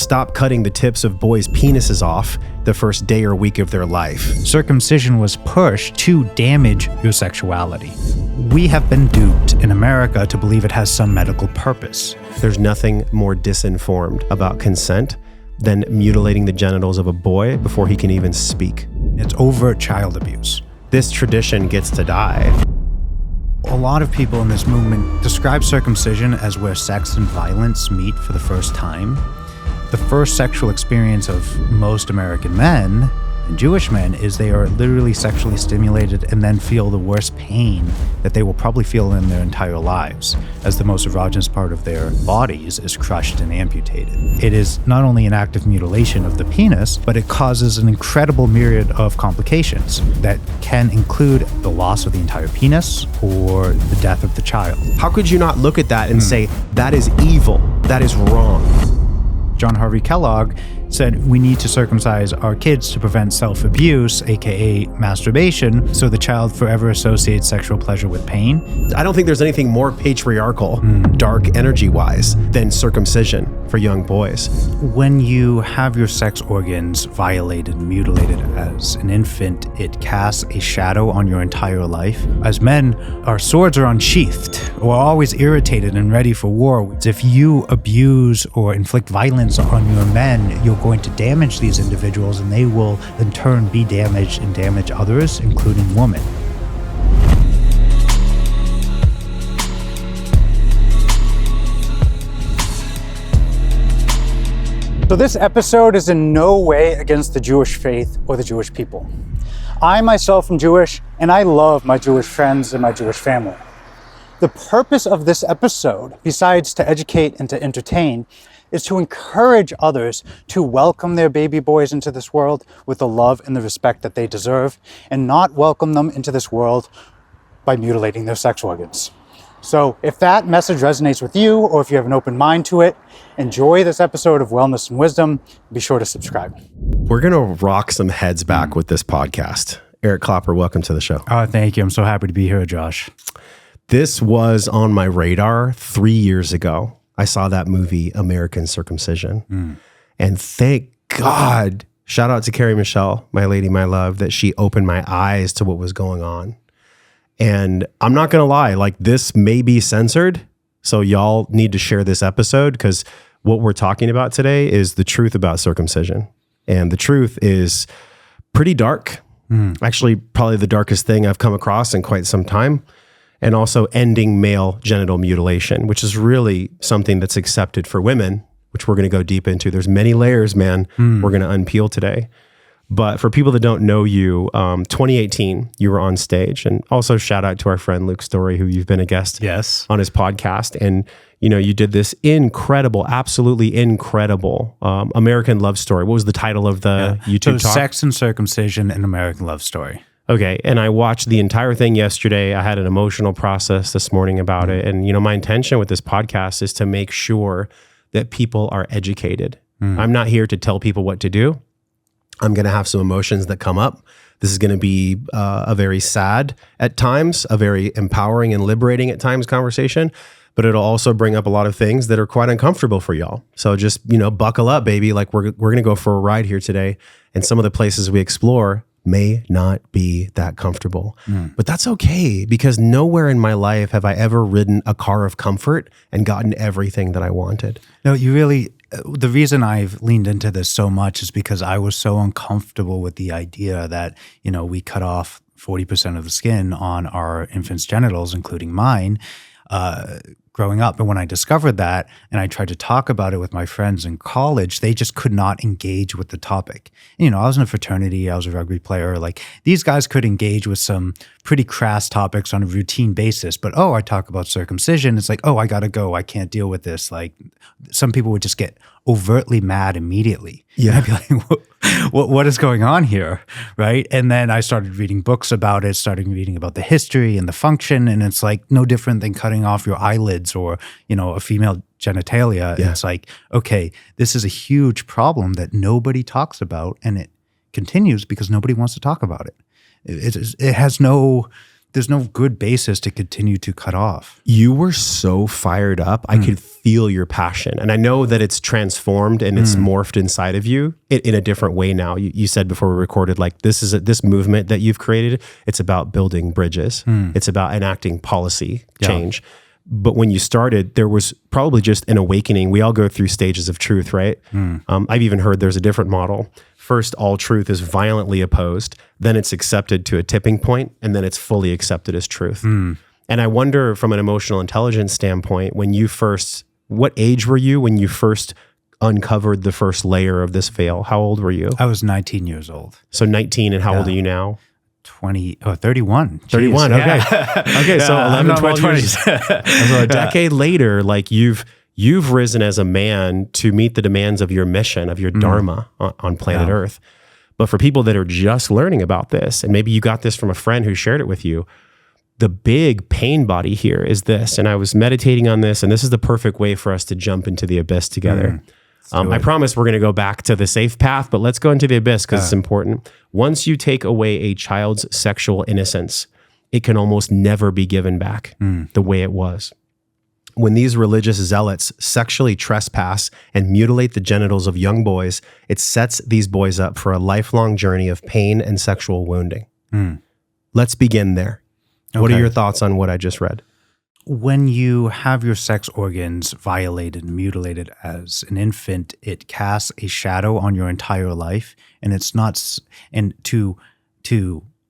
stop cutting the tips of boys' penises off the first day or week of their life. Circumcision was pushed to damage your sexuality. We have been duped in America to believe it has some medical purpose. There's nothing more disinformed about consent than mutilating the genitals of a boy before he can even speak. It's overt child abuse. This tradition gets to die. A lot of people in this movement describe circumcision as where sex and violence meet for the first time. The first sexual experience of most American men and Jewish men is they are literally sexually stimulated and then feel the worst pain that they will probably feel in their entire lives, as the most erogenous part of their bodies is crushed and amputated. It is not only an act of mutilation of the penis, but it causes an incredible myriad of complications that can include the loss of the entire penis or the death of the child. How could you not look at that and say, that is evil, that is wrong? John Harvey Kellogg said we need to circumcise our kids to prevent self-abuse, aka masturbation, so the child forever associates sexual pleasure with pain. I don't think there's anything more patriarchal, dark energy-wise, than circumcision for young boys. When you have your sex organs violated and mutilated as an infant, it casts a shadow on your entire life. As men, our swords are unsheathed. We're always irritated and ready for war. If you abuse or inflict violence on your men, you're going to damage these individuals, and they will in turn be damaged and damage others, including women. So this episode is in no way against the Jewish faith or the Jewish people. I myself am Jewish, and I love my Jewish friends and my Jewish family. The purpose of this episode, besides to educate and to entertain, is to encourage others to welcome their baby boys into this world with the love and the respect that they deserve, and not welcome them into this world by mutilating their sex organs. So if that message resonates with you, or if you have an open mind to it, enjoy this episode of Wellness and Wisdom. Be sure to subscribe. We're going to rock some heads back with this podcast. Eric Clopper, welcome to the show. Oh, thank you. I'm so happy to be here, Josh. This was on my radar 3 years ago. I saw that movie, American Circumcision. And thank God, shout out to Carrie Michelle, my lady, my love, that she opened my eyes to what was going on. And I'm not going to lie, like, this may be censored. So y'all need to share this episode, because what we're talking about today is the truth about circumcision. And the truth is pretty dark. Actually, probably the darkest thing I've come across in quite some time. And also ending male genital mutilation, which is really something that's accepted for women, which we're going to go deep into. There's many layers, man, we're going to unpeel today. But for people that don't know you, 2018, you were on stage. And also shout out to our friend Luke Story, who you've been a guest on his podcast. And, you know, you did this incredible, absolutely incredible American Love Story. What was the title of the YouTube talk? Sex and Circumcision, an American Love Story. Okay. And I watched the entire thing yesterday. I had an emotional process this morning about it. And, you know, my intention with this podcast is to make sure that people are educated. I'm not here to tell people what to do. I'm going to have some emotions that come up. This is going to be a very sad at times, a very empowering and liberating at times conversation, but it'll also bring up a lot of things that are quite uncomfortable for y'all. So just, you know, buckle up, baby. Like we're going to go for a ride here today. And some of the places we explore may not be that comfortable, but that's okay, because nowhere in my life have I ever ridden a car of comfort and gotten everything that I wanted. No, you really, the reason I've leaned into this so much is because I was so uncomfortable with the idea that, you know, we cut off 40% of the skin on our infants' genitals, including mine, growing up. And when I discovered that and I tried to talk about it with my friends in college, they just could not engage with the topic. And, you know, I was in a fraternity, I was a rugby player. Like, these guys could engage with some pretty crass topics on a routine basis. But, I talk about circumcision. It's like, I got to go. I can't deal with this. Like, some people would just get overtly mad immediately. Yeah. And I'd be like, what is going on here? Right. And then I started reading books about it, started reading about the history and the function. And it's like no different than cutting off your eyelids or, you know, a female genitalia. Yeah. It's like, okay, this is a huge problem that nobody talks about. And it continues because nobody wants to talk about it. It has no there's no good basis to continue to cut off. You were so fired up. I could feel your passion. And I know that it's transformed and it's morphed inside of you in a different way now. You said before we recorded, like, this movement that you've created, it's about building bridges. It's about enacting policy change. But when you started, there was probably just an awakening. We all go through stages of truth, right? I've even heard there's a different model. First, all truth is violently opposed. Then it's accepted to a tipping point, and then it's fully accepted as truth. And I wonder, from an emotional intelligence standpoint, what age were you when you first uncovered the first layer of this veil? How old were you? I was 19 years old. So 19, and how old are you now? 31. 31, Jeez. okay. Yeah. Okay, so 11, 12 20s. years. So a decade later, like, you've risen as a man to meet the demands of your mission, of your Dharma on planet Earth. But for people that are just learning about this, and maybe you got this from a friend who shared it with you, the big pain body here is this. And I was meditating on this, and this is the perfect way for us to jump into the abyss together. I promise we're going to go back to the safe path, but let's go into the abyss because it's important. Once you take away a child's sexual innocence, it can almost never be given back the way it was. When these religious zealots sexually trespass and mutilate the genitals of young boys, it sets these boys up for a lifelong journey of pain and sexual wounding. Let's begin there. What are your thoughts on what I just read? When you have your sex organs violated and mutilated as an infant, it casts a shadow on your entire life, and it's not. And to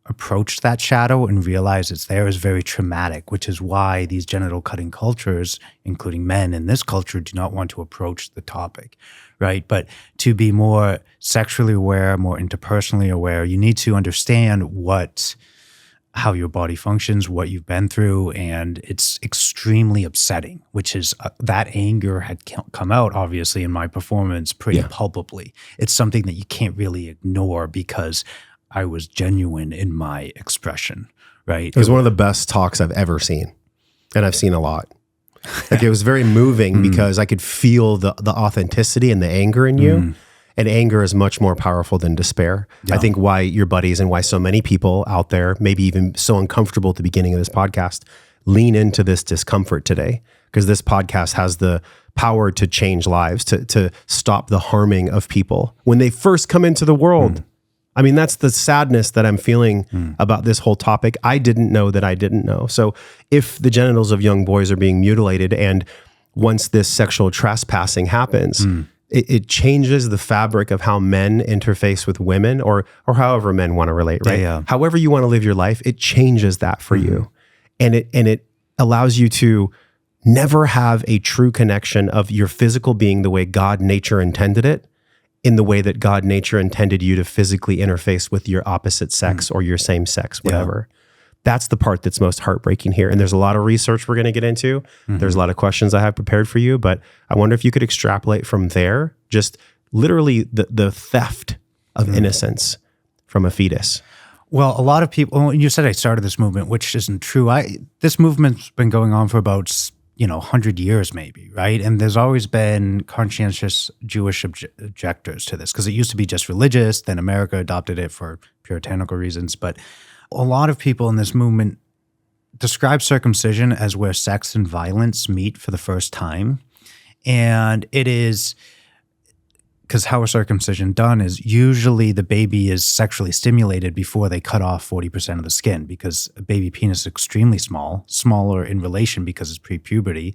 approach that shadow and realize it's there is very traumatic, which is why these genital cutting cultures, including men in this culture, do not want to approach the topic, right? But to be more sexually aware, more interpersonally aware, you need to understand how your body functions, what you've been through, and it's extremely upsetting, which is that anger had come out, obviously, in my performance pretty palpably. It's something that you can't really ignore because I was genuine in my expression, right? It was one of the best talks I've ever seen, and I've seen a lot. Like, it was very moving because I could feel the authenticity and the anger in you. And anger is much more powerful than despair. I think why your buddies and why so many people out there, maybe even so uncomfortable at the beginning of this podcast, lean into this discomfort today, because this podcast has the power to change lives, to stop the harming of people when they first come into the world. I mean, that's the sadness that I'm feeling about this whole topic. I didn't know that I didn't know. So if the genitals of young boys are being mutilated, and once this sexual trespassing happens, it changes the fabric of how men interface with women, or however men want to relate, right? However you want to live your life, it changes that for you. And it allows you to never have a true connection of your physical being the way God nature intended it, in the way that God nature intended you to physically interface with your opposite sex or your same sex, whatever. That's the part that's most heartbreaking here. And there's a lot of research we're going to get into. There's a lot of questions I have prepared for you, but I wonder if you could extrapolate from there, just literally the theft of innocence from a fetus. Well, a lot of people, you said I started this movement, which isn't true. This movement's been going on for about 100 years maybe, right? And there's always been conscientious Jewish objectors to this, because it used to be just religious, then America adopted it for puritanical reasons. But a lot of people in this movement describe circumcision as where sex and violence meet for the first time. And it is, because how a circumcision done is usually the baby is sexually stimulated before they cut off 40% of the skin, because a baby penis is extremely small, smaller in relation because it's pre-puberty.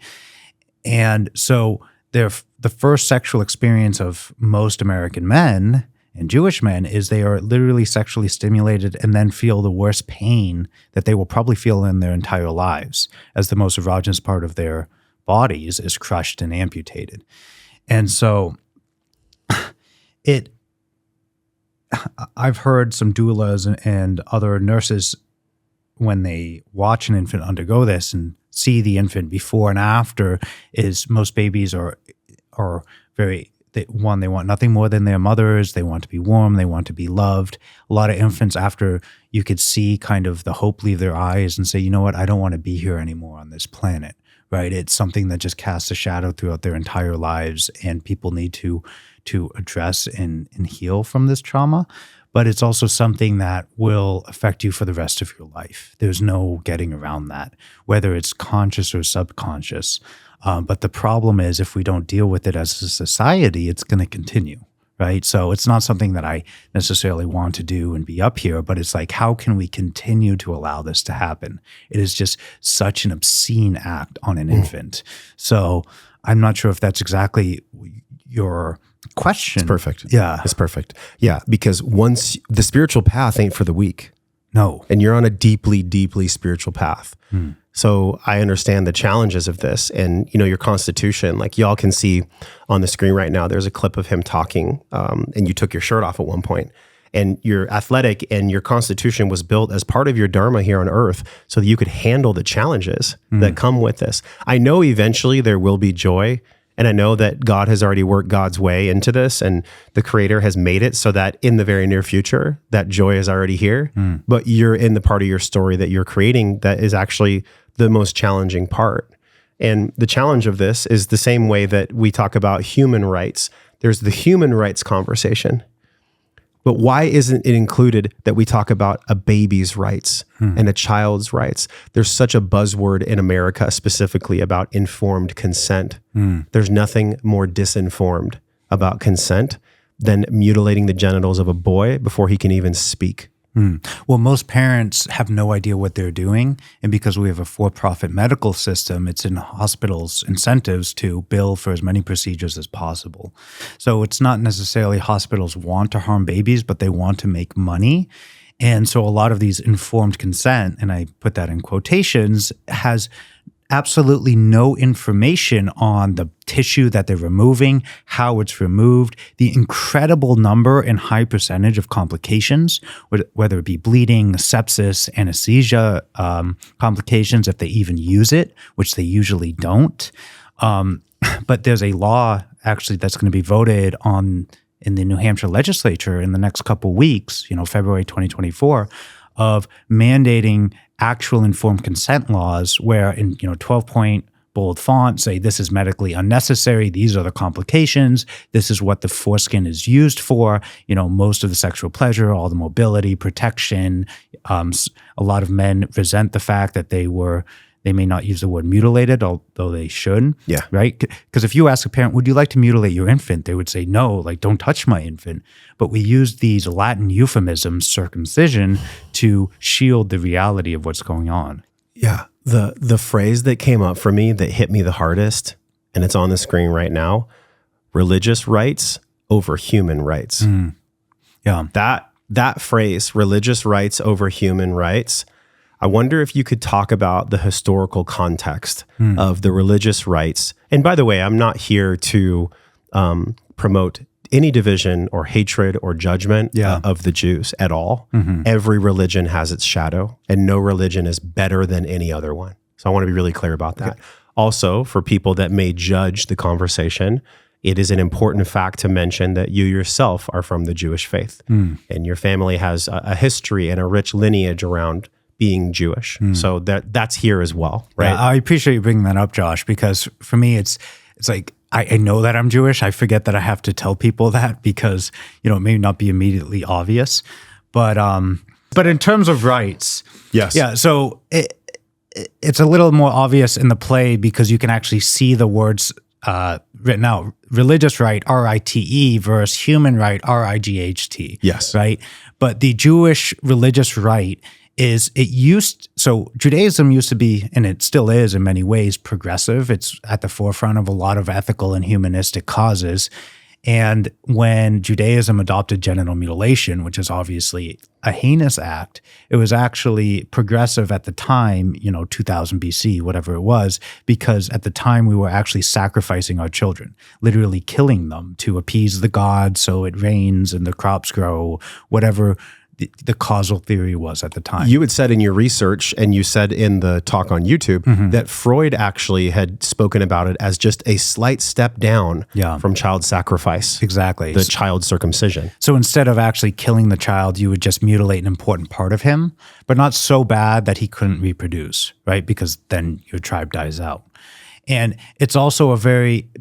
And so the first sexual experience of most American men and Jewish men is they are literally sexually stimulated and then feel the worst pain that they will probably feel in their entire lives, as the most erogenous part of their bodies is crushed and amputated. And so I've heard some doulas and other nurses, when they watch an infant undergo this and see the infant before and after, is most babies are very, they want nothing more than their mothers. They want to be warm. They want to be loved. A lot of infants, after, you could see kind of the hope leave their eyes and say, you know what, I don't want to be here anymore on this planet, right? It's something that just casts a shadow throughout their entire lives, and people need to to address and heal from this trauma. But it's also something that will affect you for the rest of your life. There's no getting around that, whether it's conscious or subconscious. But the problem is if we don't deal with it as a society, it's going to continue, right? So it's not something that I necessarily want to do and be up here, but it's like, how can we continue to allow this to happen? It is just such an obscene act on an infant. So I'm not sure if that's exactly your question. It's perfect. Yeah. It's perfect. Yeah, because once the spiritual path ain't for the weak. No. And you're on a deeply, deeply spiritual path. So I understand the challenges of this and, your Constitution, like y'all can see on the screen right now, there's a clip of him talking and you took your shirt off at one point. And you're athletic and your Constitution was built as part of your Dharma here on earth so that you could handle the challenges that come with this. I know eventually there will be joy. And I know that God has already worked God's way into this and the Creator has made it so that in the very near future, that joy is already here. But you're in the part of your story that you're creating that is actually the most challenging part. And the challenge of this is the same way that we talk about human rights. There's the human rights conversation. But why isn't it included that we talk about a baby's rights and a child's rights? There's such a buzzword in America specifically about informed consent. There's nothing more disinformed about consent than mutilating the genitals of a boy before he can even speak. Well, most parents have no idea what they're doing. And because we have a for-profit medical system, it's in hospitals' incentives to bill for as many procedures as possible. So it's not necessarily hospitals want to harm babies, but they want to make money. And so a lot of these informed consent, and I put that in quotations, has absolutely no information on the tissue that they're removing, how it's removed, the incredible number and high percentage of complications, whether it be bleeding, sepsis, anesthesia complications, if they even use it, which they usually don't. But there's a law actually that's going to be voted on in the New Hampshire legislature in the next couple weeks, February 2024, of mandating actual informed consent laws where in 12-point bold font say this is medically unnecessary, these are the complications, this is what the foreskin is used for, most of the sexual pleasure, all the mobility, protection. A lot of men resent the fact that they may not use the word mutilated, although they should. Yeah. Right? Because if you ask a parent, would you like to mutilate your infant? They would say, no, like, don't touch my infant. But we use these Latin euphemisms, circumcision, to shield the reality of what's going on. Yeah. The phrase that came up for me that hit me the hardest, and it's on the screen right now, religious rights over human rights. Yeah. That phrase, religious rights over human rights, I wonder if you could talk about the historical context of the religious rights. And by the way, I'm not here to promote any division or hatred or judgment of the Jews at all. Every religion has its shadow, and no religion is better than any other one. So I want to be really clear about that. Okay. Also, for people that may judge the conversation, it is an important fact to mention that you yourself are from the Jewish faith, and your family has a history and a rich lineage around being Jewish. So that's here as well, right? Yeah, I appreciate you bringing that up, Josh, because for me, it's like, I know that I'm Jewish. I forget that I have to tell people that because, it may not be immediately obvious. But in terms of rights, yes. Yeah, so it's a little more obvious in the play because you can actually see the words written out. Religious right, R-I-T-E, versus human right, R-I-G-H-T. Yes. Right? But the Jewish religious right so Judaism used to be, and it still is in many ways, progressive. It's at the forefront of a lot of ethical and humanistic causes. And when Judaism adopted genital mutilation, which is obviously a heinous act, it was actually progressive at the time, 2000 BC, whatever it was, because at the time we were actually sacrificing our children, literally killing them to appease the gods so it rains and the crops grow, whatever the causal theory was at the time. You had said in your research, and you said in the talk on YouTube, that Freud actually had spoken about it as just a slight step down from child sacrifice. Exactly. The child circumcision. So instead of actually killing the child, you would just mutilate an important part of him, but not so bad that he couldn't reproduce, right? Because then your tribe dies out. And it's also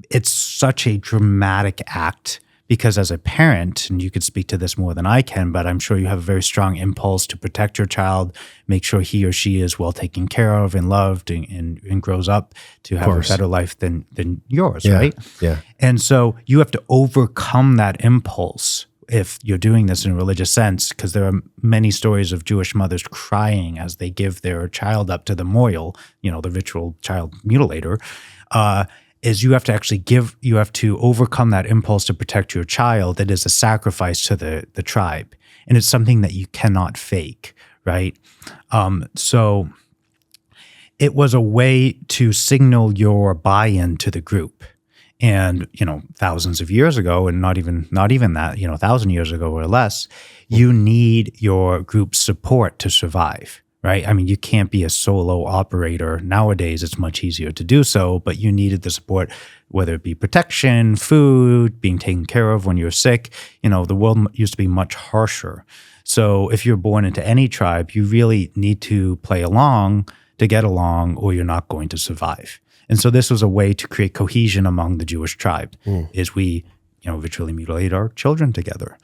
it's such a dramatic act because as a parent, and you could speak to this more than I can, but I'm sure you have a very strong impulse to protect your child, make sure he or she is well taken care of and loved and grows up to have a better life than yours, right? Yeah. And so you have to overcome that impulse if you're doing this in a religious sense, because there are many stories of Jewish mothers crying as they give their child up to the moil, the ritual child mutilator, is you have to actually you have to overcome that impulse to protect your child. It is a sacrifice to the tribe. And it's something that you cannot fake, right? So it was a way to signal your buy-in to the group. And, thousands of years ago, and not even that, 1,000 years ago or less, you need your group's support to survive. Right? I mean, you can't be a solo operator. Nowadays, it's much easier to do so, but you needed the support, whether it be protection, food, being taken care of when you're sick. The world used to be much harsher. So if you're born into any tribe, you really need to play along to get along, or you're not going to survive. And so this was a way to create cohesion among the Jewish tribe, is we, ritually mutilate our children together.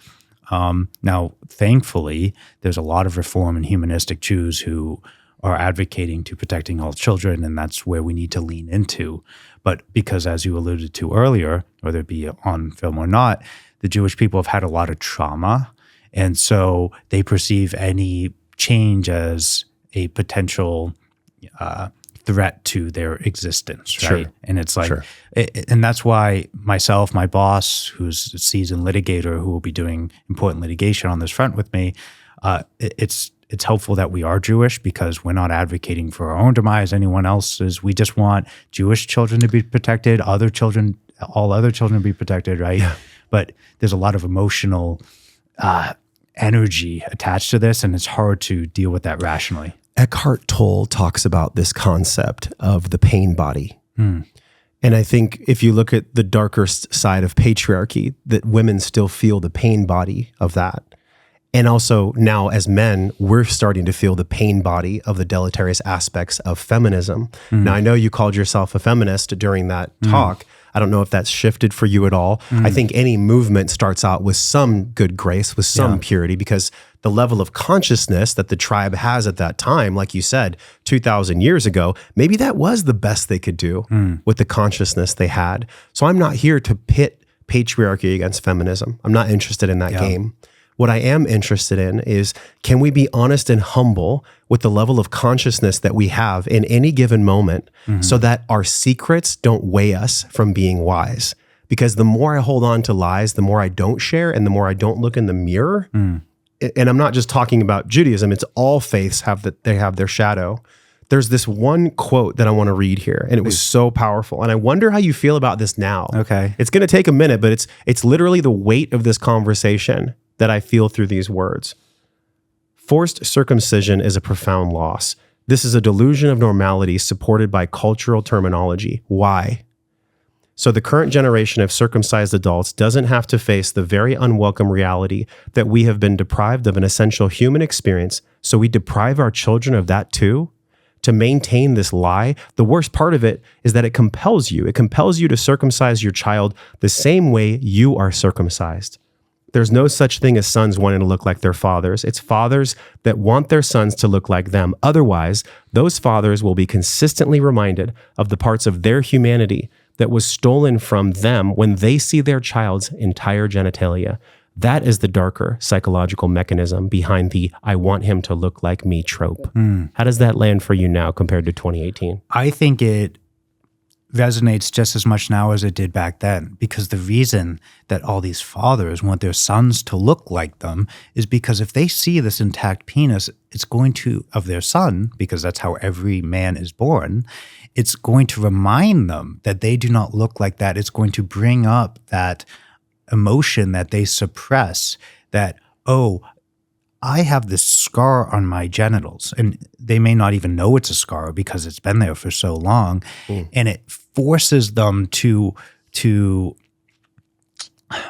Now, thankfully, there's a lot of reform and humanistic Jews who are advocating to protecting all children, and that's where we need to lean into. But because, as you alluded to earlier, whether it be on film or not, the Jewish people have had a lot of trauma, and so they perceive any change as a potential threat to their existence, right? Sure. And it's like, and that's why myself, my boss, who's a seasoned litigator who will be doing important litigation on this front with me, it's helpful that we are Jewish, because we're not advocating for our own demise, anyone else's. We just want Jewish children to be protected, all other children to be protected, right? Yeah. But there's a lot of emotional energy attached to this, and it's hard to deal with that rationally. Eckhart Tolle talks about this concept of the pain body. And I think if you look at the darker side of patriarchy, that women still feel the pain body of that. And also now as men, we're starting to feel the pain body of the deleterious aspects of feminism. Now, I know you called yourself a feminist during that talk. I don't know if that's shifted for you at all. I think any movement starts out with some good grace, with some purity, because the level of consciousness that the tribe has at that time, like you said, 2,000 years ago, maybe that was the best they could do with the consciousness they had. So I'm not here to pit patriarchy against feminism. I'm not interested in that game. What I am interested in is, can we be honest and humble with the level of consciousness that we have in any given moment, so that our secrets don't weigh us from being wise? Because the more I hold on to lies, the more I don't share, and the more I don't look in the mirror. And I'm not just talking about Judaism, it's all faiths they have their shadow. There's this one quote that I want to read here, and it was so powerful. And I wonder how you feel about this now. Okay. It's going to take a minute, but it's literally the weight of this conversation that I feel through these words. Forced circumcision is a profound loss. This is a delusion of normality supported by cultural terminology. Why? So the current generation of circumcised adults doesn't have to face the very unwelcome reality that we have been deprived of an essential human experience, so we deprive our children of that too? To maintain this lie, the worst part of it is that it compels you. It compels you to circumcise your child the same way you are circumcised. There's no such thing as sons wanting to look like their fathers. It's fathers that want their sons to look like them. Otherwise, those fathers will be consistently reminded of the parts of their humanity that was stolen from them when they see their child's entire genitalia. That is the darker psychological mechanism behind the "I want him to look like me" trope. How does that land for you now compared to 2018? I think it resonates just as much now as it did back then, because the reason that all these fathers want their sons to look like them is because if they see this intact penis, it's going to, of their son, because that's how every man is born, it's going to remind them that they do not look like that. It's going to bring up that emotion that they suppress, that, oh, I have this scar on my genitals, and they may not even know it's a scar because it's been there for so long, and it forces them to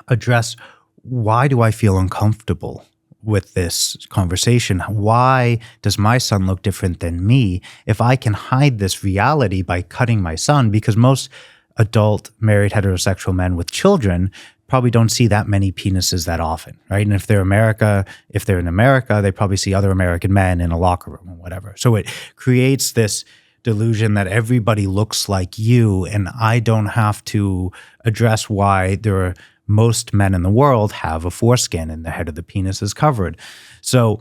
address, why do I feel uncomfortable with this conversation? Why does my son look different than me? If I can hide this reality by cutting my son, because most adult married heterosexual men with children probably don't see that many penises that often, right? And if they're in America, they probably see other American men in a locker room or whatever. So it creates this delusion that everybody looks like you, and I don't have to address why most men in the world have a foreskin and the head of the penis is covered. So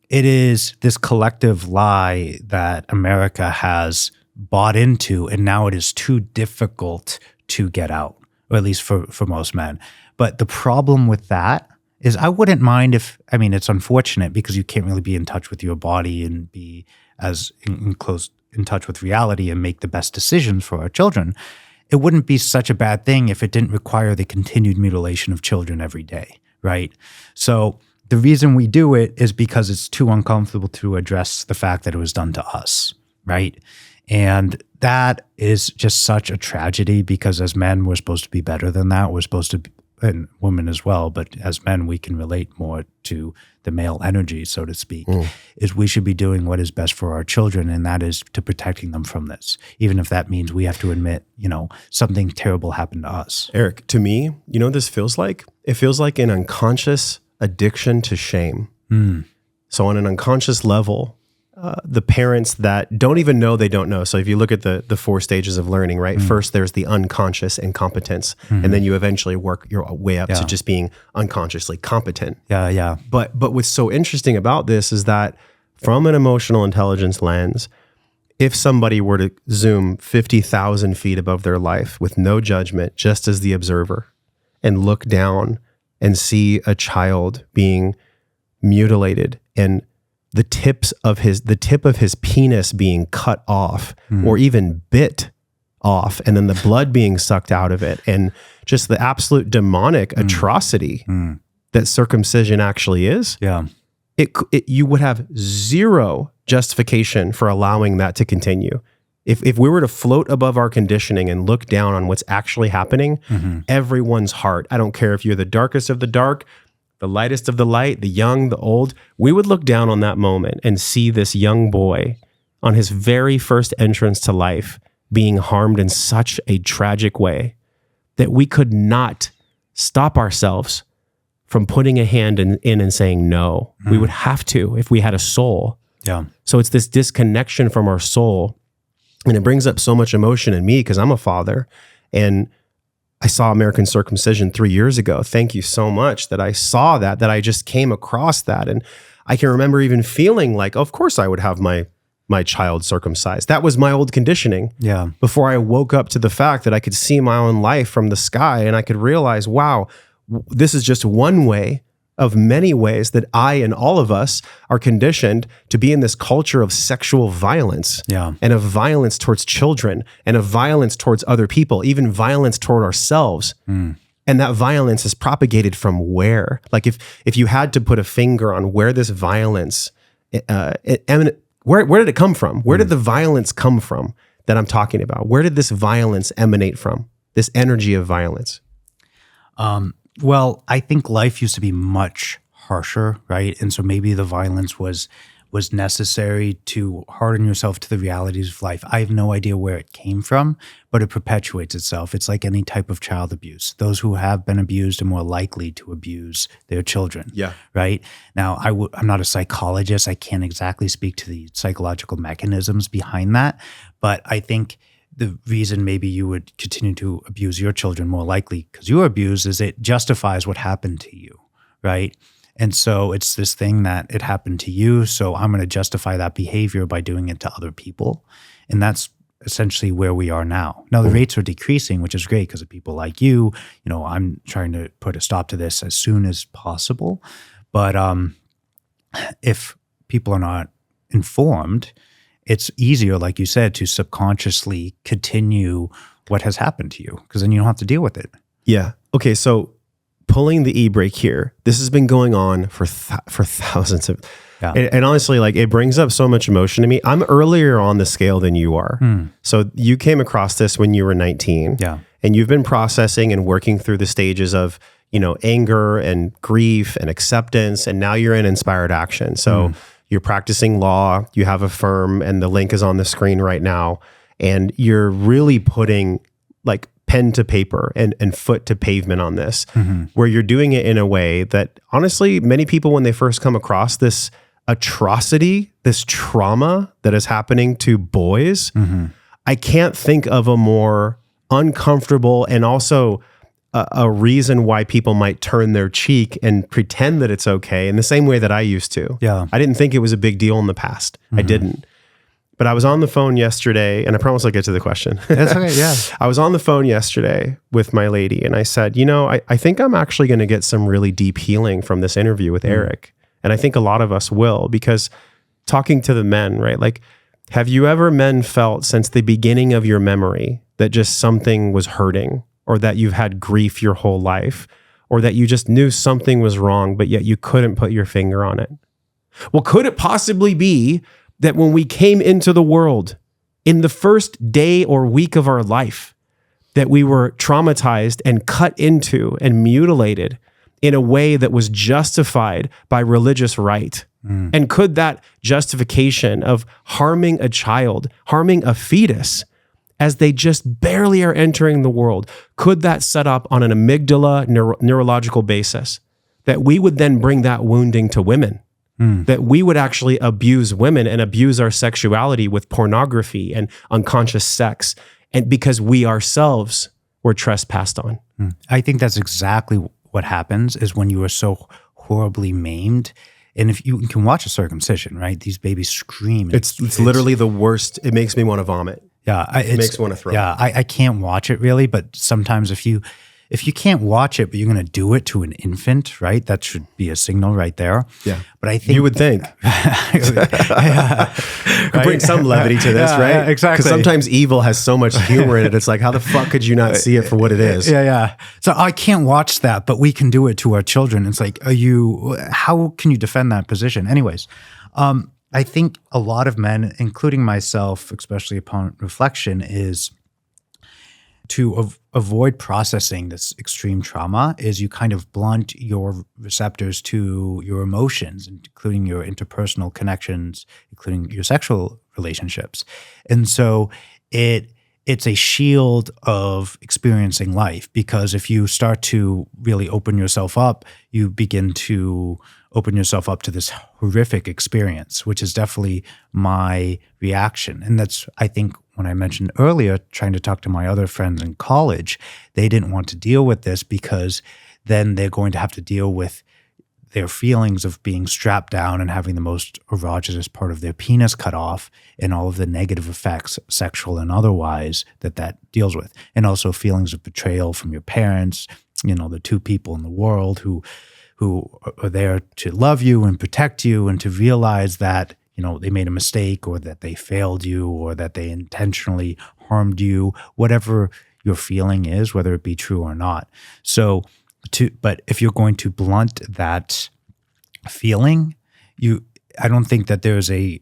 it is this collective lie that America has bought into, and now it is too difficult to get out, or at least for most men. But the problem with that is I wouldn't mind it's unfortunate because you can't really be in touch with your body and be as close in touch with reality and make the best decisions for our children. It wouldn't be such a bad thing if it didn't require the continued mutilation of children every day, right? So the reason we do it is because it's too uncomfortable to address the fact that it was done to us, right? And that is just such a tragedy because as men, we're supposed to be better than that. We're supposed to be, and women as well, but as men, we can relate more to the male energy, so to speak, is we should be doing what is best for our children, and that is to protecting them from this, even if that means we have to admit, something terrible happened to us. Eric, to me, what this feels like? It feels like an unconscious addiction to shame. So on an unconscious level, the parents that don't even know they don't know. So if you look at the 4 stages of learning, right? First, there's the unconscious incompetence, and then you eventually work your way up to just being unconsciously competent. Yeah. But what's so interesting about this is that from an emotional intelligence lens, if somebody were to zoom 50,000 feet above their life with no judgment, just as the observer, and look down and see a child being mutilated and the tip of his penis being cut off or even bit off, and then the blood being sucked out of it, and just the absolute demonic atrocity that circumcision actually is. Yeah. You would have zero justification for allowing that to continue. If we were to float above our conditioning and look down on what's actually happening, everyone's heart, I don't care if you're the darkest of the dark, the lightest of the light, the young, the old, we would look down on that moment and see this young boy on his very first entrance to life being harmed in such a tragic way that we could not stop ourselves from putting a hand in and saying no. We would have to if we had a soul. Yeah. So it's this disconnection from our soul, and it brings up so much emotion in me because I'm a father, and I saw American Circumcision 3 years ago. Thank you so much that I saw that I just came across that. And I can remember even feeling like, of course I would have my child circumcised. That was my old conditioning. Yeah. Before I woke up to the fact that I could see my own life from the sky, and I could realize, wow, this is just one way of many ways that I and all of us are conditioned to be in this culture of sexual violence, and of violence towards children, and of violence towards other people, even violence toward ourselves. And that violence is propagated from where? Like if you had to put a finger on where this violence, where did it come from? Where did the violence come from that I'm talking about? Where did this violence emanate from? This energy of violence? Well, I think life used to be much harsher, right? And so maybe the violence was necessary to harden yourself to the realities of life. I have no idea where it came from, but it perpetuates itself. It's like any type of child abuse. Those who have been abused are more likely to abuse their children, right? Now, I'm not a psychologist. I can't exactly speak to the psychological mechanisms behind that, but I think the reason maybe you would continue to abuse your children more likely because you were abused is it justifies what happened to you, right? And so it's this thing that it happened to you, so I'm going to justify that behavior by doing it to other people. And that's essentially where we are now. Now, the rates are decreasing, which is great because of people like you. I'm trying to put a stop to this as soon as possible. But if people are not informed, it's easier, like you said, to subconsciously continue what has happened to you because then you don't have to deal with it. Yeah. Okay. So pulling the e-brake here, this has been going on for thousands of, and honestly, like it brings up so much emotion to me. I'm earlier on the scale than you are. So you came across this when you were 19, and you've been processing and working through the stages of, anger and grief and acceptance, and now you're in inspired action. So you're practicing law, you have a firm, and the link is on the screen right now. And you're really putting like pen to paper and foot to pavement on this, where you're doing it in a way that honestly, many people, when they first come across this atrocity, this trauma that is happening to boys, I can't think of a more uncomfortable and also a reason why people might turn their cheek and pretend that it's okay in the same way that I used to. Yeah. I didn't think it was a big deal in the past. I didn't. But I was on the phone yesterday, and I promise I'll get to the question. That's okay, yeah. I was on the phone yesterday with my lady, and I said, I think I'm actually going to get some really deep healing from this interview with Eric. And I think a lot of us will, because talking to the men, right? Like, have you ever men felt since the beginning of your memory that just something was hurting, or that you've had grief your whole life, or that you just knew something was wrong, but yet you couldn't put your finger on it? Well, could it possibly be that when we came into the world in the first day or week of our life, that we were traumatized and cut into and mutilated in a way that was justified by religious right? And could that justification of harming a child, harming a fetus, as they just barely are entering the world, could that set up on an amygdala neurological basis that we would then bring that wounding to women? That we would actually abuse women and abuse our sexuality with pornography and unconscious sex, and because we ourselves were trespassed on. I think that's exactly what happens is when you are so horribly maimed. And if you can watch a circumcision, right? These babies scream. It's literally the worst. It makes me want to vomit. Yeah. It makes me want to throw. Yeah. I can't watch it really, but sometimes if you can't watch it, but you're going to do it to an infant, right? That should be a signal right there. Yeah. But I think you would think. Could bring some levity to this, right? Yeah, exactly. Because sometimes evil has so much humor in it. It's like, how the fuck could you not see it for what it is? Yeah. So I can't watch that, but we can do it to our children. It's like, how can you defend that position? Anyways, I think a lot of men, including myself, especially upon reflection, is to avoid processing this extreme trauma is you kind of blunt your receptors to your emotions, including your interpersonal connections, including your sexual relationships. And so it's a shield of experiencing life, because if you start to really open yourself up, you begin to open yourself up to this horrific experience, which is definitely my reaction. And that's, I think, when I mentioned earlier, trying to talk to my other friends in college, they didn't want to deal with this because then they're going to have to deal with their feelings of being strapped down and having the most erogenous part of their penis cut off and all of the negative effects, sexual and otherwise, that deals with. And also feelings of betrayal from your parents, the two people in the world who are there to love you and protect you, and to realize that they made a mistake, or that they failed you, or that they intentionally harmed you, whatever your feeling is, whether it be true or not. But if you're going to blunt that feeling, I don't think that there's a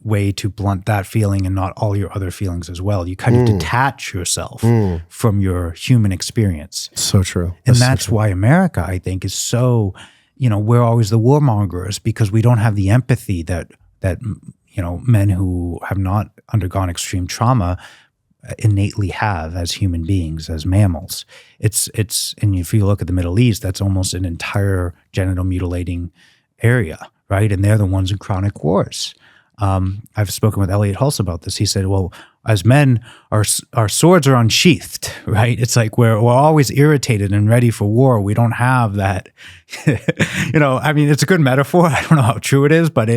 way to blunt that feeling and not all your other feelings as well. You kind of detach yourself from your human experience. So true. And that's why America, I think, is so, we're always the warmongers, because we don't have the empathy that men who have not undergone extreme trauma innately have as human beings, as mammals. It's and if you look at the Middle East, that's almost an entire genital mutilating area, right? And they're the ones in chronic wars. I've spoken with Elliot Hulse about this. He said, well, as men, our swords are unsheathed, right? It's like we're always irritated and ready for war. We don't have that, it's a good metaphor. I don't know how true it is, but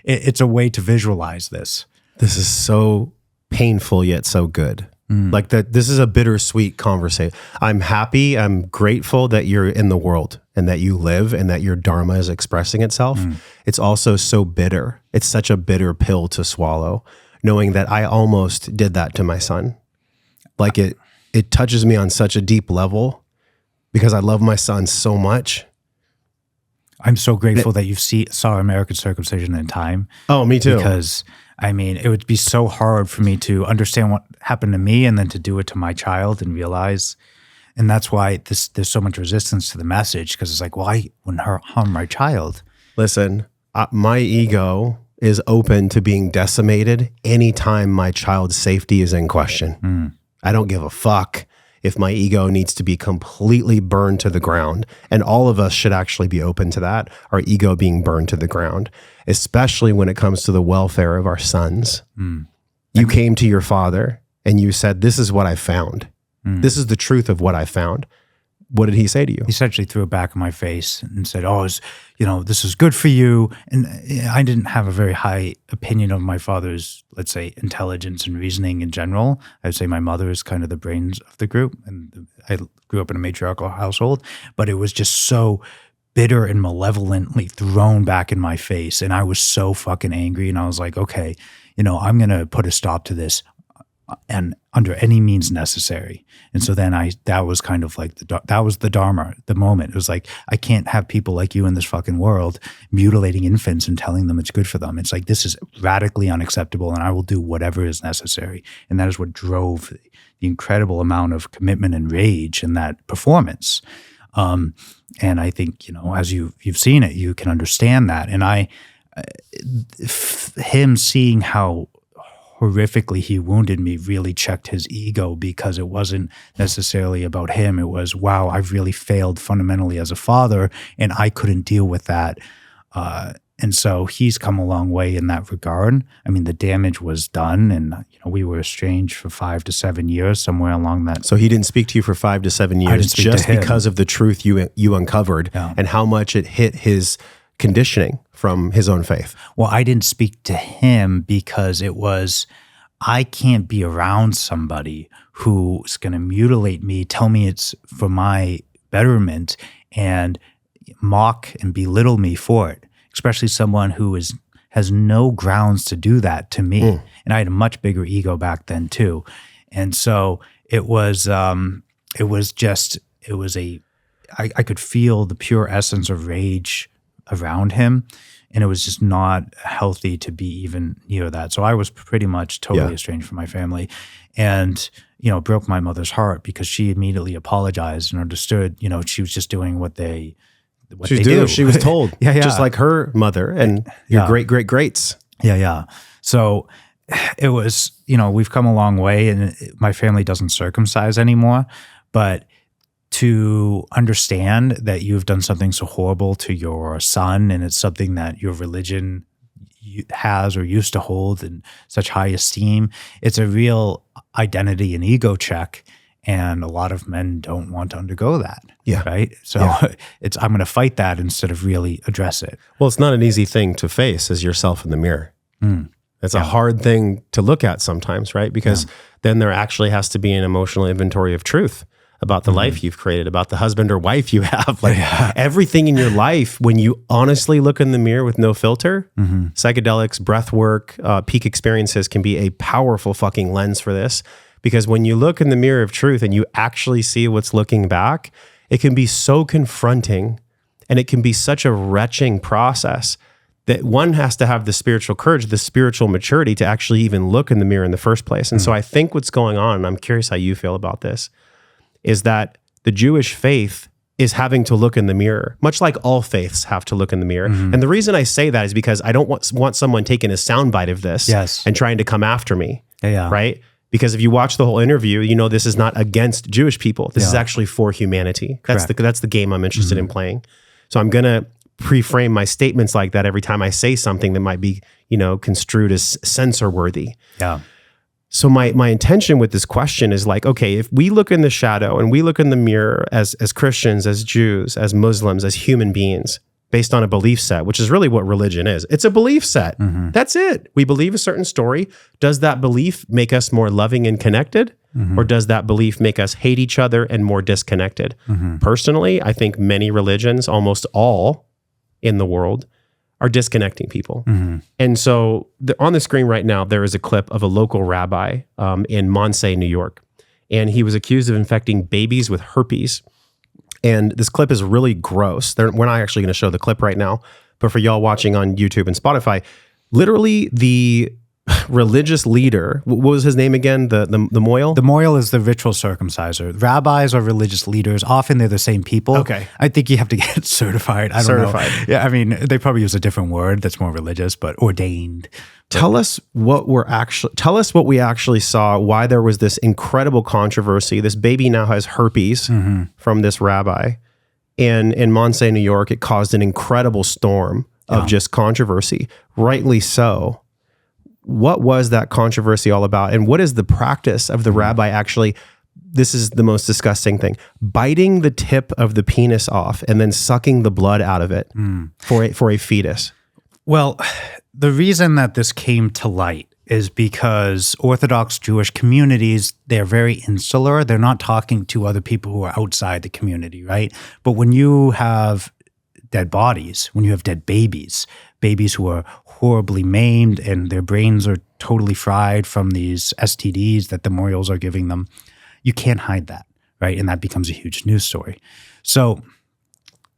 it's a way to visualize this. This is so painful yet so good. Like that. This is a bittersweet conversation. I'm happy. I'm grateful that you're in the world and that you live and that your Dharma is expressing itself. It's also so bitter. It's such a bitter pill to swallow, knowing that I almost did that to my son. Like it touches me on such a deep level because I love my son so much. I'm so grateful that you saw American Circumcision in time. Oh, me too. Because it would be so hard for me to understand what happened to me and then to do it to my child and realize. And that's why there's so much resistance to the message, because it's like, why wouldn't harm my child? Listen, my ego is open to being decimated anytime my child's safety is in question. I don't give a fuck if my ego needs to be completely burned to the ground. And all of us should actually be open to that, our ego being burned to the ground, especially when it comes to the welfare of our sons. You came to your father and you said, this is what I found. This is the truth of what I found. What did he say to you? He essentially threw it back in my face and said, this is good for you. And I didn't have a very high opinion of my father's, let's say, intelligence and reasoning in general. I would say my mother is kind of the brains of the group. And I grew up in a matriarchal household, but it was just so bitter and malevolently thrown back in my face. And I was so fucking angry. And I was like, okay, I'm going to put a stop to this and under any means necessary. And so then that was kind of like that was the Dharma, the moment. It was like, I can't have people like you in this fucking world mutilating infants and telling them it's good for them. It's like, this is radically unacceptable and I will do whatever is necessary. And that is what drove the incredible amount of commitment and rage in that performance. And I think, as you've seen it, you can understand that. And him seeing how horrifically he wounded me really checked his ego, because it wasn't necessarily about him. It was, wow, I've really failed fundamentally as a father and I couldn't deal with that. And so he's come a long way in that regard. I mean, the damage was done and we were estranged for 5 to 7 years, somewhere along that. So he didn't speak to you for 5 to 7 years just because of the truth you uncovered and how much it hit his conditioning from his own faith. Well, I didn't speak to him because it was, I can't be around somebody who's going to mutilate me, tell me it's for my betterment, and mock and belittle me for it, especially someone who has no grounds to do that to me. And I had a much bigger ego back then too. And so I could feel the pure essence of rage around him, and it was just not healthy to be even near that. So I was pretty much totally estranged from my family, and broke my mother's heart because she immediately apologized and understood she was just doing what they do. She was told, just like her mother and your great-great-greats. So it was, we've come a long way, and my family doesn't circumcise anymore, but to understand that you've done something so horrible to your son, and it's something that your religion has or used to hold in such high esteem, it's a real identity and ego check. And a lot of men don't want to undergo that. Right. So I'm going to fight that instead of really address it. Well, it's not an easy thing to face as yourself in the mirror. It's a hard thing to look at sometimes, right? Because then there actually has to be an emotional inventory of truth about the life you've created, about the husband or wife you have, everything in your life. When you honestly look in the mirror with no filter, psychedelics, breath work, peak experiences can be a powerful fucking lens for this. Because when you look in the mirror of truth and you actually see what's looking back, it can be so confronting and it can be such a retching process that one has to have the spiritual courage, the spiritual maturity to actually even look in the mirror in the first place. And so I think what's going on, and I'm curious how you feel about this, is that the Jewish faith is having to look in the mirror, much like all faiths have to look in the mirror. And the reason I say that is because I don't want someone taking a soundbite of this and trying to come after me, right? Because if you watch the whole interview, this is not against Jewish people. This is actually for humanity. That's the game I'm interested in playing. So I'm going to pre-frame my statements like that every time I say something that might be, construed as censor-worthy. So my intention with this question is like, okay, if we look in the shadow and we look in the mirror as Christians, as Jews, as Muslims, as human beings, based on a belief set, which is really what religion is. It's a belief set. That's it. We believe a certain story. Does that belief make us more loving and connected? Or does that belief make us hate each other and more disconnected? Personally, I think many religions, almost all in the world, are disconnecting people. And so on the screen right now, there is a clip of a local rabbi in Monetized, New York. And he was accused of infecting babies with herpes. And this clip is really gross. We're not actually going to show the clip right now, but for y'all watching on YouTube and Spotify, literally the religious leader. What was his name again? The moil? The moil is the ritual circumciser. Rabbis are religious leaders. Often they're the same people. Okay. I think you have to get certified. I don't know. Yeah, I mean, they probably use a different word that's more religious, but ordained. Tell us what we actually saw, why there was this incredible controversy. This baby now has herpes from this rabbi. And in Monse, New York, it caused an incredible storm of just controversy. Rightly so. What was that controversy all about? And what is the practice of the rabbi actually, this is the most disgusting thing, biting the tip of the penis off and then sucking the blood out of it for a fetus? Well, the reason that this came to light is because Orthodox Jewish communities, they're very insular. They're not talking to other people who are outside the community, right? But when you have dead bodies, when you have dead babies who are horribly maimed and their brains are totally fried from these STDs that the moils are giving them, you can't hide that, right? And that becomes a huge news story. So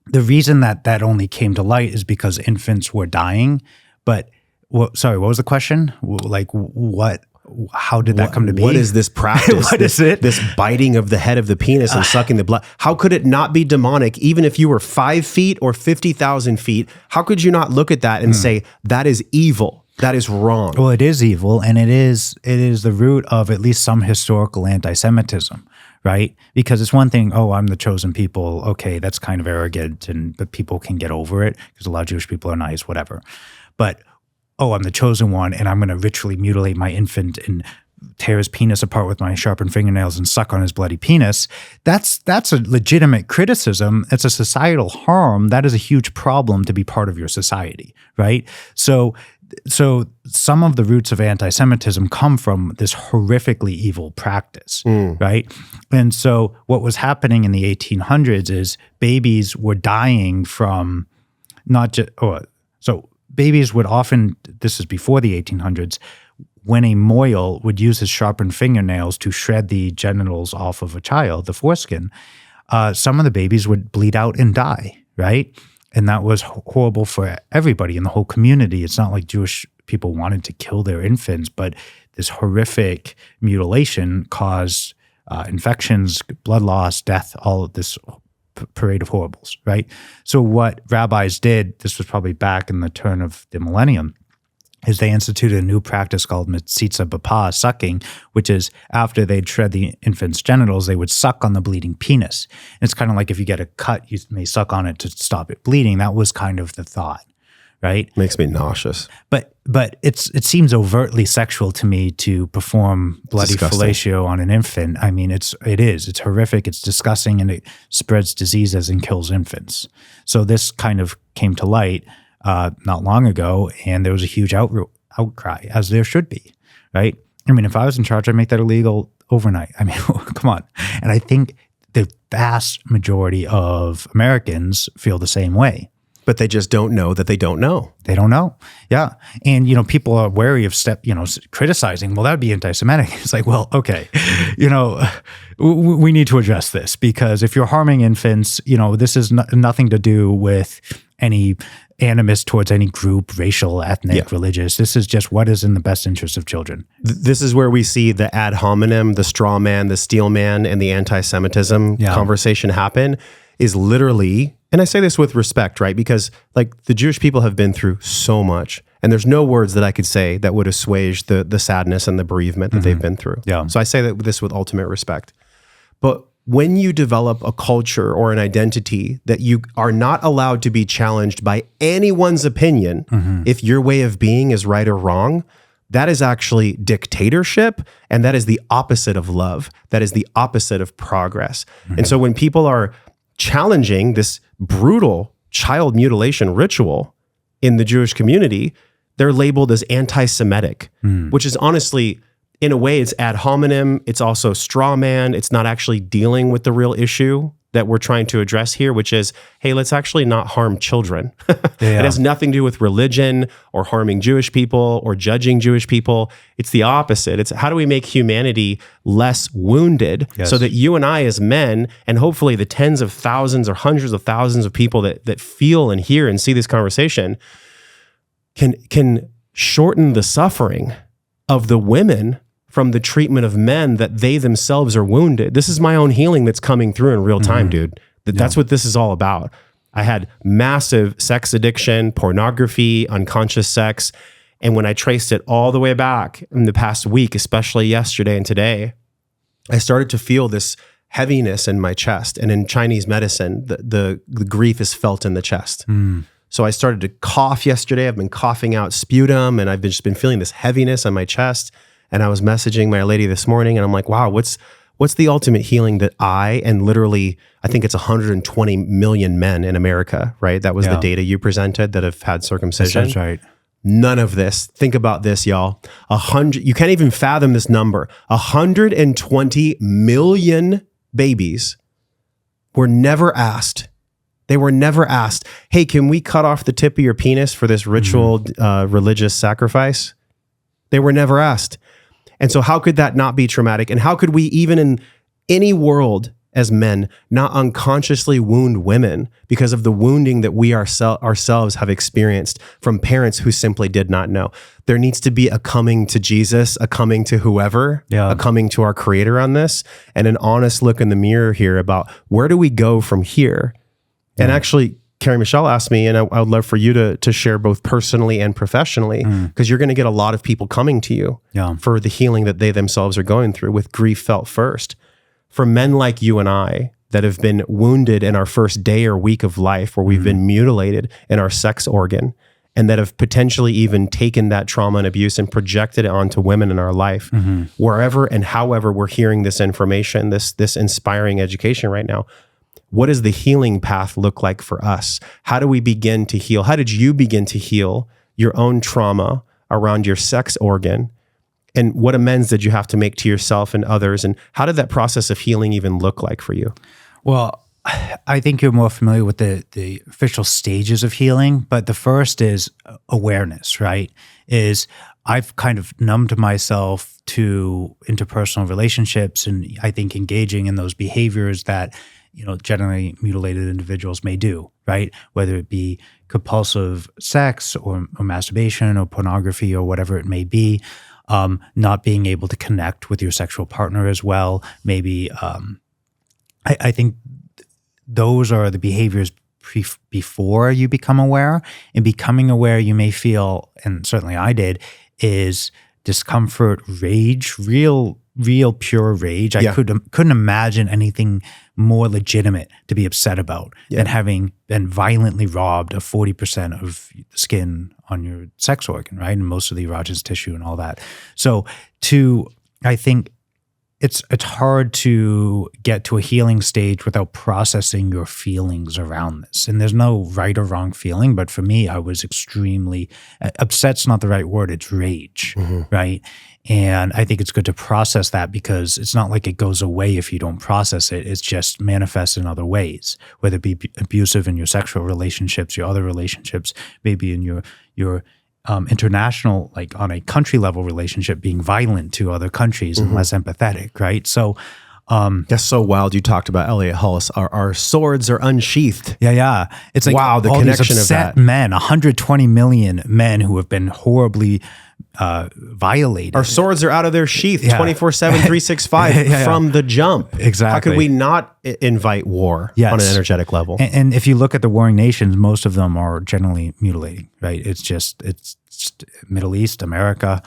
the reason that only came to light is because infants were dying. But what was the question? Like what? How did that come to be? What is this practice? What is it? This biting of the head of the penis and sucking the blood. How could it not be demonic? Even if you were 5 feet or 50,000 feet, how could you not look at that and say that is evil? That is wrong. Well, it is evil, and it is the root of at least some historical anti-Semitism, right? Because it's one thing, I'm the chosen people. Okay, that's kind of arrogant, but people can get over it because a lot of Jewish people are nice, whatever. But I'm the chosen one, and I'm going to ritually mutilate my infant and tear his penis apart with my sharpened fingernails and suck on his bloody penis. That's a legitimate criticism. It's a societal harm. That is a huge problem to be part of your society, right? So some of the roots of anti-Semitism come from this horrifically evil practice, right? And so what was happening in the 1800s is babies were dying from babies would often, this is before the 1800s, when a moil would use his sharpened fingernails to shred the genitals off of a child, the foreskin, some of the babies would bleed out and die, right? And that was horrible for everybody in the whole community. It's not like Jewish people wanted to kill their infants, but this horrific mutilation caused infections, blood loss, death, all of this parade of horribles, right? So what rabbis did, this was probably back in the turn of the millennium, is they instituted a new practice called mitzitza b'pa, sucking, which is after they'd shred the infant's genitals, they would suck on the bleeding penis. And it's kind of like if you get a cut, you may suck on it to stop it bleeding. That was kind of the thought, right? Makes me nauseous. But it seems overtly sexual to me to perform bloody fellatio on an infant. I mean, it's horrific, it's disgusting, and it spreads diseases and kills infants. So this kind of came to light not long ago, and there was a huge outcry, as there should be, right? I mean, if I was in charge, I'd make that illegal overnight. I mean, come on. And I think the vast majority of Americans feel the same way. But they just don't know that they don't know. They don't know. Yeah. And, people are wary of criticizing, well, that would be anti-Semitic. It's like, well, okay, we need to address this because if you're harming infants, this is nothing to do with any animus towards any group, racial, ethnic, religious. This is just what is in the best interest of children. This is where we see the ad hominem, the straw man, the steel man, and the anti-Semitism conversation happen is literally, and I say this with respect, right? Because like the Jewish people have been through so much, and there's no words that I could say that would assuage the sadness and the bereavement that they've been through. Yeah. So I say this with ultimate respect. But when you develop a culture or an identity that you are not allowed to be challenged by anyone's opinion, if your way of being is right or wrong, that is actually dictatorship, and that is the opposite of love. That is the opposite of progress. And so when people are challenging this brutal child mutilation ritual in the Jewish community, they're labeled as anti-Semitic, which is honestly, in a way, it's ad hominem. It's also straw man. It's not actually dealing with the real issue that we're trying to address here, which is, hey, let's actually not harm children. It has nothing to do with religion or harming Jewish people or judging Jewish people. It's the opposite. It's how do we make humanity less wounded so that you and I as men, and hopefully the tens of thousands or hundreds of thousands of people that feel and hear and see this conversation can shorten the suffering of the women from the treatment of men that they themselves are wounded. This is my own healing that's coming through in real time, dude. That's what this is all about. I had massive sex addiction, pornography, unconscious sex. And when I traced it all the way back in the past week, especially yesterday and today, I started to feel this heaviness in my chest. And in Chinese medicine, the grief is felt in the chest. So I started to cough yesterday. I've been coughing out sputum, and I've just been feeling this heaviness on my chest. And I was messaging my lady this morning, and I'm like, wow, what's the ultimate healing that and literally, I think it's 120 million men in America, right? That was the data you presented that have had circumcision. That's right. None of this. Think about this, y'all. 100. You can't even fathom this number. 120 million babies were never asked. They were never asked, hey, can we cut off the tip of your penis for this ritual religious sacrifice? They were never asked. And so how could that not be traumatic? And how could we, even in any world as men, not unconsciously wound women because of the wounding that we ourselves have experienced from parents who simply did not know? There needs to be a coming to Jesus, a coming to whoever, a coming to our Creator on this, and an honest look in the mirror here about where do we go from here? And actually, Carrie Michelle asked me, and I would love for you to share both personally and professionally, because you're going to get a lot of people coming to you for the healing that they themselves are going through with grief felt first. For men like you and I that have been wounded in our first day or week of life, where we've been mutilated in our sex organ, and that have potentially even taken that trauma and abuse and projected it onto women in our life, wherever and however we're hearing this information, this inspiring education right now. What does the healing path look like for us? How do we begin to heal? How did you begin to heal your own trauma around your sex organ? And what amends did you have to make to yourself and others? And how did that process of healing even look like for you? Well, I think you're more familiar with the official stages of healing, but the first is awareness, right? I've kind of numbed myself to interpersonal relationships, and I think engaging in those behaviors that generally mutilated individuals may do, right? Whether it be compulsive sex or masturbation or pornography or whatever it may be, not being able to connect with your sexual partner as well. Maybe I think those are the behaviors before you become aware. And becoming aware, you may feel, and certainly I did, is discomfort, rage, real pure rage. I couldn't imagine anything more legitimate to be upset about than having been violently robbed of 40% of the skin on your sex organ, right? And most of the erogenous tissue and all that. So I think it's hard to get to a healing stage without processing your feelings around this. And there's no right or wrong feeling, but for me, I was extremely, upset's not the right word, it's rage, right? And I think it's good to process that, because it's not like it goes away if you don't process it. It's just manifests in other ways, whether it be abusive in your sexual relationships, your other relationships, maybe in your international, like on a country level relationship, being violent to other countries and less empathetic, right? So that's so wild. You talked about Elliot Hulse. Our swords are unsheathed. Yeah. It's like, wow, the connection of that. Men, 120 million men who have been horribly violated. Our swords are out of their sheath 24/7, 365 from the jump. Exactly. How could we not invite war on an energetic level? And if you look at the warring nations, most of them are generally mutilating, right? It's just Middle East, America.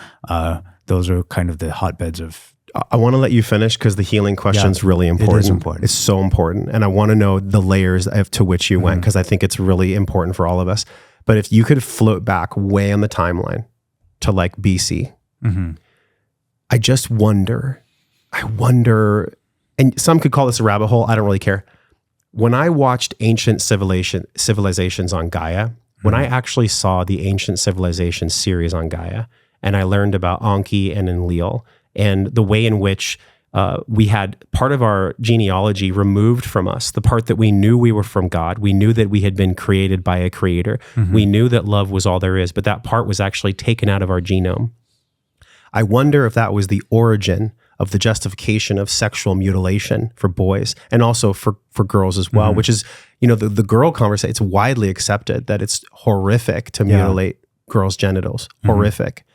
Those are kind of the hotbeds of. I want to let you finish, because the healing question is really important. It is important. It's so important. And I want to know the layers to which you went, because I think it's really important for all of us. But if you could float back way on the timeline to like BC, I just wonder, and some could call this a rabbit hole, I don't really care. When I watched ancient civilizations on Gaia, when I actually saw the ancient civilization series on Gaia, and I learned about Anki and Enlil, and the way in which we had part of our genealogy removed from us, the part that we knew we were from God. We knew that we had been created by a creator. We knew that love was all there is, but that part was actually taken out of our genome. I wonder if that was the origin of the justification of sexual mutilation for boys, and also for girls as well, which is, the girl conversation, it's widely accepted that it's horrific to mutilate girls' genitals, horrific.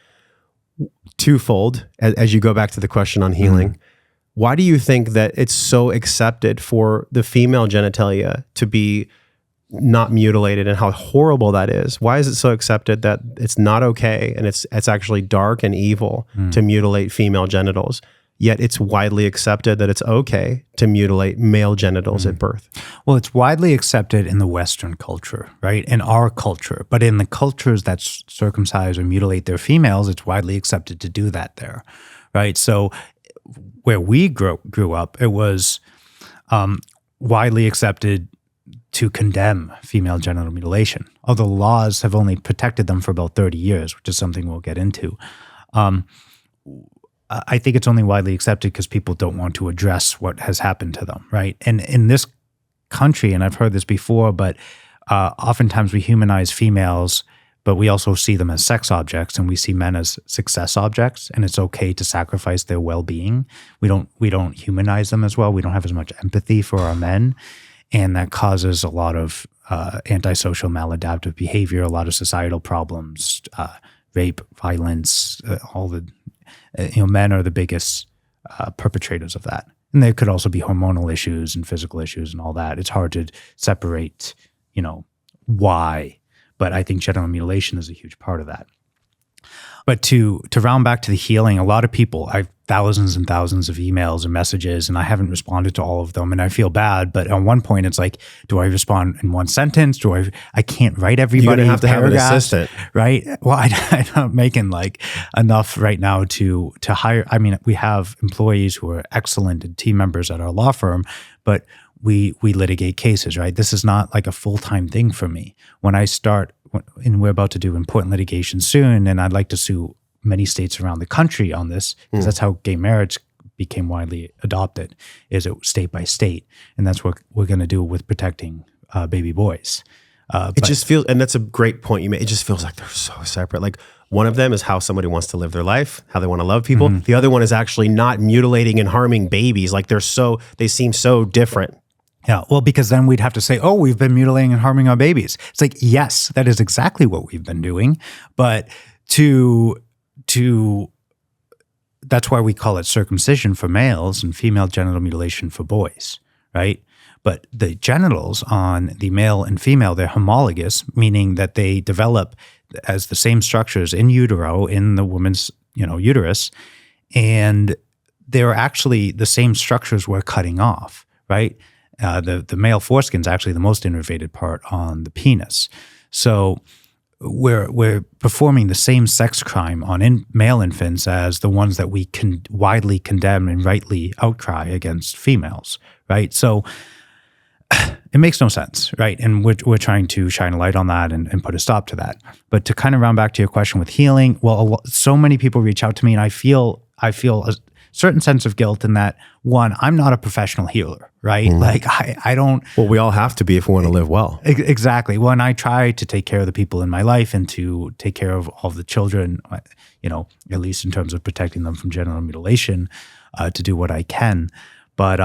twofold, as you go back to the question on healing. Why do you think that it's so accepted for the female genitalia to be not mutilated, and how horrible that is? Why is it so accepted that it's not okay and it's actually dark and evil to mutilate female genitals, yet it's widely accepted that it's okay to mutilate male genitals at birth? Well, it's widely accepted in the Western culture, right? In our culture. But in the cultures that circumcise or mutilate their females, it's widely accepted to do that there, right? So where we grew up, it was widely accepted to condemn female genital mutilation, although laws have only protected them for about 30 years, which is something we'll get into. I think it's only widely accepted because people don't want to address what has happened to them, right? And in this country, and I've heard this before, but oftentimes we humanize females, but we also see them as sex objects, and we see men as success objects, and it's okay to sacrifice their well-being. We don't humanize them as well. We don't have as much empathy for our men, and that causes a lot of antisocial maladaptive behavior, a lot of societal problems, rape, violence, all the men are the biggest perpetrators of that. And there could also be hormonal issues and physical issues and all that. It's hard to separate, why. But I think genital mutilation is a huge part of that. But to round back to the healing, a lot of people, I have thousands and thousands of emails and messages, and I haven't responded to all of them, and I feel bad. But at one point, it's like, do I respond in one sentence? I can't write everybody. You're gonna have to have an assistant, right? Well, I'm not making enough right now to hire. I mean, we have employees who are excellent and team members at our law firm, but we litigate cases, right? This is not like a full-time thing for me. When I start, and we're about to do important litigation soon, and I'd like to sue many states around the country on this, because that's how gay marriage became widely adopted, is it state by state. And that's what we're going to do with protecting baby boys. It just feels, and that's a great point you made, it just feels like they're so separate. Like, one of them is how somebody wants to live their life, how they want to love people. The other one is actually not mutilating and harming babies. Like, they seem so different. Yeah, well, because then we'd have to say, oh, we've been mutilating and harming our babies. It's like, yes, that is exactly what we've been doing. But that's why we call it circumcision for males and female genital mutilation for boys, right? But the genitals on the male and female, they're homologous, meaning that they develop as the same structures in utero, in the woman's uterus, and they're actually the same structures we're cutting off, right? The male foreskin is actually the most innervated part on the penis. So we're performing the same sex crime on male infants as the ones that we can widely condemn and rightly outcry against females, right? So it makes no sense, right? And we're trying to shine a light on that and put a stop to that. But to kind of round back to your question with healing, well, so many people reach out to me, and I feel a certain sense of guilt in that, one, I'm not a professional healer, right? Like I don't. Well, we all have to be if we want to live well. Exactly. Well, and I try to take care of the people in my life and to take care of all the children, at least in terms of protecting them from genital mutilation, to do what I can. But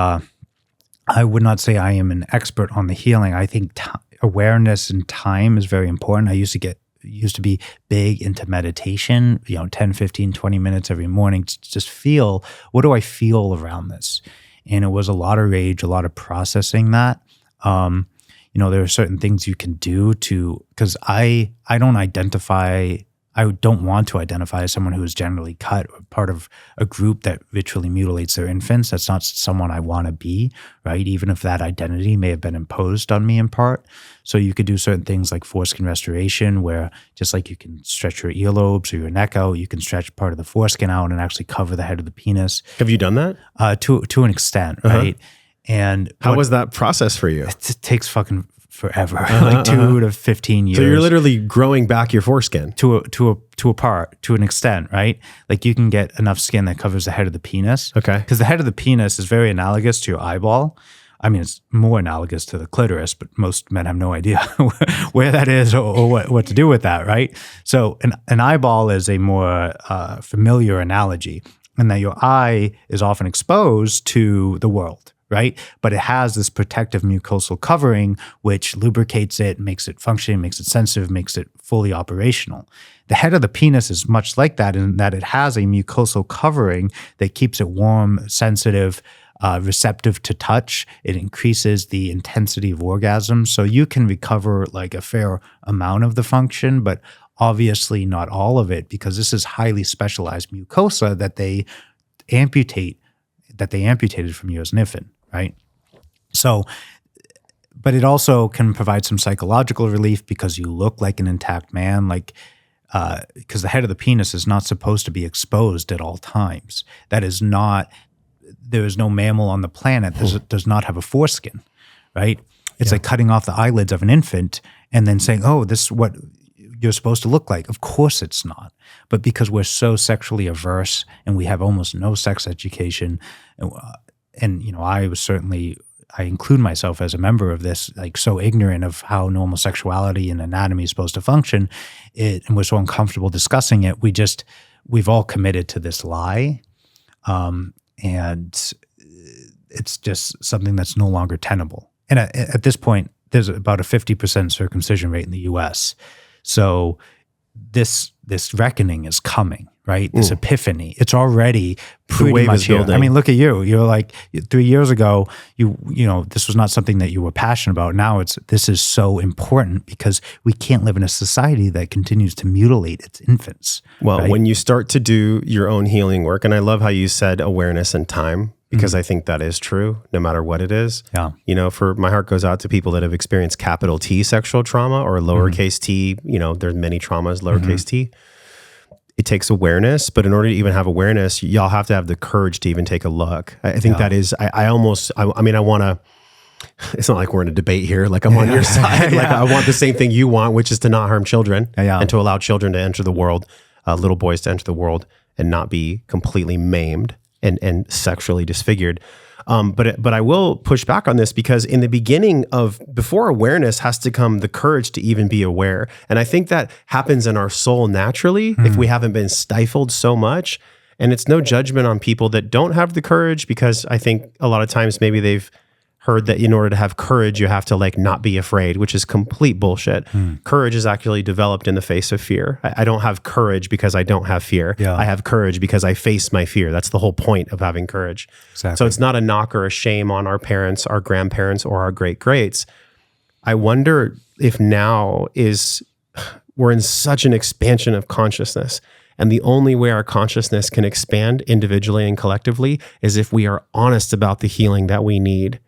I would not say I am an expert on the healing. I think awareness and time is very important. I used to be big into meditation, 10, 15, 20 minutes every morning to just feel, what do I feel around this? And it was a lot of rage, a lot of processing that. There are certain things you can do because I don't want to identify as someone who is generally cut or part of a group that ritually mutilates their infants. That's not someone I want to be, right? Even if that identity may have been imposed on me in part. So you could do certain things like foreskin restoration, where just like you can stretch your earlobes or your neck out, you can stretch part of the foreskin out and actually cover the head of the penis. Have you done that? To an extent, right? And how was that process for you? It takes fucking forever, like 2 to 15 years. So you're literally growing back your foreskin to an extent, right? Like you can get enough skin that covers the head of the penis. Okay. Because the head of the penis is very analogous to your eyeball. I mean, it's more analogous to the clitoris, but most men have no idea where that is or what to do with that, right? So an eyeball is a more familiar analogy, and that your eye is often exposed to the world, right? But it has this protective mucosal covering, which lubricates it, makes it function, makes it sensitive, makes it fully operational. The head of the penis is much like that in that it has a mucosal covering that keeps it warm, sensitive, receptive to touch. It increases the intensity of orgasm. So you can recover like a fair amount of the function, but obviously not all of it, because this is highly specialized mucosa that they amputated from you as an infant, right? So, but it also can provide some psychological relief because you look like an intact man, like, because the head of the penis is not supposed to be exposed at all times. That is not, there is no mammal on the planet that does not have a foreskin, right? It's like cutting off the eyelids of an infant and then saying, oh, this is what you're supposed to look like. Of course it's not. But because we're so sexually averse and we have almost no sex education, and you know, I include myself as a member of this, like so ignorant of how normal sexuality and anatomy is supposed to function, and we're so uncomfortable discussing it, we've all committed to this lie. And it's just something that's no longer tenable. And at this point, there's about a 50% circumcision rate in the U.S. So this reckoning is coming, right? This epiphany. It's already pretty much here. I mean, look at you. You're like 3 years ago, you know, this was not something that you were passionate about. Now this is so important because we can't live in a society that continues to mutilate its infants. Well, right? When you start to do your own healing work, and I love how you said awareness and time, because I think that is true, no matter what it is. Yeah. You know, my heart goes out to people that have experienced capital T sexual trauma or lowercase t. You know, there's many traumas, lowercase t. It takes awareness, but in order to even have awareness, y'all have to have the courage to even take a look. I think that is, I mean, I want to, it's not like we're in a debate here. Like I'm on your side. Like I want the same thing you want, which is to not harm children and to allow children to enter the world, little boys to enter the world and not be completely maimed and sexually disfigured. But I will push back on this because in the beginning before awareness has to come the courage to even be aware. And I think that happens in our soul naturally if we haven't been stifled so much. And it's no judgment on people that don't have the courage, because I think a lot of times maybe they've heard that in order to have courage, you have to like not be afraid, which is complete bullshit. Courage is actually developed in the face of fear. I don't have courage because I don't have fear. Yeah. I have courage because I face my fear. That's the whole point of having courage. Exactly. So it's not a knock or a shame on our parents, our grandparents, or our great-greats. I wonder if now we're in such an expansion of consciousness. And the only way our consciousness can expand individually and collectively is if we are honest about the healing that we need,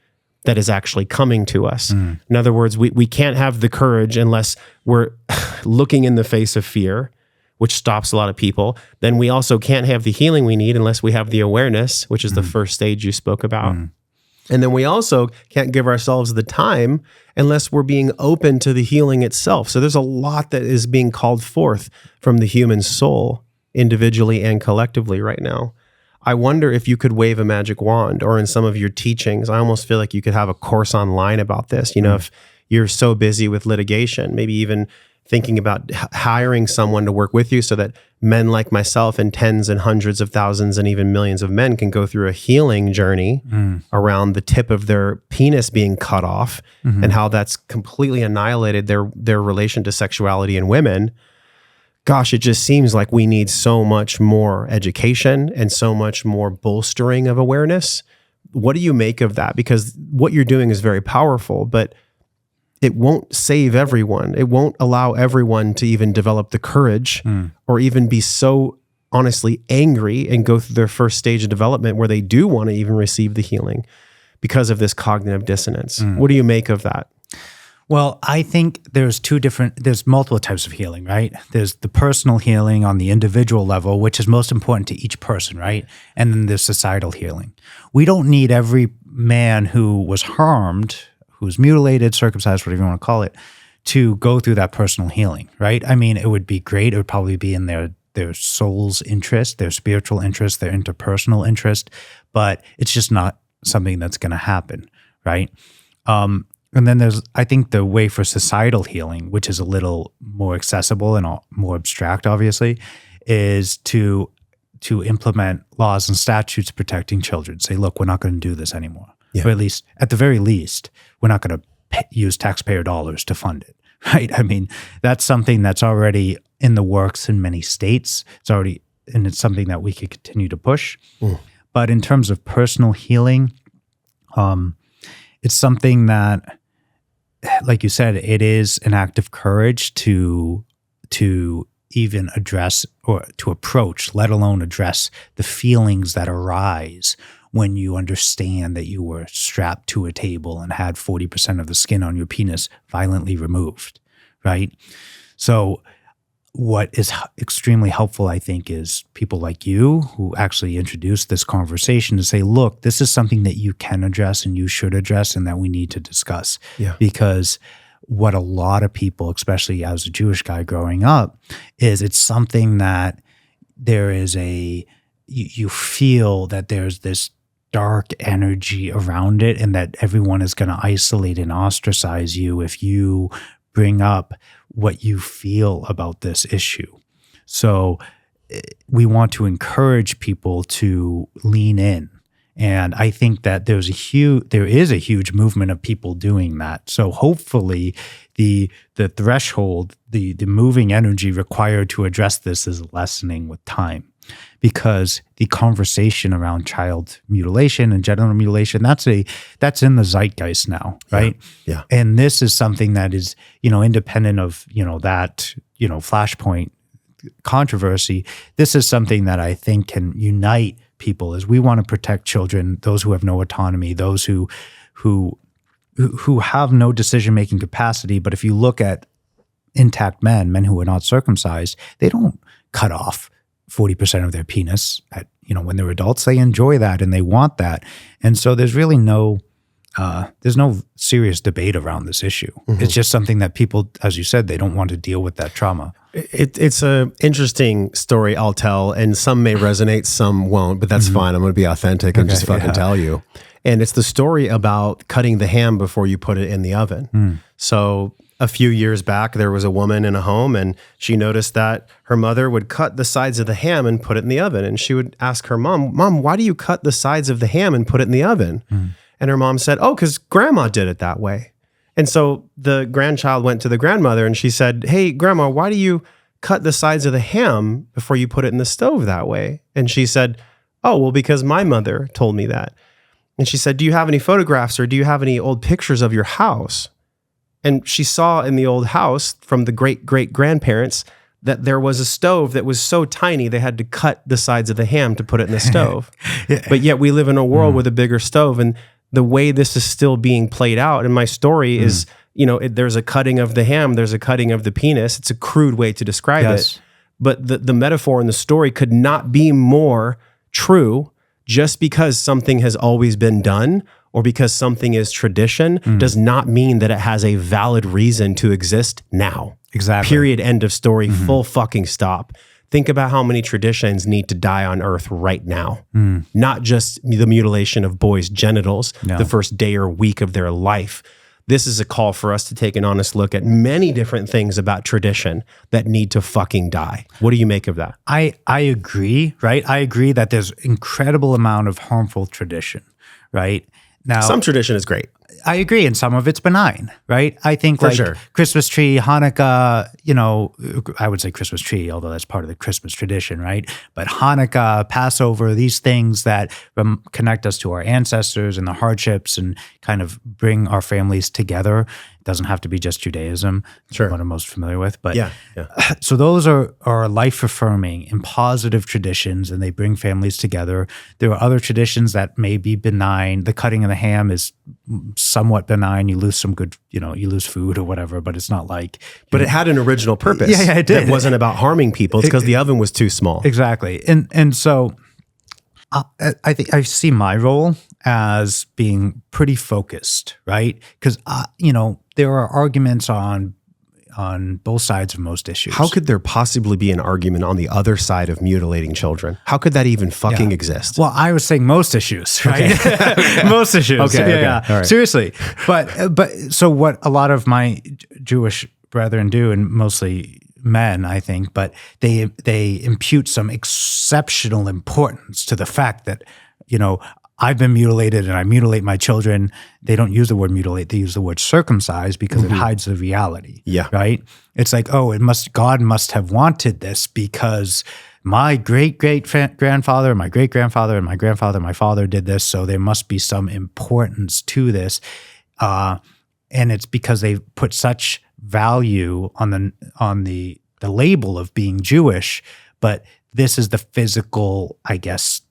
that is actually coming to us. In other words, we can't have the courage unless we're looking in the face of fear, which stops a lot of people. Then we also can't have the healing we need unless we have the awareness, which is the first stage you spoke about. And then we also can't give ourselves the time unless we're being open to the healing itself. So there's a lot that is being called forth from the human soul, individually and collectively right now. I wonder if you could wave a magic wand, or in some of your teachings, I almost feel like you could have a course online about this. You know, if you're so busy with litigation, maybe even thinking about hiring someone to work with you so that men like myself and tens and hundreds of thousands and even millions of men can go through a healing journey around the tip of their penis being cut off and how that's completely annihilated their relation to sexuality in women. Gosh, it just seems like we need so much more education and so much more bolstering of awareness. What do you make of that? Because what you're doing is very powerful, but it won't save everyone. It won't allow everyone to even develop the courage or even be so honestly angry and go through their first stage of development where they do want to even receive the healing because of this cognitive dissonance. What do you make of that? Well, I think there's multiple types of healing, right? There's the personal healing on the individual level, which is most important to each person, right? And then there's societal healing. We don't need every man who was harmed, who's mutilated, circumcised, whatever you want to call it, to go through that personal healing, right? I mean, it would be great. It would probably be in their soul's interest, their spiritual interest, their interpersonal interest, but it's just not something that's going to happen, right? And then there's, I think, the way for societal healing, which is a little more accessible and more abstract, obviously, is to implement laws and statutes protecting children. Say, look, we're not going to do this anymore, Yeah. Or at the very least, we're not going to use taxpayer dollars to fund it, right? I mean, that's something that's already in the works in many states. And it's something that we could continue to push. But in terms of personal healing, it's something that, like you said, it is an act of courage to even address or to approach, let alone address the feelings that arise when you understand that you were strapped to a table and had 40% of the skin on your penis violently removed, right? So what is extremely helpful, I think, is people like you who actually introduced this conversation to say, look, this is something that you can address and you should address and that we need to discuss. Yeah. Because what a lot of people, especially as a Jewish guy growing up, is it's something that there is you feel that there's this dark energy around it and that everyone is going to isolate and ostracize you if you bring up what you feel about this issue. So we want to encourage people to lean in. And I think that there is a huge movement of people doing that. So hopefully the threshold, the moving energy required to address this is lessening with time. Because the conversation around child mutilation and genital mutilation, that's in the zeitgeist now, right? Yeah. And this is something that is, independent of, that, Flashpoint controversy. This is something that I think can unite people as we want to protect children, those who have no autonomy, those who have no decision-making capacity. But if you look at intact men who are not circumcised, they don't cut off 40% of their penis when they're adults. They enjoy that and they want that. And so there's really no serious debate around this issue. Mm-hmm. It's just something that people, as you said, they don't want to deal with that trauma. It's an interesting story I'll tell, and some may resonate, some won't, but that's fine. I'm going to be authentic and just fucking tell you. And it's the story about cutting the ham before you put it in the oven. So a few years back, there was a woman in a home, and she noticed that her mother would cut the sides of the ham and put it in the oven. And she would ask her Mom, why do you cut the sides of the ham and put it in the oven? And her mom said, oh, because grandma did it that way. And so the grandchild went to the grandmother and she said, hey, grandma, why do you cut the sides of the ham before you put it in the stove that way? And she said, oh, well, because my mother told me that. And she said, do you have any photographs or do you have any old pictures of your house? And she saw in the old house from the great-great-grandparents that there was a stove that was so tiny they had to cut the sides of the ham to put it in the stove. But yet we live in a world with a bigger stove, and the way this is still being played out, and my story is, there's a cutting of the ham, there's a cutting of the penis. It's a crude way to describe it. But the metaphor in the story could not be more true. Just because something has always been done or because something is tradition does not mean that it has a valid reason to exist now. Exactly. Period. End of story. Full fucking stop. Think about how many traditions need to die on earth right now. Not just the mutilation of boys' genitals the first day or week of their life. This is a call for us to take an honest look at many different things about tradition that need to fucking die. What do you make of that? I agree, right? I agree that there's incredible amount of harmful tradition, right? Now, some tradition is great. I agree, and some of it's benign, right? I think For sure. Christmas tree, Hanukkah, I would say Christmas tree, although that's part of the Christmas tradition, right? But Hanukkah, Passover, these things that connect us to our ancestors and the hardships and kind of bring our families together. It doesn't have to be just Judaism, Sure. what I'm most familiar with. But Yeah. so those are life-affirming and positive traditions, and they bring families together. There are other traditions that may be benign. The cutting of the ham is somewhat benign. You lose some good, you lose food or whatever, but it's not like... But it had an original purpose. Yeah, it did. It wasn't about harming people. It's because the oven was too small. Exactly. And so I think I see my role as being pretty focused, right? Because, there are arguments on both sides of most issues. How could there possibly be an argument on the other side of mutilating children? How could that even fucking exist? Well, I was saying most issues, right? Okay. Most issues. Okay. Yeah. All right. Seriously. But so what a lot of my Jewish brethren do, and mostly men, I think, but they impute some exceptional importance to the fact that, I've been mutilated and I mutilate my children. They don't use the word mutilate; they use the word circumcise because it hides the reality. Yeah, right. It's like, oh, God must have wanted this because my great-great-grandfather, my great-grandfather, and my grandfather, my father did this, so there must be some importance to this. And it's because they put such value on the label of being Jewish, but this is the physical, I guess,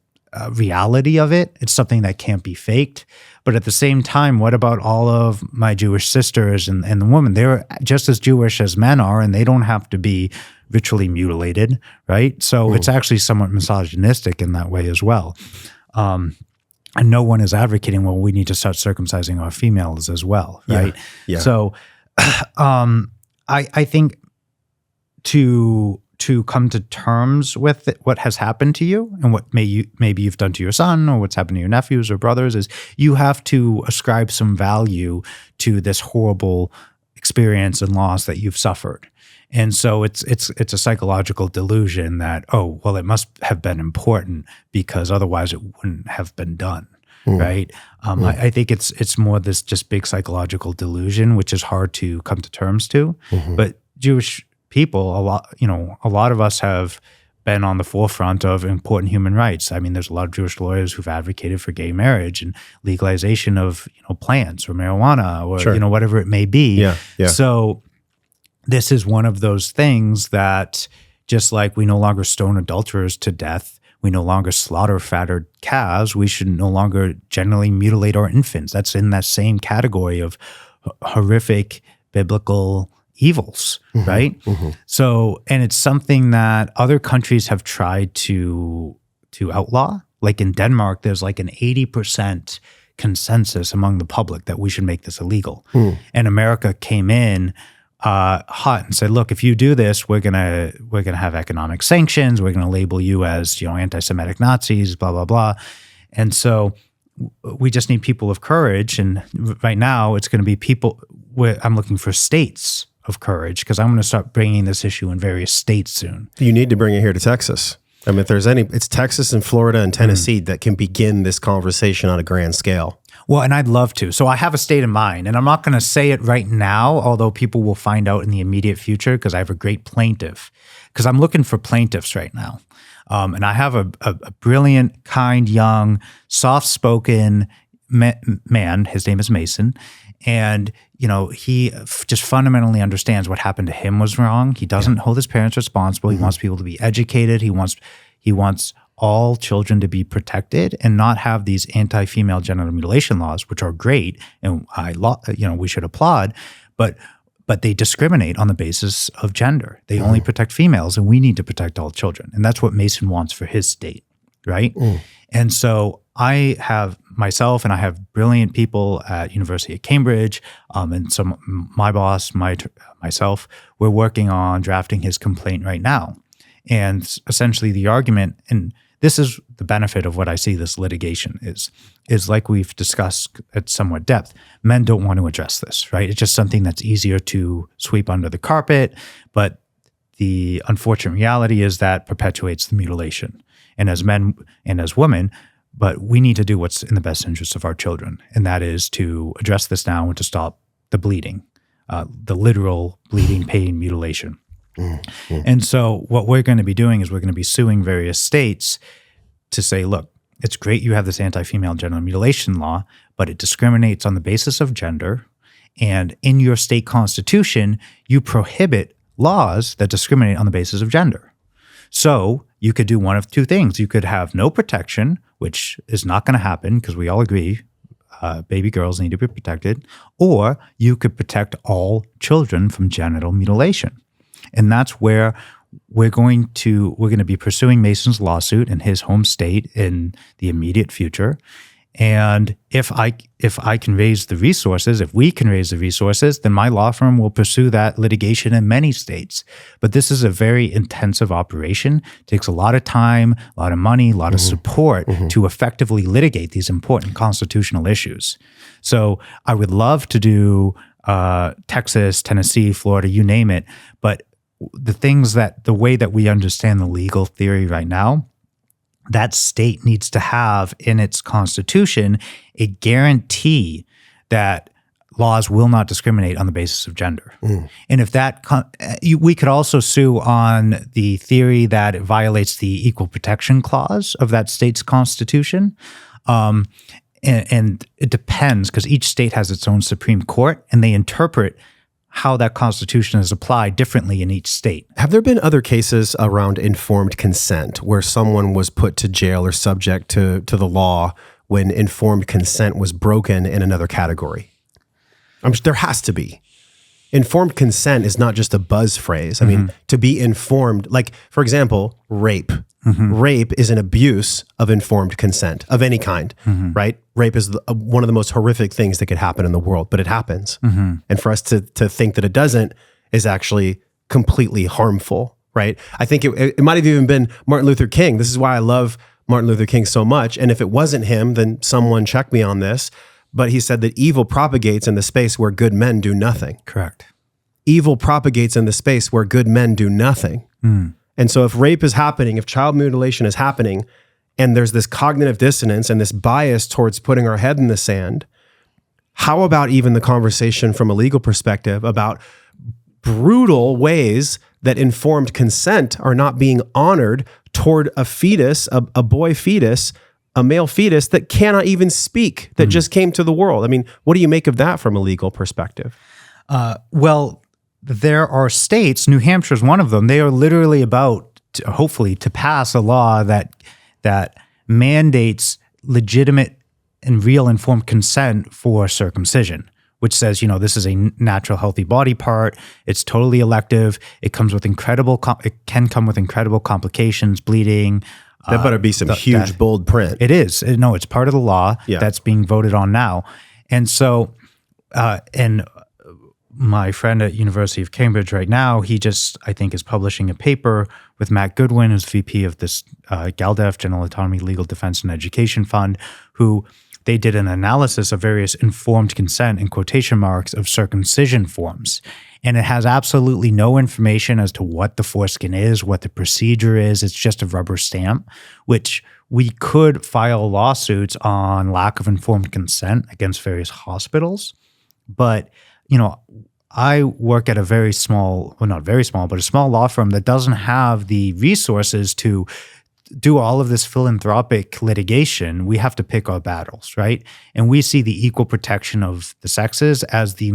reality of it. It's something that can't be faked. But at the same time, what about all of my Jewish sisters and the women? They're just as Jewish as men are, and they don't have to be ritually mutilated, right? So it's actually somewhat misogynistic in that way as well. And no one is advocating, well, we need to start circumcising our females as well, right? Yeah. So I think to come to terms with what has happened to you and what maybe you've done to your son or what's happened to your nephews or brothers is you have to ascribe some value to this horrible experience and loss that you've suffered. And so it's a psychological delusion that, oh, well, it must have been important because otherwise it wouldn't have been done, right? I think it's more this just big psychological delusion, which is hard to come to terms to. But Jewish people, a lot of us have been on the forefront of important human rights. I mean, there's a lot of Jewish lawyers who've advocated for gay marriage and legalization of plants or marijuana or whatever it may be. Yeah. So this is one of those things that just like we no longer stone adulterers to death, we no longer slaughter fatted calves, we should no longer generally mutilate our infants. That's in that same category of horrific biblical evils, right? So, and it's something that other countries have tried to outlaw. Like in Denmark, there's like an 80% consensus among the public that we should make this illegal. And America came in hot and said, look, if you do this, we're gonna have economic sanctions. We're gonna label you as anti-Semitic Nazis, blah blah blah. And so we just need people of courage. And right now, it's going to be people. I'm looking for states of courage because I'm going to start bringing this issue in various states soon. You need to bring it here to Texas. I mean, if there's it's Texas and Florida and Tennessee that can begin this conversation on a grand scale. Well, and I'd love to. So I have a state in mind, and I'm not going to say it right now, although people will find out in the immediate future because I have a great plaintiff. Because I'm looking for plaintiffs right now. And I have a brilliant, kind, young, soft-spoken man. His name is Mason. And, he just fundamentally understands what happened to him was wrong. He doesn't hold his parents responsible. He wants people to be educated. He wants all children to be protected and not have these anti-female genital mutilation laws, which are great and we should applaud, but they discriminate on the basis of gender. They only protect females, and we need to protect all children. And that's what Mason wants for his state, right? And so I have myself, and I have brilliant people at University of Cambridge, and my boss, myself, we're working on drafting his complaint right now. And essentially the argument, and this is the benefit of what I see this litigation is like we've discussed at somewhat depth, men don't want to address this, right? It's just something that's easier to sweep under the carpet, but the unfortunate reality is that perpetuates the mutilation. And as men and as women, but we need to do what's in the best interest of our children, and that is to address this now and to stop the bleeding, the literal bleeding, pain, mutilation. And so what we're going to be doing is we're going to be suing various states to say, look, it's great you have this anti-female genital mutilation law, but it discriminates on the basis of gender. And in your state constitution, you prohibit laws that discriminate on the basis of gender. So you could do one of two things. You could have no protection, which is not going to happen because we all agree baby girls need to be protected, or you could protect all children from genital mutilation. And that's where we're going to be pursuing Mason's lawsuit in his home state in the immediate future. And if I can raise the resources, if we can raise the resources, then my law firm will pursue that litigation in many states. But this is a very intensive operation. It takes a lot of time, a lot of money, a lot of support to effectively litigate these important constitutional issues. So I would love to do Texas, Tennessee, Florida, you name it. But the way that we understand the legal theory right now, that state needs to have in its constitution a guarantee that laws will not discriminate on the basis of gender. And if that, we could also sue on the theory that it violates the equal protection clause of that state's constitution. And it depends, because each state has its own Supreme Court, and they interpret how that constitution is applied differently in each state. Have there been other cases around informed consent where someone was put to jail or subject to the law when informed consent was broken in another category? There has to be. Informed consent is not just a buzz phrase. I mean, to be informed, like, for example, rape. Rape is an abuse of informed consent of any kind, right? Rape is one of the most horrific things that could happen in the world, but it happens. And for us to think that it doesn't is actually completely harmful, right? I think it might have even been Martin Luther King. This is why I love Martin Luther King so much. And if it wasn't him, then someone check me on this. But he said that evil propagates in the space where good men do nothing. Correct. Evil propagates in the space where good men do nothing. And so if rape is happening, if child mutilation is happening, and there's this cognitive dissonance and this bias towards putting our head in the sand, how about even the conversation from a legal perspective about brutal ways that informed consent are not being honored toward a fetus, a boy fetus, a male fetus that cannot even speak, that just came to the world? I mean, what do you make of that from a legal perspective? Well, there are states, New Hampshire is one of them, they are literally about, hopefully, to pass a law that mandates legitimate and real informed consent for circumcision, which says, this is a natural, healthy body part. It's totally elective. It comes with it can come with incredible complications, bleeding. That better be some huge, bold print. It is. No, it's part of the law that's being voted on now. And so, and my friend at University of Cambridge right now, he just, I think, is publishing a paper with Matt Goodwin, who's VP of this GALDEF, General Autonomy Legal Defense and Education Fund, who they did an analysis of various informed consent, in quotation marks, of circumcision forms. And it has absolutely no information as to what the foreskin is, what the procedure is. It's just a rubber stamp, which we could file lawsuits on lack of informed consent against various hospitals. But I work at a very small, well, not very small, but a small law firm that doesn't have the resources to do all of this philanthropic litigation. We have to pick our battles, right? And we see the equal protection of the sexes as the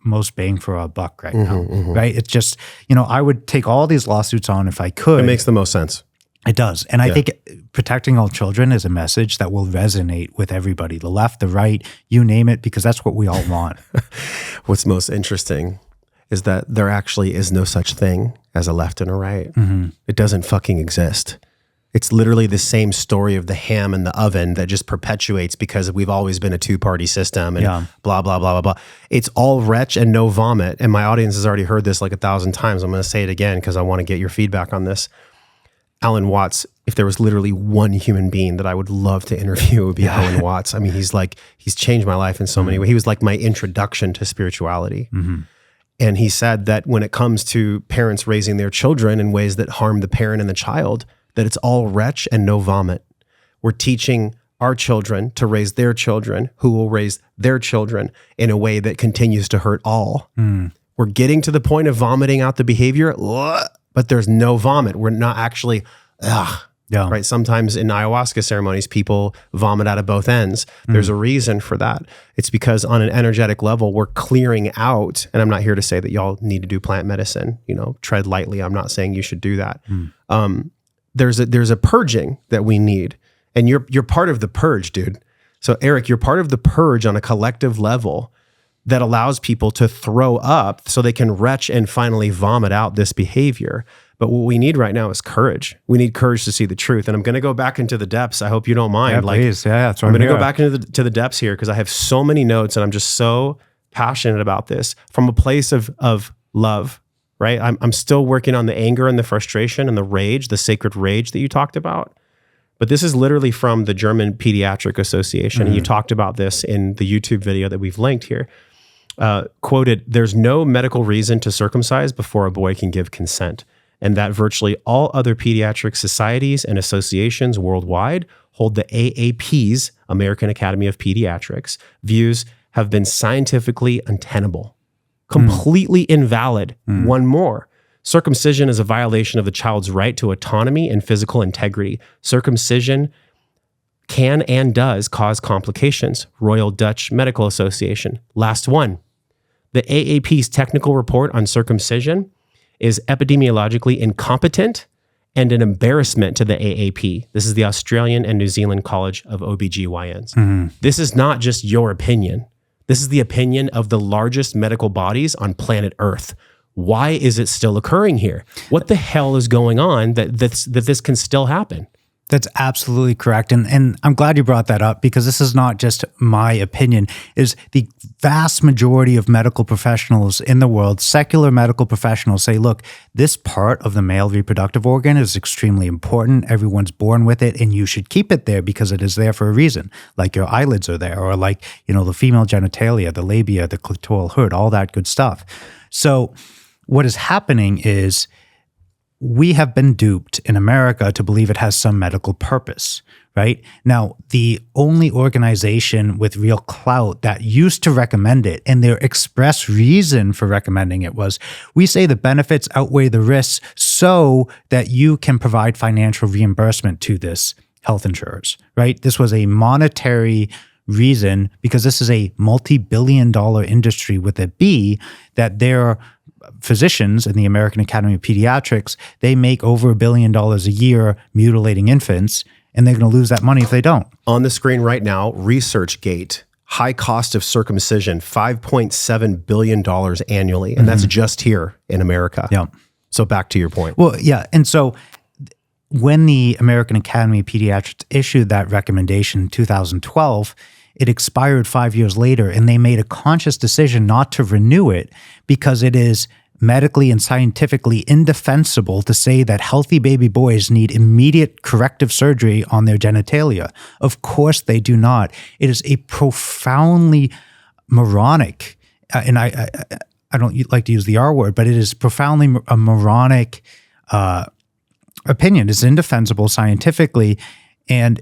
most bang for our buck right now, right? It's just, I would take all these lawsuits on if I could. It makes the most sense. It does. And I think protecting all children is a message that will resonate with everybody, the left, the right, you name it, because that's what we all want. What's most interesting is that there actually is no such thing as a left and a right. It doesn't fucking exist. It's literally the same story of the ham in the oven that just perpetuates because we've always been a two-party system and blah, blah, blah, blah, blah. It's all retch and no vomit. And my audience has already heard this like 1,000 times. I'm going to say it again because I want to get your feedback on this. Alan Watts, if there was literally one human being that I would love to interview, it would be Alan Watts. I mean, he's changed my life in so many ways. He was like my introduction to spirituality. And he said that when it comes to parents raising their children in ways that harm the parent and the child, that it's all retch and no vomit. We're teaching our children to raise their children who will raise their children in a way that continues to hurt all. We're getting to the point of vomiting out the behavior, but there's no vomit. We're not actually, right? Sometimes in ayahuasca ceremonies, people vomit out of both ends. There's a reason for that. It's because on an energetic level, we're clearing out, and I'm not here to say that y'all need to do plant medicine, tread lightly. I'm not saying you should do that. There's a purging that we need, and you're part of the purge, dude. So Eric, you're part of the purge on a collective level that allows people to throw up so they can retch and finally vomit out this behavior. But what we need right now is courage. We need courage to see the truth. And I'm going to go back into the depths. I hope you don't mind. Yeah, please. Yeah, that's I'm going to go back into the depths here because I have so many notes and I'm just so passionate about this from a place of love, right? I'm still working on the anger and the frustration and the rage, the sacred rage that you talked about. But this is literally from the German Pediatric Association. And you talked about this in the YouTube video that we've linked here. Quoted, "There's no medical reason to circumcise before a boy can give consent. and that virtually all other pediatric societies and associations worldwide hold the AAP's, American Academy of Pediatrics, views have been scientifically untenable, completely invalid. One more. Circumcision is a violation of the child's right to autonomy and physical integrity. Circumcision can and does cause complications. Royal Dutch Medical Association. Last one. The AAP's technical report on circumcision is epidemiologically incompetent and an embarrassment to the AAP. This is the Australian and New Zealand College of OBGYNs. This is not just your opinion. This is the opinion of the largest medical bodies on planet Earth. Why is it still occurring here? What the hell is going on that this can still happen? That's absolutely correct. And I'm glad you brought that up, because this is not just my opinion. Is the vast majority of medical professionals in the world, secular medical professionals, say, look, this part of the male reproductive organ is extremely important. Everyone's born with it, and you should keep it there because it is there for a reason. Like your eyelids are there, or like, the female genitalia, the labia, the clitoral hood, all that good stuff. So what is happening is we have been duped in America to believe it has some medical purpose, right? Now, the only organization with real clout that used to recommend it, and their express reason for recommending it was, we say the benefits outweigh the risks so that you can provide financial reimbursement to this health insurers, right? This was a monetary reason, because this is a multi-billion-dollar industry with a B, that their physicians in the American Academy of Pediatrics, they make over $1 billion a year mutilating infants, and they're going to lose that money if they don't. On the screen right now, ResearchGate, high cost of circumcision, $5.7 billion annually, and that's just here in America. Yeah. So back to your point. Well, yeah, and so when the American Academy of Pediatrics issued that recommendation in 2012, it expired 5 years later, and they made a conscious decision not to renew it because it is medically and scientifically indefensible to say that healthy baby boys need immediate corrective surgery on their genitalia. Of course they do not. It is a profoundly moronic, and I don't like to use the R word, but it is profoundly a moronic opinion. It's indefensible scientifically, and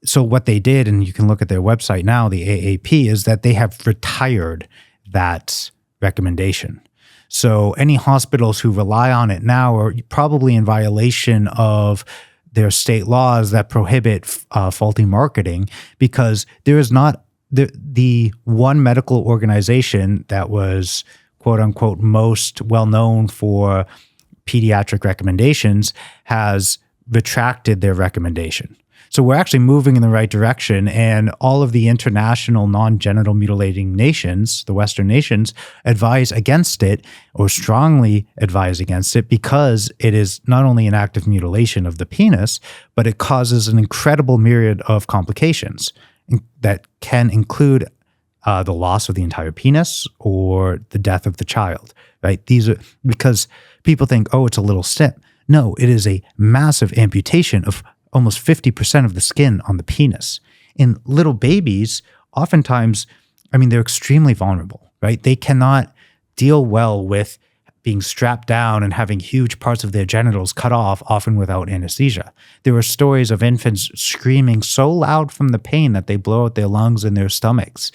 so what they did, and you can look at their website now, the AAP, is that they have retired that recommendation. So any hospitals who rely on it now are probably in violation of their state laws that prohibit faulty marketing, because there is not the one medical organization that was, quote unquote, most well known for pediatric recommendations has retracted their recommendation. So we're actually moving in the right direction, and all of the international non-genital mutilating nations, the Western nations, advise against it, or strongly advise against it, because it is not only an act of mutilation of the penis, but it causes an incredible myriad of complications that can include the loss of the entire penis or the death of the child, right? These are because people think, oh, it's a little snip. No, it is a massive amputation of almost 50% of the skin on the penis. In little babies, oftentimes, they're extremely vulnerable, right? They cannot deal well with being strapped down and having huge parts of their genitals cut off, often without anesthesia. There are stories of infants screaming so loud from the pain that they blow out their lungs and their stomachs.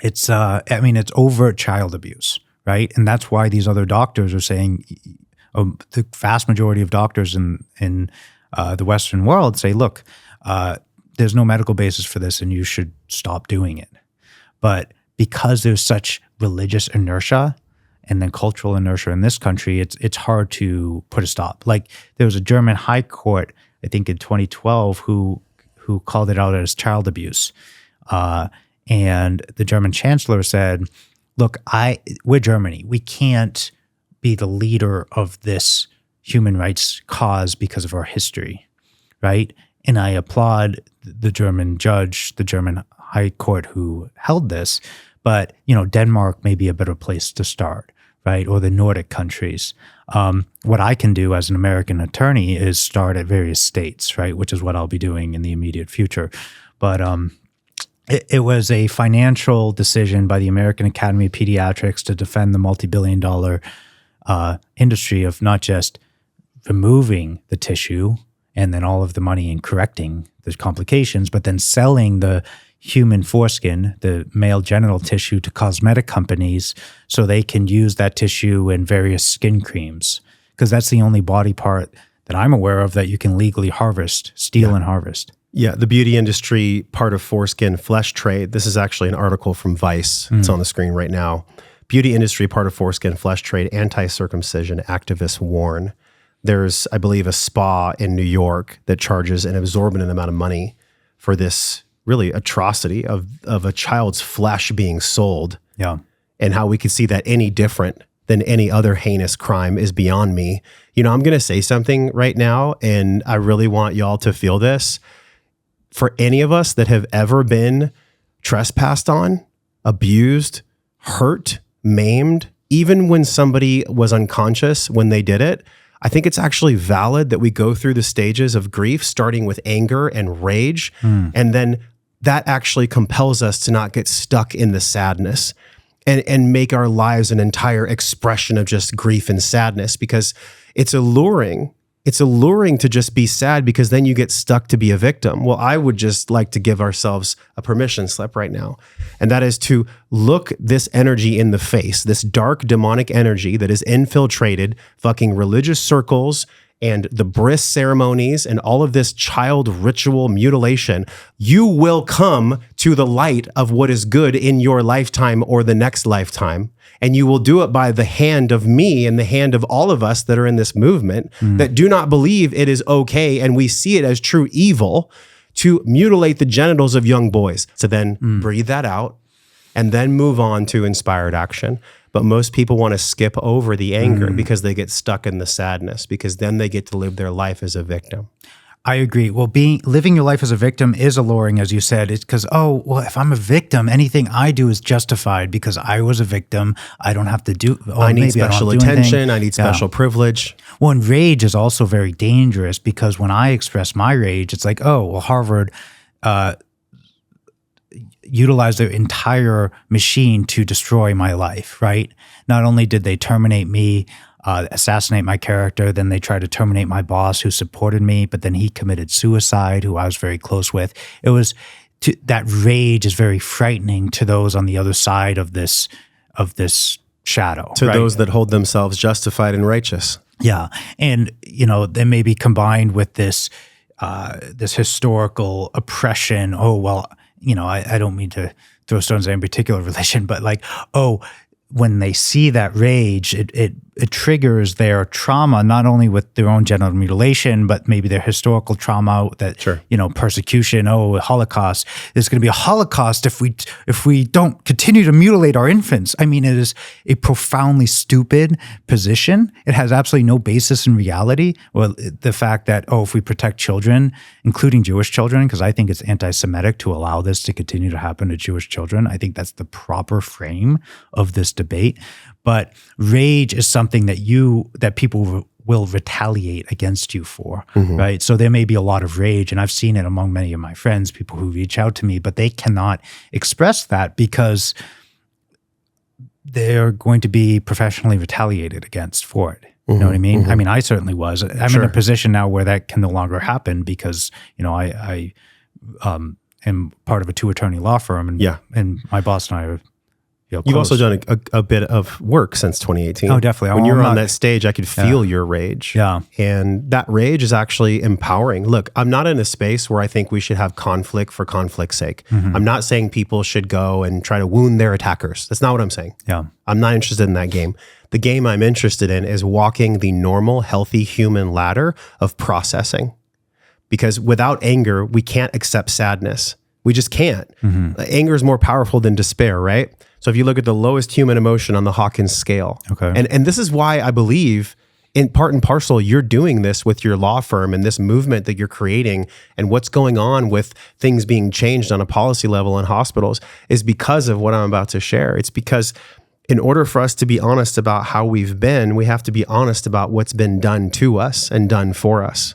It's overt child abuse, right? And that's why these other doctors are saying, the vast majority of doctors in the Western world say, look, there's no medical basis for this and you should stop doing it. But because there's such religious inertia and then cultural inertia in this country, it's hard to put a stop. Like there was a German high court, I think in 2012, who called it out as child abuse. And the German chancellor said, look, we're Germany. We can't be the leader of this human rights cause because of our history, right? And I applaud the German judge, the German high court who held this, but Denmark may be a better place to start, right? Or the Nordic countries. What I can do as an American attorney is start at various states, right? Which is what I'll be doing in the immediate future. But it was a financial decision by the American Academy of Pediatrics to defend the multi-billion-dollar industry of not just removing the tissue and then all of the money in correcting the complications, but then selling the human foreskin, the male genital tissue, to cosmetic companies so they can use that tissue in various skin creams. Because that's the only body part that I'm aware of that you can legally harvest, steal and harvest. Yeah, the beauty industry part of foreskin flesh trade. This is actually an article from Vice. It's on the screen right now. Beauty industry part of foreskin flesh trade, anti-circumcision activists warn. There's, I believe, a spa in New York that charges an exorbitant amount of money for this really atrocity of a child's flesh being sold. Yeah. And how we could see that any different than any other heinous crime is beyond me. You know, I'm going to say something right now, and I really want y'all to feel this. For any of us that have ever been trespassed on, abused, hurt, maimed, even when somebody was unconscious when they did it, I think it's actually valid that we go through the stages of grief, starting with anger and rage, and then that actually compels us to not get stuck in the sadness and make our lives an entire expression of just grief and sadness, because it's alluring. It's alluring to just be sad because then you get stuck to be a victim. Well, I would just like to give ourselves a permission slip right now. And that is to look this energy in the face, this dark demonic energy that is infiltrated fucking religious circles and the bris ceremonies and all of this child ritual mutilation. You will come to the light of what is good in your lifetime or the next lifetime. And you will do it by the hand of me and the hand of all of us that are in this movement that do not believe it is okay, and we see it as true evil, to mutilate the genitals of young boys. So then breathe that out and then move on to inspired action. But most people want to skip over the anger because they get stuck in the sadness, because then they get to live their life as a victim. I agree. Well, living your life as a victim is alluring, as you said. It's because, if I'm a victim, anything I do is justified because I was a victim. I don't have to do. I need special attention. I need special privilege. Well, and rage is also very dangerous because when I express my rage, it's like, Harvard utilized their entire machine to destroy my life. Right? Not only did they terminate me, assassinate my character, then they tried to terminate my boss who supported me, but then he committed suicide, who I was very close with. It was that rage is very frightening to those on the other side of this shadow. To those that hold themselves justified and righteous. Yeah. And, they may be combined with this historical oppression. I don't mean to throw stones at any particular religion, but when they see that rage, it triggers their trauma, not only with their own genital mutilation, but maybe their historical trauma that, persecution, Holocaust. There's going to be a Holocaust if we don't continue to mutilate our infants. I mean, it is a profoundly stupid position. It has absolutely no basis in reality. Well, the fact that, if we protect children, including Jewish children, because I think it's anti-Semitic to allow this to continue to happen to Jewish children. I think that's the proper frame of this debate. But rage is something that people will retaliate against you for, right? So there may be a lot of rage, and I've seen it among many of my friends, people who reach out to me, but they cannot express that because they're going to be professionally retaliated against for it. You know what I mean? I mean, I certainly was. I'm in a position now where that can no longer happen because, I am part of a 2-attorney law firm, and my boss and I are You've also done a bit of work since 2018. Oh, definitely. When you were on that stage, I could feel your rage. Yeah. And that rage is actually empowering. Look, I'm not in a space where I think we should have conflict for conflict's sake. I'm not saying people should go and try to wound their attackers. That's not what I'm saying. Yeah. I'm not interested in that game. The game I'm interested in is walking the normal, healthy human ladder of processing. Because without anger, we can't accept sadness. We just can't. Anger is more powerful than despair, right? So if you look at the lowest human emotion on the Hawkins scale, and this is why I believe in part and parcel, you're doing this with your law firm and this movement that you're creating and what's going on with things being changed on a policy level in hospitals is because of what I'm about to share. It's because in order for us to be honest about how we've been, we have to be honest about what's been done to us and done for us.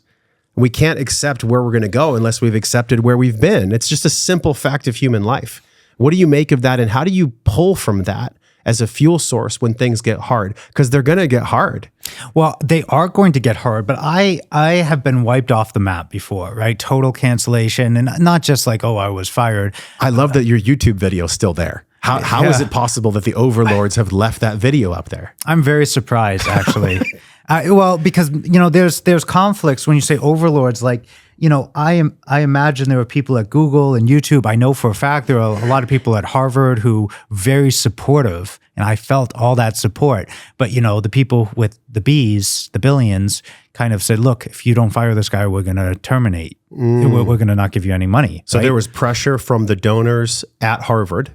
We can't accept where we're going to go unless we've accepted where we've been. It's just a simple fact of human life. What do you make of that, and how do you pull from that as a fuel source when things get hard, because they're going to get hard. Well, they are going to get hard, but I have been wiped off the map before, right? Total cancellation, and not just like, oh, I was fired. I love that your YouTube video is still there. How is it possible that the overlords have left that video up there? I'm very surprised, actually. Well, because there's conflicts when you say overlords. Like, I imagine there are people at Google and YouTube. I know for a fact there are a lot of people at Harvard who very supportive, and I felt all that support. But the people with the Bs, the billions, kind of said, "Look, if you don't fire this guy, we're going to terminate. We're going to not give you any money." So right? there was pressure from the donors at Harvard,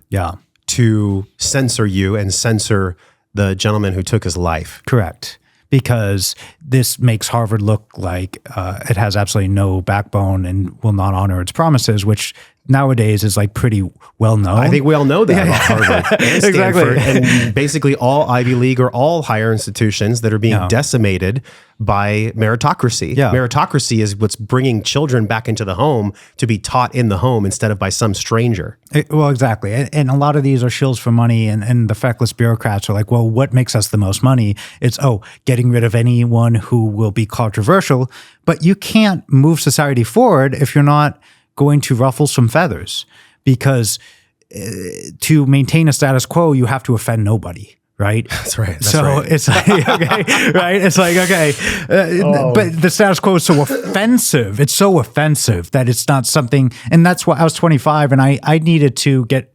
to censor you and censor the gentleman who took his life. Correct. Because this makes Harvard look like it has absolutely no backbone and will not honor its promises, which nowadays is like pretty well known. I think we all know that about Harvard and Stanford, and basically all Ivy League or all higher institutions that are being decimated by meritocracy. Yeah. Meritocracy is what's bringing children back into the home to be taught in the home instead of by some stranger. Well, exactly. And a lot of these are shills for money, and the feckless bureaucrats are like, well, what makes us the most money? It's, getting rid of anyone who will be controversial. But you can't move society forward if you're not going to ruffle some feathers, because to maintain a status quo, you have to offend nobody. Right. That's right. It's like, okay, right. It's like, okay. But the status quo is so offensive. It's so offensive that it's not something. And that's why I was 25 and I needed to get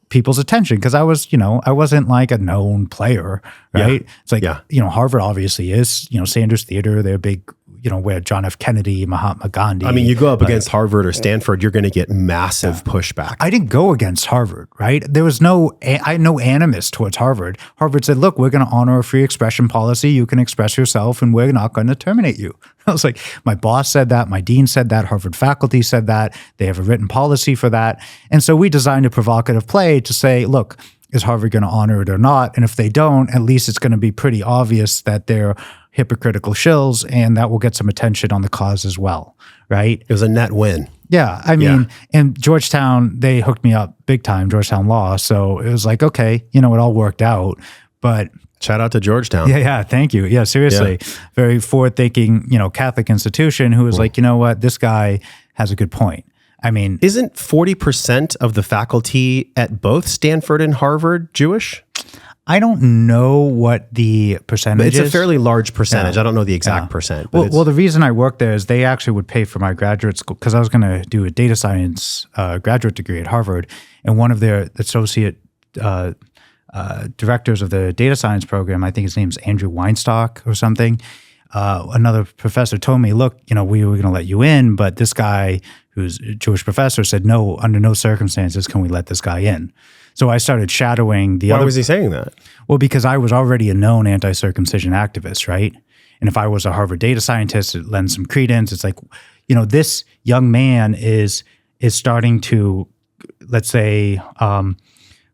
people's attention, because I was, I wasn't like a known player. Right. Yeah. It's like, Harvard obviously is, Sanders Theater, they're big, where John F. Kennedy, Mahatma Gandhi. I mean, you go up against Harvard or Stanford, you're going to get massive pushback. I didn't go against Harvard, right? There was I had no animus towards Harvard. Harvard said, look, we're going to honor a free expression policy. You can express yourself and we're not going to terminate you. I was like, my boss said that, my dean said that, Harvard faculty said that. They have a written policy for that. And so we designed a provocative play to say, look, is Harvard going to honor it or not? And if they don't, at least it's going to be pretty obvious that they're hypocritical shills, and that will get some attention on the cause as well, right? It was a net win. Yeah, I mean, and Georgetown, they hooked me up big time, Georgetown Law. So it was like, okay, it all worked out. But shout out to Georgetown. Yeah, thank you. Yeah, seriously. Yeah. Very forward-thinking, Catholic institution who was like, you know what, this guy has a good point. I mean, isn't 40% of the faculty at both Stanford and Harvard Jewish? I don't know what the percentage is. It's a fairly large percentage. Yeah. I don't know the exact percent. Well, the reason I worked there is they actually would pay for my graduate school, because I was going to do a data science graduate degree at Harvard, and one of their associate directors of the data science program, I think his name's Andrew Weinstock or something, another professor told me, look, we were going to let you in, but this guy who's a Jewish professor said, no, under no circumstances can we let this guy in. So I started shadowing the other. Why was he saying that? Well, because I was already a known anti-circumcision activist, right? And if I was a Harvard data scientist, it lends some credence. It's like, this young man is starting to, let's say,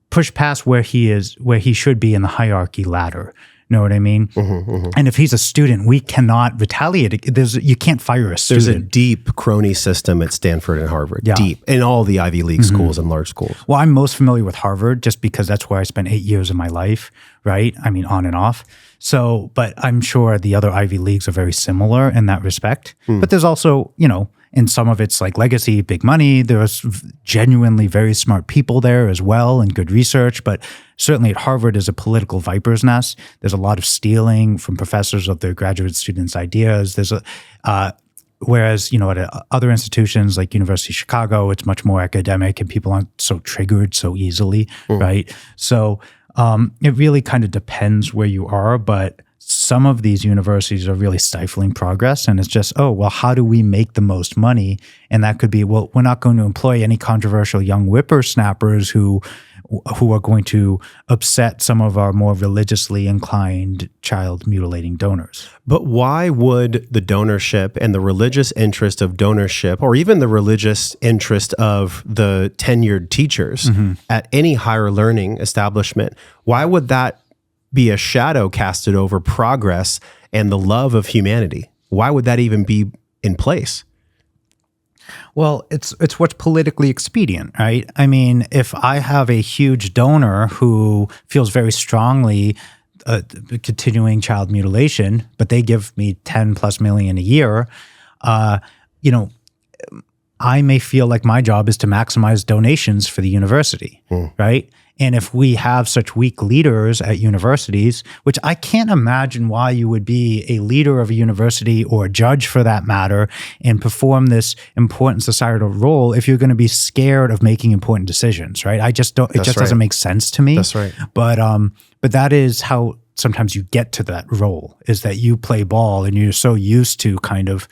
push past where he should be in the hierarchy ladder. Know what I mean? Mm-hmm, mm-hmm. And if he's a student, we cannot retaliate. You can't fire a student. There's a deep crony system at Stanford and Harvard. Yeah. Deep. In all the Ivy League schools and large schools. Well, I'm most familiar with Harvard just because that's where I spent 8 years of my life, right? I mean, on and off. So, but I'm sure the other Ivy Leagues are very similar in that respect. But there's also, and some of it's like legacy, big money. There's genuinely very smart people there as well and good research. But certainly at Harvard is a political viper's nest. There's a lot of stealing from professors of their graduate students' ideas. Whereas, at other institutions like University of Chicago, it's much more academic and people aren't so triggered so easily, right? So it really kind of depends where you are, but some of these universities are really stifling progress, and it's just, how do we make the most money? And that could be, we're not going to employ any controversial young whippersnappers who are going to upset some of our more religiously inclined child mutilating donors. But why would the donorship and the religious interest of donorship, or even the religious interest of the tenured teachers at any higher learning establishment, why would that be a shadow casted over progress and the love of humanity? Why would that even be in place? Well, it's what's politically expedient, right? I mean, if I have a huge donor who feels very strongly continuing child mutilation, but they give me 10 plus million a year, you know, I may feel like my job is to maximize donations for the university, right? And if we have such weak leaders at universities, which I can't imagine why you would be a leader of a university or a judge for that matter and perform this important societal role if you're going to be scared of making important decisions, right? I just don't, it just doesn't make sense to me. That's right. But that is how sometimes you get to that role, is that you play ball and you're so used to kind of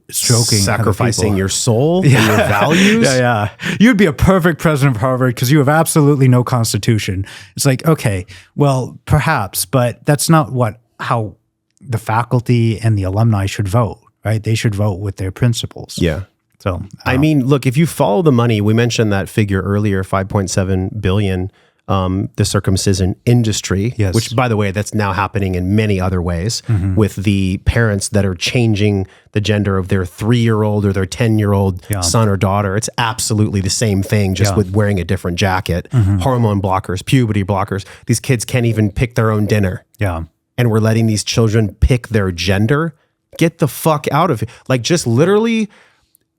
stroking, sacrificing your soul and your values. Yeah. You'd be a perfect president of Harvard because you have absolutely no constitution. It's like, okay, well, perhaps, but that's not how the faculty and the alumni should vote, right? They should vote with their principles. Yeah. So, I mean, look, if you follow the money, we mentioned that figure earlier, 5.7 billion, the circumcision industry, yes. which, by the way, that's now happening in many other ways with the parents that are changing the gender of their 3-year-old or their 10-year-old son or daughter. It's absolutely the same thing, just with wearing a different jacket. Hormone blockers, puberty blockers. These kids can't even pick their own dinner. Yeah. And we're letting these children pick their gender. Get the fuck out of it. Like, just literally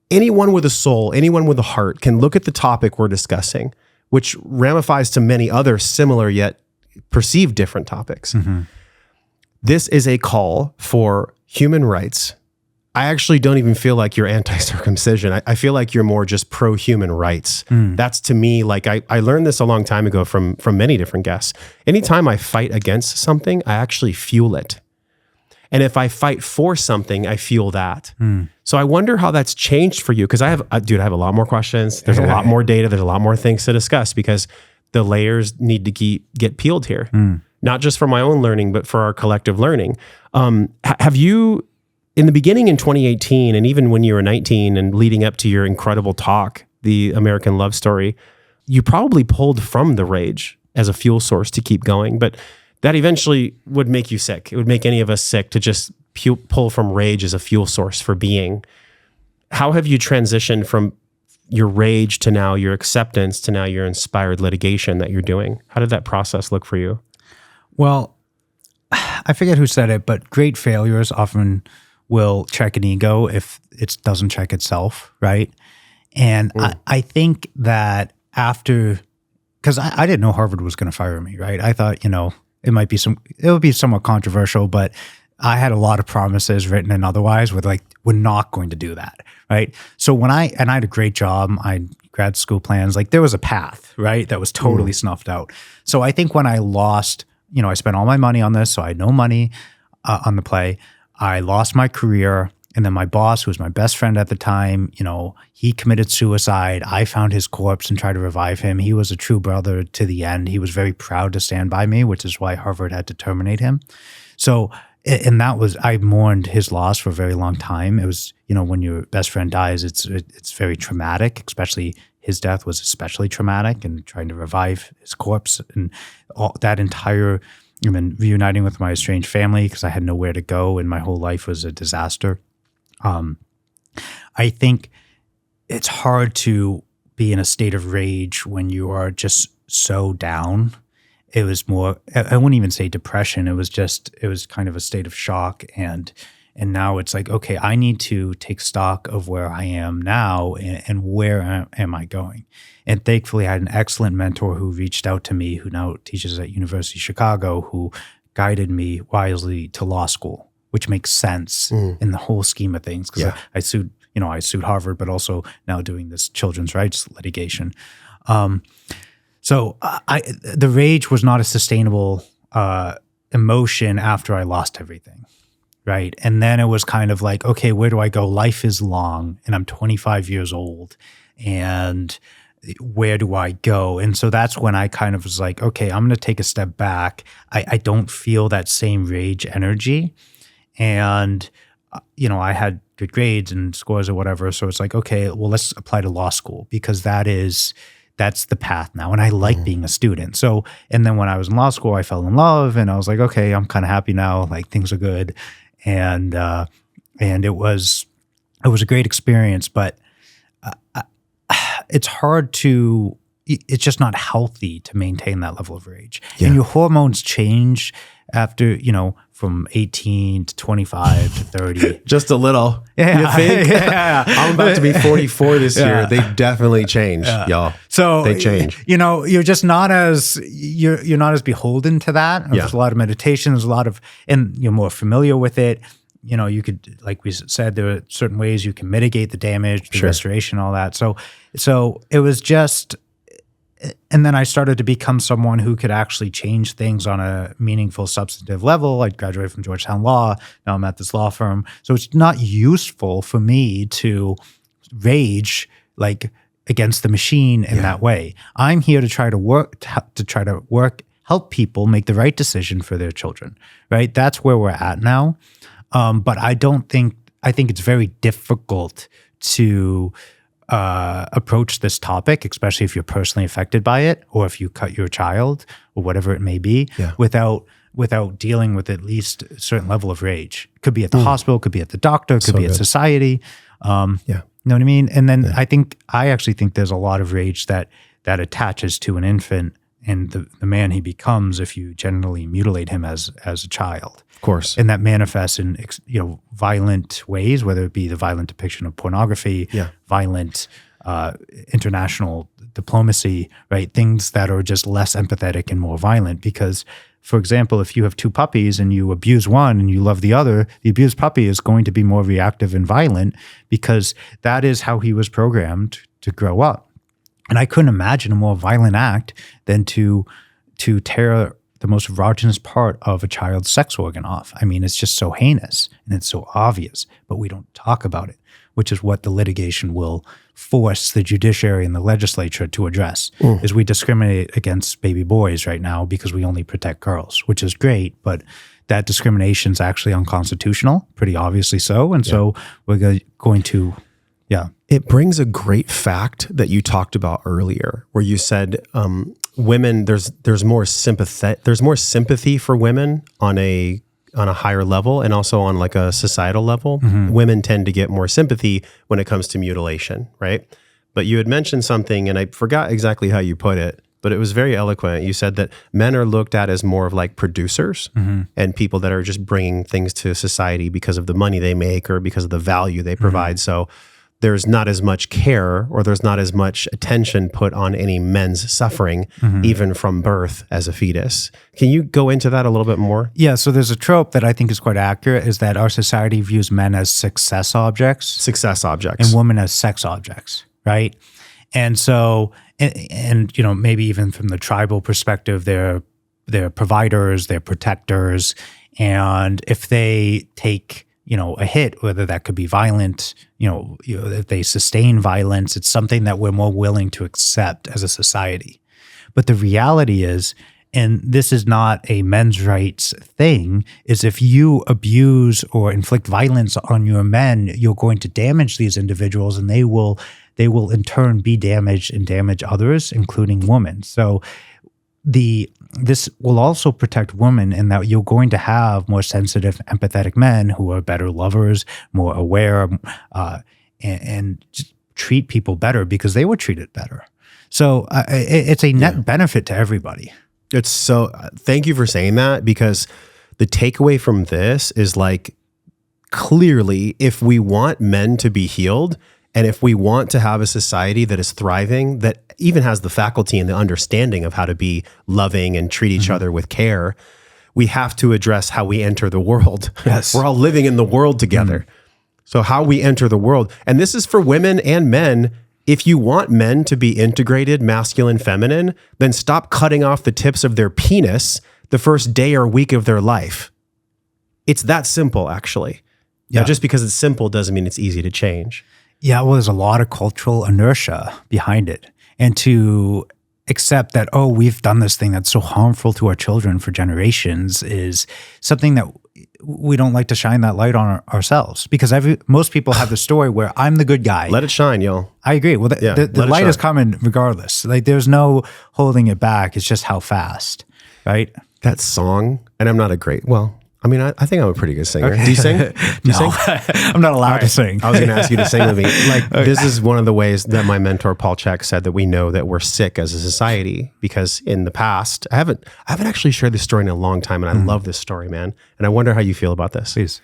anyone with a soul, anyone with a heart can look at the topic we're discussing, which ramifies to many other similar yet perceived different topics. This is a call for human rights. I actually don't even feel like you're anti-circumcision. I feel like you're more just pro-human rights. That's, to me, like I learned this a long time ago from many different guests. Anytime I fight against something, I actually fuel it. And if I fight for something, I feel that. So I wonder how that's changed for you. Because I have a lot more questions. There's a lot more data. There's a lot more things to discuss because the layers need to get peeled here. Not just for my own learning, but for our collective learning. Have you, in the beginning in 2018, and even when you were 19 and leading up to your incredible talk, The American Love Story, you probably pulled from the rage as a fuel source to keep going. But that eventually would make you sick. It would make any of us sick to just pull from rage as a fuel source for being. How have you transitioned from your rage to now your acceptance to now your inspired litigation that you're doing? How did that process look for you? Well, I forget who said it, but great failures often will check an ego if it doesn't check itself, right? And I think that after, because I didn't know Harvard was going to fire me, right? I thought, it would be somewhat controversial, but I had a lot of promises written and otherwise with like, we're not going to do that, right? So I had a great job, I had grad school plans, like there was a path, right? That was totally snuffed out. So I think when I lost, I spent all my money on this, so I had no money on the play. I lost my career. And then my boss, who was my best friend at the time, he committed suicide. I found his corpse and tried to revive him. He was a true brother to the end. He was very proud to stand by me, which is why Harvard had to terminate him. So, and I mourned his loss for a very long time. It was, when your best friend dies, it's very traumatic, especially his death was especially traumatic, and trying to revive his corpse and all that entire, reuniting with my estranged family because I had nowhere to go and my whole life was a disaster. I think it's hard to be in a state of rage when you are just so down. It was more, I wouldn't even say depression. It was kind of a state of shock. And now it's like, okay, I need to take stock of where I am now and where am I going? And thankfully I had an excellent mentor who reached out to me, who now teaches at University of Chicago, who guided me wisely to law school, which makes sense in the whole scheme of things. Because I sued Harvard, but also now doing this children's rights litigation. So the rage was not a sustainable emotion after I lost everything, right? And then it was kind of like, okay, where do I go? Life is long, and I'm 25 years old, and where do I go? And so that's when I kind of was like, okay, I'm going to take a step back. I don't feel that same rage energy. And, I had good grades and scores or whatever. So it's like, okay, well, let's apply to law school because that's the path now. And I like being a student. So, and then when I was in law school, I fell in love and I was like, okay, I'm kind of happy now. Like things are good. And it was a great experience, but it's hard to, it's just not healthy to maintain that level of rage. Yeah. And your hormones change after, from 18 to 25 to 30. Just a little. Yeah. You think? Yeah. I'm about to be 44 this year. They definitely change, y'all. So they change. You're just not as you're not as beholden to that. There's a lot of meditation. There's a lot of, and you're more familiar with it. You could, like we said, there are certain ways you can mitigate the damage, the restoration, all that. So it was just, and then I started to become someone who could actually change things on a meaningful, substantive level. I graduated from Georgetown Law. Now I'm at this law firm. So it's not useful for me to rage like against the machine in that way. I'm here to try to work, help people make the right decision for their children, right? That's where we're at now. But I think it's very difficult to approach this topic, especially if you're personally affected by it, or if you cut your child, or whatever it may be, without dealing with at least a certain level of rage. Could be at the hospital, could be at the doctor, could be at society. You know what I mean? And then I actually think there's a lot of rage that attaches to an infant and the man he becomes if you genitally mutilate him as a child. Of course. And that manifests in violent ways, whether it be the violent depiction of pornography, violent international diplomacy, right? Things that are just less empathetic and more violent. Because, for example, if you have two puppies and you abuse one and you love the other, the abused puppy is going to be more reactive and violent because that is how he was programmed to grow up. And I couldn't imagine a more violent act than to tear the most erogenous part of a child's sex organ off. I mean, it's just so heinous and it's so obvious, but we don't talk about it, which is what the litigation will force the judiciary and the legislature to address, is we discriminate against baby boys right now because we only protect girls, which is great, but that discrimination is actually unconstitutional, pretty obviously so. And so we're going to, It brings a great fact that you talked about earlier, where you said women, there's more sympathy for women on a higher level and also on like a societal level. Women tend to get more sympathy when it comes to mutilation, right? But you had mentioned something, and I forgot exactly how you put it, but it was very eloquent. You said that men are looked at as more of like producers and people that are just bringing things to society because of the money they make or because of the value they provide. So there's not as much care or there's not as much attention put on any men's suffering, even from birth as a fetus. Can you go into that a little bit more? Yeah, so there's a trope that I think is quite accurate, is that our society views men as success objects. And women as sex objects, right? And so, and maybe even from the tribal perspective, they're providers, they're protectors, and if they take a hit, whether that could be violent, if they sustain violence, it's something that we're more willing to accept as a society. But the reality is, and this is not a men's rights thing, is if you abuse or inflict violence on your men, you're going to damage these individuals, and they will in turn be damaged and damage others, including women. So this will also protect women in that you're going to have more sensitive, empathetic men who are better lovers, more aware, and just treat people better because they were treated better. So it's a net benefit to everybody. It's so, thank you for saying that, because the takeaway from this is like, clearly, if we want men to be healed, and if we want to have a society that is thriving, that even has the faculty and the understanding of how to be loving and treat each other with care, we have to address how we enter the world. Yes. We're all living in the world together. So how we enter the world, and this is for women and men. If you want men to be integrated, masculine, feminine, then stop cutting off the tips of their penis the first day or week of their life. It's that simple, actually. Now, just because it's simple doesn't mean it's easy to change. Yeah, well, there's a lot of cultural inertia behind it. And to accept that, we've done this thing that's so harmful to our children for generations is something that we don't like to shine that light on ourselves. Because most people have the story where I'm the good guy. Let it shine, y'all. I agree. Well, the light is coming regardless. Like, there's no holding it back. It's just how fast, right? That song, and I'm I mean, I think I'm a pretty good singer. Okay. Do you sing? No, I'm not allowed to sing. I was going to ask you to sing with me. Like, this is one of the ways that my mentor, Paul Chek, said that we know that we're sick as a society, because in the past, I haven't actually shared this story in a long time, and I love this story, man. And I wonder how you feel about this. Please.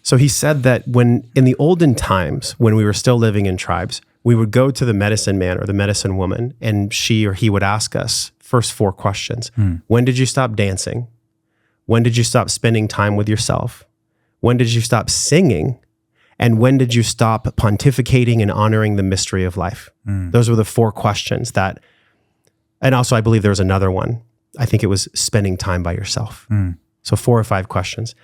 So he said that when, in the olden times, when we were still living in tribes, we would go to the medicine man or the medicine woman, and she or he would ask us first 4 questions. When did you stop dancing? When did you stop spending time with yourself? When did you stop singing? And when did you stop pontificating and honoring the mystery of life? Those were the 4 questions that, and also I believe there was another one. I think it was spending time by yourself. So 4 or 5 questions.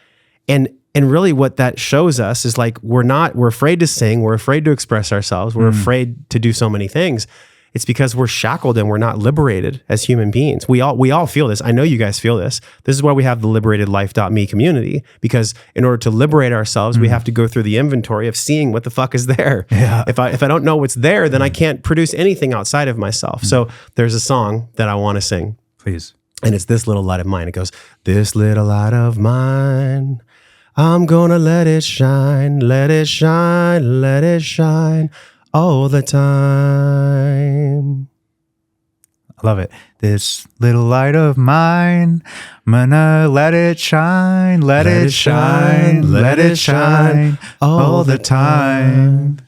And really what that shows us is like, we're afraid to sing. We're afraid to express ourselves. We're afraid to do so many things. It's because we're shackled and we're not liberated as human beings. We all feel this. I know you guys feel this. This is why we have the liberatedlife.me community, because in order to liberate ourselves, we have to go through the inventory of seeing what the fuck is there. Yeah. If I don't know what's there, then I can't produce anything outside of myself. So there's a song that I want to sing. Please. And it's This Little Light of Mine. It goes, this little light of mine, I'm gonna let it shine, let it shine, let it shine all the time. I love it. This little light of mine, I'm gonna let it shine, let it shine, let it shine all the time.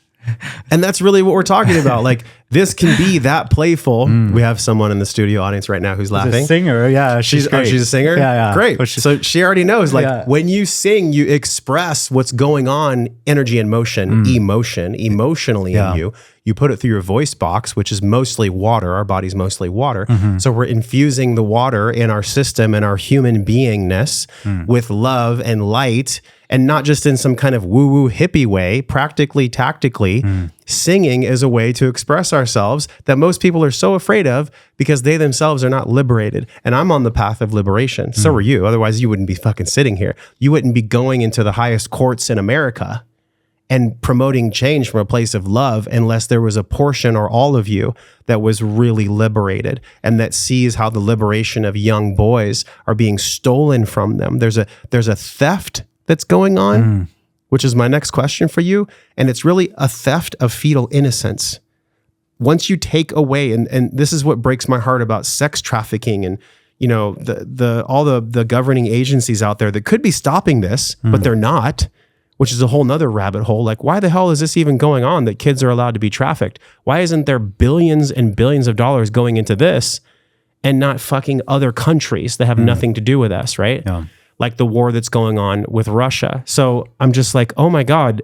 And that's really what we're talking about. Like, this can be that playful. We have someone in the studio audience right now who's laughing. A singer, yeah. She's great. She's a singer? Yeah. Great. So she already knows, like, when you sing, you express what's going on, energy and motion, emotionally in you. You put it through your voice box, which is mostly water. Our body's mostly water. So we're infusing the water in our system and our human beingness with love and light, and not just in some kind of woo-woo hippie way, practically, tactically. Singing is a way to express ourselves that most people are so afraid of because they themselves are not liberated. And I'm on the path of liberation. So are you. Otherwise, you wouldn't be fucking sitting here. You wouldn't be going into the highest courts in America and promoting change from a place of love unless there was a portion or all of you that was really liberated and that sees how the liberation of young boys are being stolen from them. There's a theft that's going on, which is my next question for you. And it's really a theft of fetal innocence. Once you take away, and this is what breaks my heart about sex trafficking and, you know, all the governing agencies out there that could be stopping this, but they're not, which is a whole nother rabbit hole. Like, why the hell is this even going on that kids are allowed to be trafficked? Why isn't there billions and billions of dollars going into this and not fucking other countries that have nothing to do with us, right? Yeah. Like the war that's going on with Russia. So I'm just like, oh my God,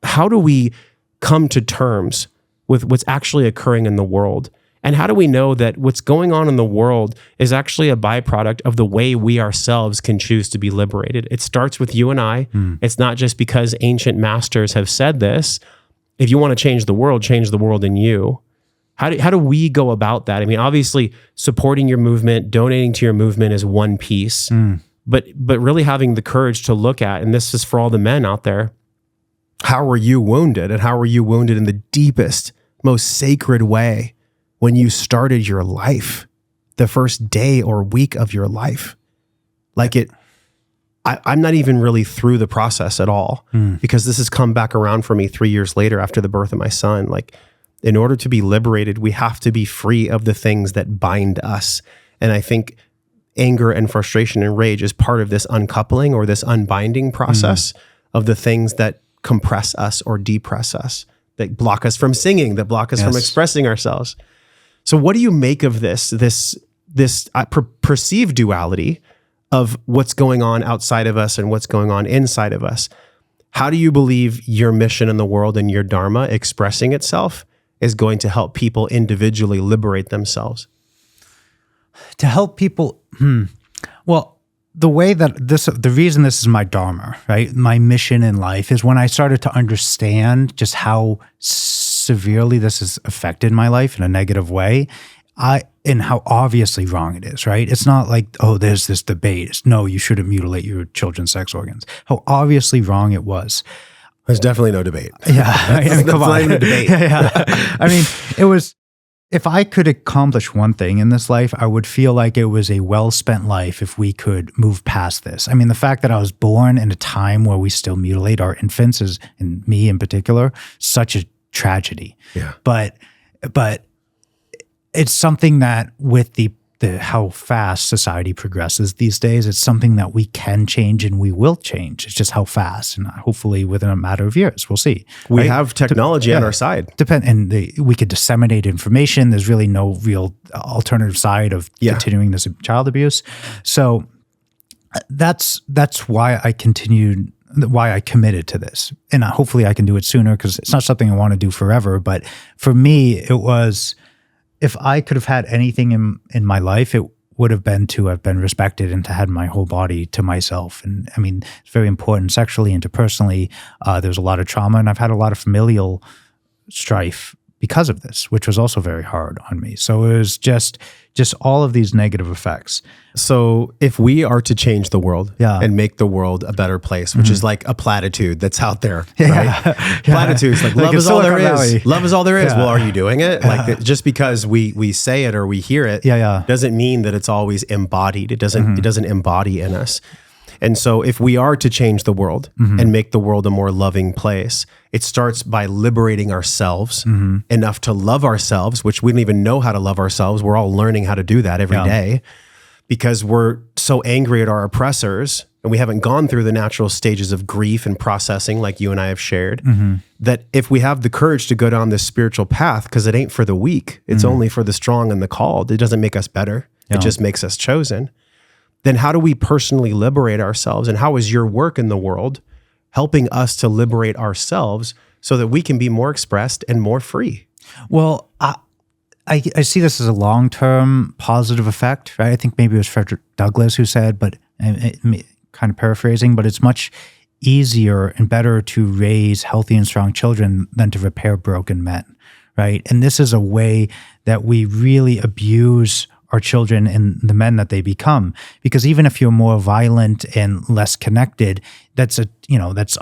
how do we come to terms with what's actually occurring in the world? And how do we know that what's going on in the world is actually a byproduct of the way we ourselves can choose to be liberated? It starts with you and I. It's not just because ancient masters have said this. If you want to change the world in you. How do we go about that? I mean, obviously, supporting your movement, donating to your movement is one piece. But really having the courage to look at, and this is for all the men out there, how were you wounded? And how were you wounded in the deepest, most sacred way when you started your life, the first day or week of your life? Like I'm not even really through the process at all, because this has come back around for me 3 years later after the birth of my son. Like, in order to be liberated, we have to be free of the things that bind us. And I think anger and frustration and rage is part of this uncoupling or this unbinding process of the things that compress us or depress us, that block us from singing, that block us from expressing ourselves. So what do you make of this perceived duality of what's going on outside of us and what's going on inside of us? How do you believe your mission in the world and your Dharma expressing itself is going to help people individually liberate themselves? To help people, well, the way that the reason this is my Dharma, right? My mission in life is when I started to understand just how severely this has affected my life in a negative way, and how obviously wrong it is, right? It's not like, oh, there's this debate. It's, no, you shouldn't mutilate your children's sex organs. How obviously wrong it was. There's definitely no debate. Yeah. That's not even a debate. Yeah. I mean, it was if I could accomplish one thing in this life, I would feel like it was a well-spent life if we could move past this. I mean, the fact that I was born in a time where we still mutilate our infants is, and me in particular, such a tragedy. Yeah. But it's something that with the how fast society progresses these days, it's something that we can change and we will change. It's just how fast, and hopefully within a matter of years, we'll see. We have technology on our side. We could disseminate information. There's really no real alternative side of continuing this child abuse. So that's why I continued, why I committed to this. And hopefully I can do it sooner, because it's not something I want to do forever. But for me, it was, if I could have had anything in my life, it would have been to have been respected and to have my whole body to myself. And I mean, it's very important sexually, interpersonally. There's a lot of trauma, and I've had a lot of familial strife because of this, which was also very hard on me. So it was just all of these negative effects. So if we are to change the world and make the world a better place, which is like a platitude that's out there, right? Platitudes like love is all there is. Love is all there is. Well, are you doing it? Like just because we say it or we hear it doesn't mean that it's always embodied. It doesn't embody in us. And so if we are to change the world and make the world a more loving place, it starts by liberating ourselves enough to love ourselves, which we don't even know how to love ourselves. We're all learning how to do that every day because we're so angry at our oppressors and we haven't gone through the natural stages of grief and processing like you and I have shared, that if we have the courage to go down this spiritual path, because it ain't for the weak, it's only for the strong and the called. It doesn't make us better. It just makes us chosen. Then how do we personally liberate ourselves? And how is your work in the world helping us to liberate ourselves so that we can be more expressed and more free? Well, I see this as a long-term positive effect, right? I think maybe it was Frederick Douglass who said, but kind of paraphrasing, but it's much easier and better to raise healthy and strong children than to repair broken men, right? And this is a way that we really abuse our children and the men that they become, because even if you're more violent and less connected, that's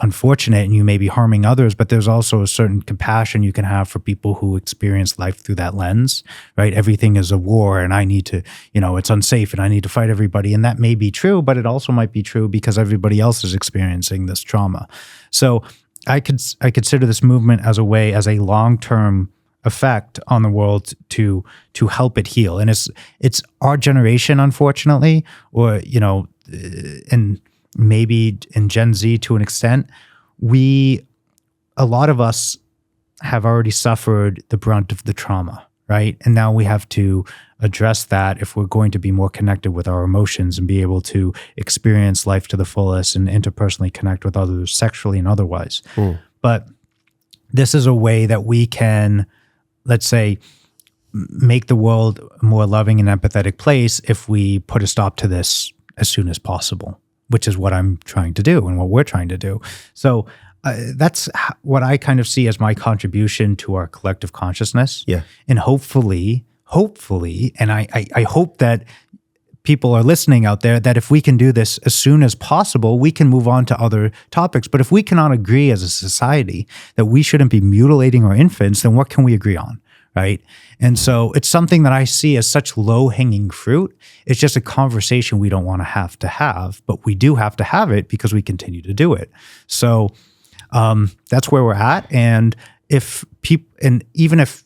unfortunate, and you may be harming others, but there's also a certain compassion you can have for people who experience life through that lens, right? Everything is a war, and I need to, it's unsafe, and I need to fight everybody, and that may be true, but it also might be true because everybody else is experiencing this trauma. So I consider this movement as a long-term effect on the world to help it heal. And it's our generation, unfortunately, or and maybe in Gen Z to an extent, a lot of us have already suffered the brunt of the trauma, right? And now we have to address that if we're going to be more connected with our emotions and be able to experience life to the fullest and interpersonally connect with others sexually and otherwise. But this is a way that we can, let's say, make the world a more loving and empathetic place if we put a stop to this as soon as possible, which is what I'm trying to do and what we're trying to do. So that's what I kind of see as my contribution to our collective consciousness. Yeah. And hopefully, and I hope that people are listening out there, that if we can do this as soon as possible, we can move on to other topics. But if we cannot agree as a society that we shouldn't be mutilating our infants, then what can we agree on, right? And so it's something that I see as such low-hanging fruit. It's just a conversation we don't want to have, but we do have to have it because we continue to do it. So that's where we're at. And even if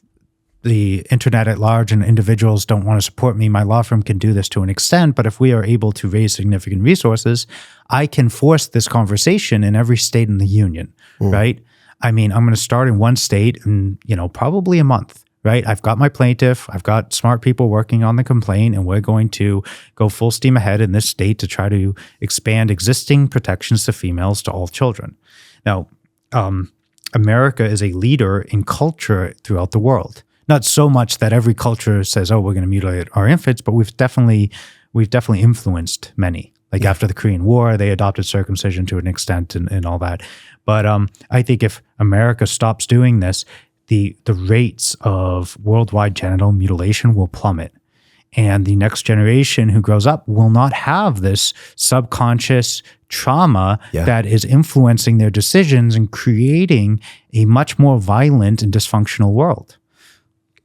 the internet at large and individuals don't want to support me, my law firm can do this to an extent. But if we are able to raise significant resources, I can force this conversation in every state in the union, right? I mean, I'm going to start in one state in, probably a month, right? I've got my plaintiff, I've got smart people working on the complaint, and we're going to go full steam ahead in this state to try to expand existing protections to females to all children. Now, America is a leader in culture throughout the world. Not so much that every culture says, "Oh, we're going to mutilate our infants," but we've definitely influenced many. Like after the Korean War, they adopted circumcision to an extent and all that. But I think if America stops doing this, the rates of worldwide genital mutilation will plummet, and the next generation who grows up will not have this subconscious trauma that is influencing their decisions and creating a much more violent and dysfunctional world.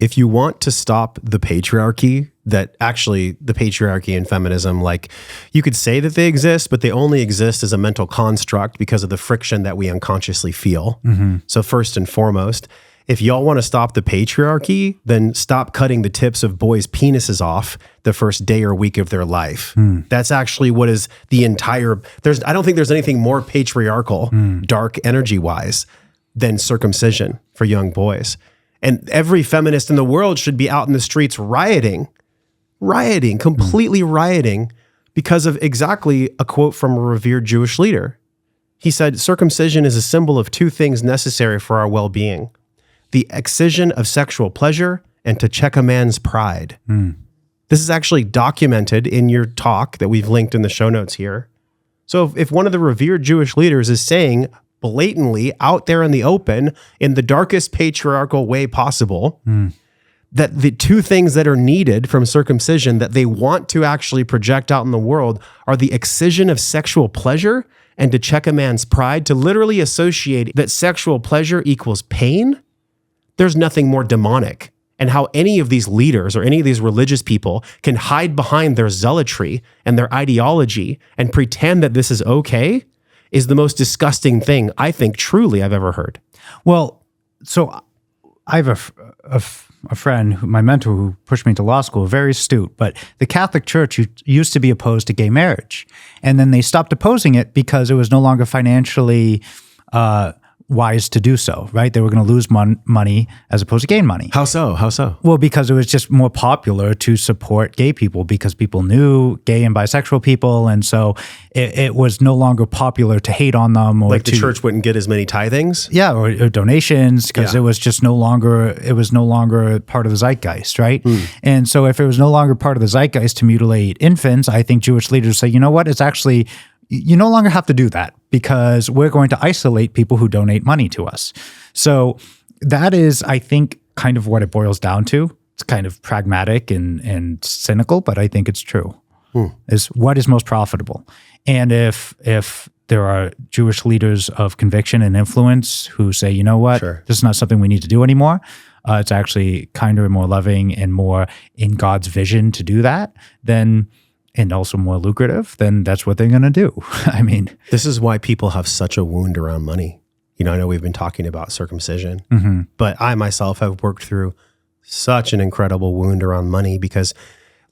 if you want to stop the patriarchy, that actually the patriarchy and feminism, like you could say that they exist, but they only exist as a mental construct because of the friction that we unconsciously feel. So first and foremost, if y'all want to stop the patriarchy, then stop cutting the tips of boys' penises off the first day or week of their life. That's actually what is the entire, I don't think there's anything more patriarchal, dark energy-wise, than circumcision for young boys. And every feminist in the world should be out in the streets rioting, completely rioting because of exactly a quote from a revered Jewish leader. He said, circumcision is a symbol of two things necessary for our well-being: the excision of sexual pleasure and to check a man's pride. This is actually documented in your talk that we've linked in the show notes here. So if one of the revered Jewish leaders is saying blatantly out there in the open, in the darkest patriarchal way possible, that the two things that are needed from circumcision that they want to actually project out in the world are the excision of sexual pleasure and to check a man's pride, to literally associate that sexual pleasure equals pain, there's nothing more demonic. And how any of these leaders or any of these religious people can hide behind their zealotry and their ideology and pretend that this is okay is the most disgusting thing I think truly I've ever heard. Well, so I have a friend, my mentor, who pushed me to law school, very astute, but the Catholic Church used to be opposed to gay marriage. And then they stopped opposing it because it was no longer financially wise to do so, right? They were going to lose money as opposed to gain money. How so? How so? Well, because it was just more popular to support gay people because people knew gay and bisexual people. And so it was no longer popular to hate on them. Or like the church wouldn't get as many tithings? Yeah, or donations, because it was just no longer part of the zeitgeist, right? And so if it was no longer part of the zeitgeist to mutilate infants, I think Jewish leaders say, you know what, it's actually, you no longer have to do that because we're going to isolate people who donate money to us. So that is, I think, kind of what it boils down to. It's kind of pragmatic and cynical, but I think it's true. Is what is most profitable. And if there are Jewish leaders of conviction and influence who say, you know what, this is not something we need to do anymore, it's actually kinder and more loving and more in God's vision to do that, then, and also more lucrative, then that's what they're going to do. I mean, this is why people have such a wound around money. You know, I know we've been talking about circumcision, but I myself have worked through such an incredible wound around money because,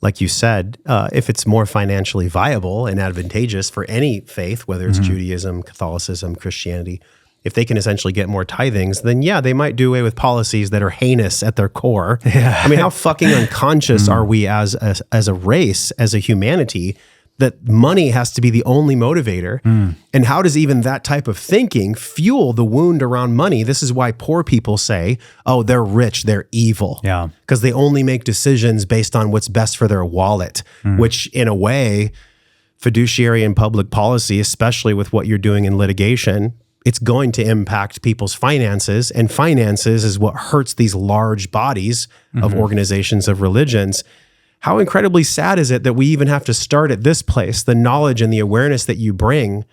like you said, if it's more financially viable and advantageous for any faith, whether it's Judaism, Catholicism, Christianity, if they can essentially get more tithings, then yeah, they might do away with policies that are heinous at their core. I mean, how fucking unconscious are we as a race, as a humanity, that money has to be the only motivator? And how does even that type of thinking fuel the wound around money? This is why poor people say, oh, they're rich, they're evil. Yeah. Because they only make decisions based on what's best for their wallet, which in a way, fiduciary and public policy, especially with what you're doing in litigation, it's going to impact people's finances, and finances is what hurts these large bodies of organizations of religions. How incredibly sad is it that we even have to start at this place, the knowledge and the awareness that you bring.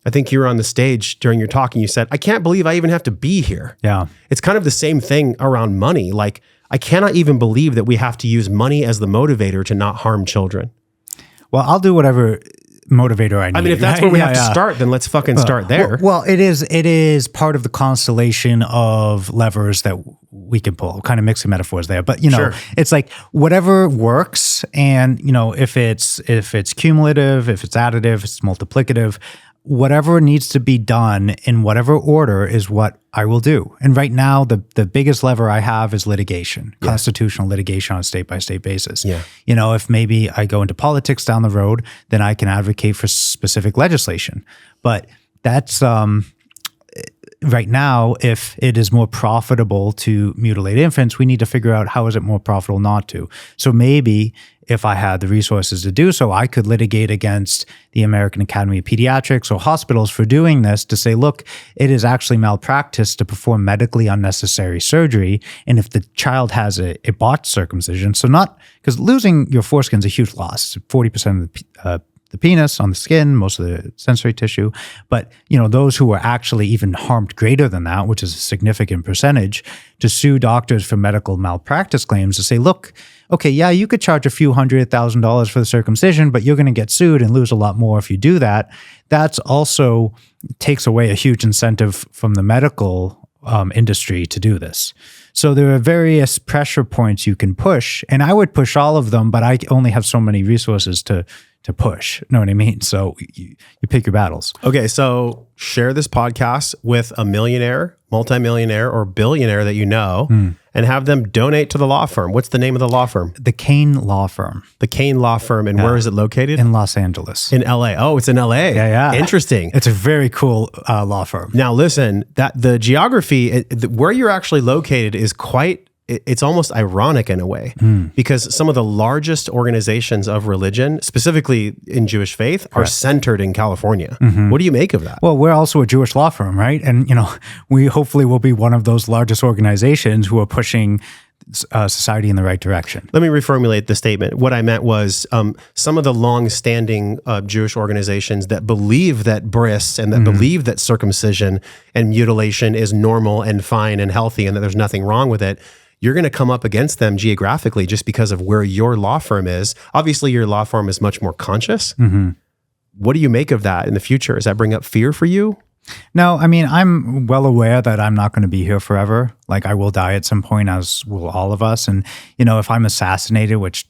I think you were on the stage during your talk and you said, I can't believe I even have to be here. Yeah. It's kind of the same thing around money. Like, I cannot even believe that we have to use money as the motivator to not harm children. Well, I'll do whatever motivator I need. I mean, if that's where we have to start, then let's fucking start there. Well, it is part of the constellation of levers that we can pull. Kind of mixing metaphors there, but you know, it's like whatever works, and you know, if it's cumulative, if it's additive, if it's multiplicative, whatever needs to be done in whatever order is what I will do. And right now, the biggest lever I have is litigation, constitutional litigation on a state-by-state basis. Yeah. You know, if maybe I go into politics down the road, then I can advocate for specific legislation. But that's right now, if it is more profitable to mutilate infants, we need to figure out how is it more profitable not to. So maybe if I had the resources to do so, I could litigate against the American Academy of Pediatrics or hospitals for doing this to say, look, it is actually malpractice to perform medically unnecessary surgery. And if the child has a botched circumcision, so not, because losing your foreskin is a huge loss, 40% of the the penis, on the skin, most of the sensory tissue. But, those who were actually even harmed greater than that, which is a significant percentage, to sue doctors for medical malpractice claims to say, look, okay, yeah, you could charge a few $100,000 for the circumcision, but you're going to get sued and lose a lot more if you do that. That's also takes away a huge incentive from the medical industry to do this. So there are various pressure points you can push, and I would push all of them, but I only have so many resources to push. Know what I mean? So you pick your battles. Okay, so share this podcast with a millionaire, multimillionaire, or billionaire that you know, and have them donate to the law firm. What's the name of the law firm? The Kane Law Firm. The Kane Law Firm. And where is it located? In Los Angeles. In LA. Oh, it's in LA. Yeah. Interesting. It's a very cool law firm. Now, listen, that the geography, where you're actually located is it's almost ironic in a way, because some of the largest organizations of religion, specifically in Jewish faith, are centered in California. What do you make of that? Well, we're also a Jewish law firm, right? And, we hopefully will be one of those largest organizations who are pushing society in the right direction. Let me reformulate the statement. What I meant was some of the long-standing Jewish organizations that believe that bris and that believe that circumcision and mutilation is normal and fine and healthy and that there's nothing wrong with it, you're going to come up against them geographically just because of where your law firm is. Obviously, your law firm is much more conscious. What do you make of that in the future? Does that bring up fear for you? No, I mean, I'm well aware that I'm not going to be here forever. Like, I will die at some point, as will all of us. And, if I'm assassinated, which,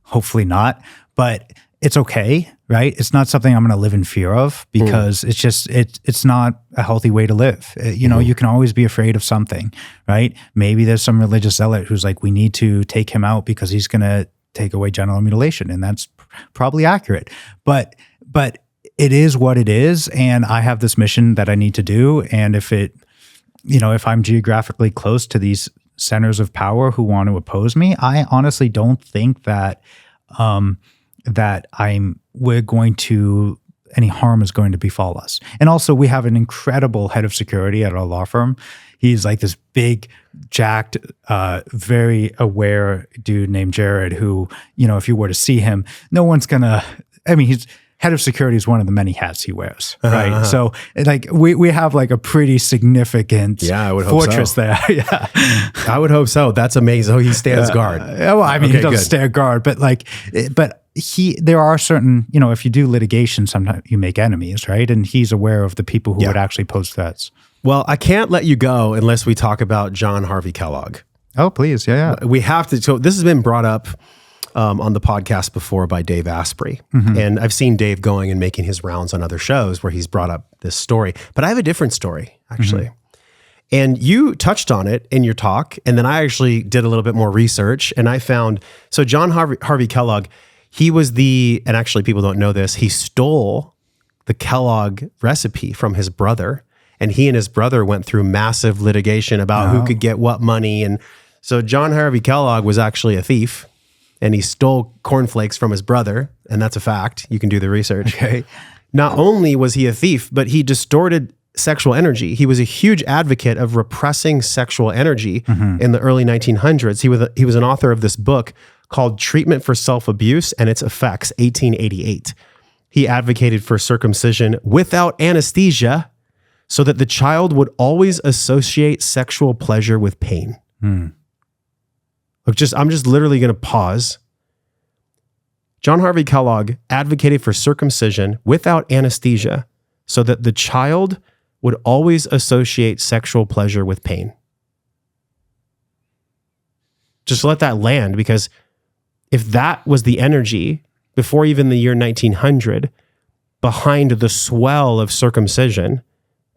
hopefully not, but it's okay, right? It's not something I'm going to live in fear of, because it's just, it's not a healthy way to live. You can always be afraid of something, right? Maybe there's some religious zealot who's like, we need to take him out because he's going to take away genital mutilation. And that's probably accurate. But it is what it is. And I have this mission that I need to do. And if if I'm geographically close to these centers of power who want to oppose me, I honestly don't think that, any harm is going to befall us. And also, we have an incredible head of security at our law firm. He's like this big, jacked, very aware dude named Jared who, if you were to see him, no one's gonna, he's head of security is one of the many hats he wears, right? So like we have like a pretty significant fortress there. Yeah. I would hope so. That's amazing. Oh, he stands guard. He doesn't stand guard, but there are certain, if you do litigation, sometimes you make enemies, right? And he's aware of the people who would actually pose threats. Well, I can't let you go unless we talk about John Harvey Kellogg. Oh, please. Yeah. We have to. So this has been brought up on the podcast before by Dave Asprey. And I've seen Dave going and making his rounds on other shows where he's brought up this story. But I have a different story, actually. And you touched on it in your talk. And then I actually did a little bit more research. And I found, so John Harvey Kellogg, he was and actually people don't know this, he stole the Kellogg recipe from his brother. And he and his brother went through massive litigation about who could get what money. And so John Harvey Kellogg was actually a thief. And he stole cornflakes from his brother, and that's a fact. You can do the research. Okay. Not only was he a thief, but he distorted sexual energy. He was a huge advocate of repressing sexual energy in the early 1900s. He was an author of this book called Treatment for Self-Abuse and Its Effects, 1888. He advocated for circumcision without anesthesia so that the child would always associate sexual pleasure with pain. Look, I'm just literally going to pause. John Harvey Kellogg advocated for circumcision without anesthesia so that the child would always associate sexual pleasure with pain. Just let that land, because if that was the energy before even the year 1900 behind the swell of circumcision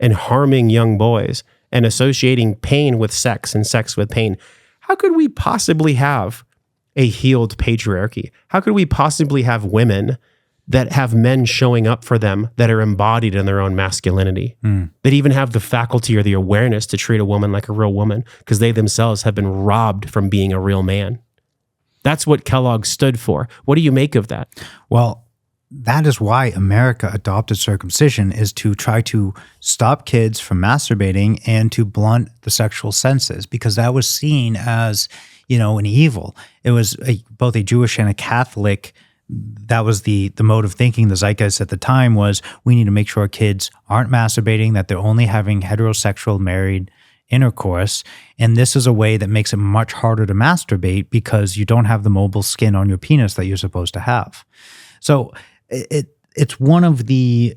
and harming young boys and associating pain with sex and sex with pain, how could we possibly have a healed patriarchy? How could we possibly have women that have men showing up for them that are embodied in their own masculinity, that even have the faculty or the awareness to treat a woman like a real woman because they themselves have been robbed from being a real man? That's what Kellogg stood for. What do you make of that? Well, that is why America adopted circumcision, is to try to stop kids from masturbating and to blunt the sexual senses, because that was seen as, an evil. It was both a Jewish and a Catholic that was the mode of thinking. The zeitgeist at the time was, we need to make sure kids aren't masturbating, that they're only having heterosexual married intercourse. And this is a way that makes it much harder to masturbate because you don't have the mobile skin on your penis that you're supposed to have. So it's one of the,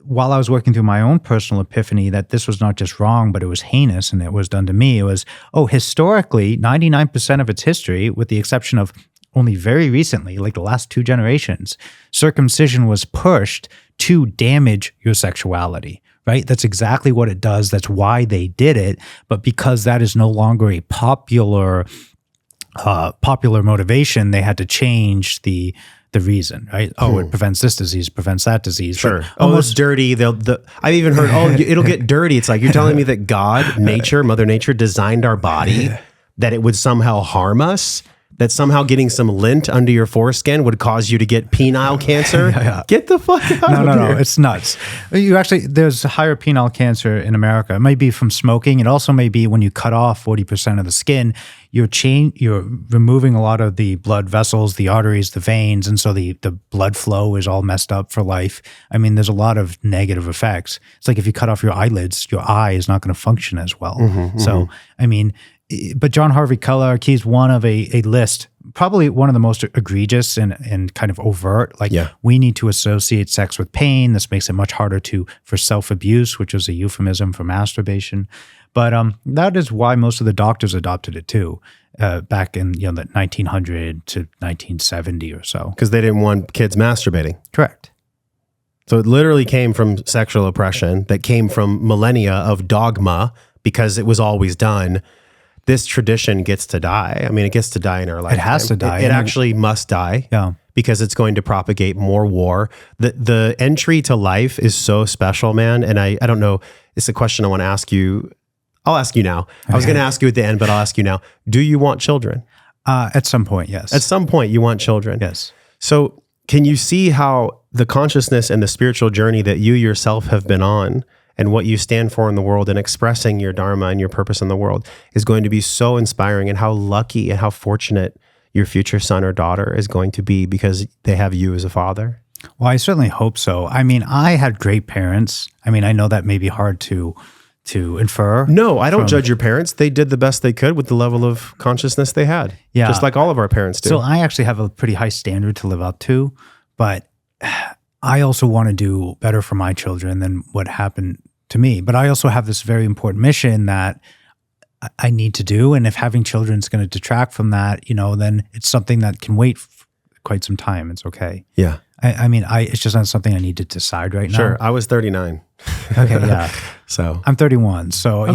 while I was working through my own personal epiphany that this was not just wrong, but it was heinous and it was done to me. It was, historically, 99% of its history, with the exception of only very recently, like the last 2 generations, circumcision was pushed to damage your sexuality, right? That's exactly what it does. That's why they did it. But because that is no longer a popular motivation, they had to change the reason, right? Oh, it prevents this disease, prevents that disease. Sure. It's dirty. I've even heard, it'll get dirty. It's like, you're telling me that God, nature, Mother Nature designed our body that it would somehow harm us? That somehow getting some lint under your foreskin would cause you to get penile cancer? Get the fuck out of here. No, it's nuts. There's higher penile cancer in America. It might be from smoking. It also may be when you cut off 40% of the skin, you're removing a lot of the blood vessels, the arteries, the veins, and so the blood flow is all messed up for life. I mean, there's a lot of negative effects. It's like if you cut off your eyelids, your eye is not going to function as well. So, I mean, but John Harvey Kellogg, he's one of a list, probably one of the most egregious and kind of overt. Like, we need to associate sex with pain. This makes it much harder for self-abuse, which was a euphemism for masturbation. But that is why most of the doctors adopted it too, back in the 1900 to 1970 or so. Because they didn't want kids masturbating. Correct. So it literally came from sexual oppression that came from millennia of dogma because it was always done. This tradition gets to die. I mean, it gets to die in our lifetime. It has to die. It actually must die because it's going to propagate more war. The entry to life is so special, man. And I don't know, it's a question I want to ask you. I'll ask you now. I was going to ask you at the end, but I'll ask you now. Do you want children? At some point, yes. At some point, you want children. Yes. So can you see how the consciousness and the spiritual journey that you yourself have been on and what you stand for in the world and expressing your Dharma and your purpose in the world is going to be so inspiring, and how lucky and how fortunate your future son or daughter is going to be because they have you as a father? Well, I certainly hope so. I mean, I had great parents. I mean, I know that may be hard to infer. No, I don't judge your parents. They did the best they could with the level of consciousness they had. Yeah. Just like all of our parents do. So I actually have a pretty high standard to live up to, but I also want to do better for my children than what happened to me. But I also have this very important mission that I need to do. And if having children is going to detract from that, then it's something that can wait for quite some time. It's okay. Yeah. I mean, it's just not something I need to decide right now. Sure. I was 39. Okay. Yeah. So I'm 31. So,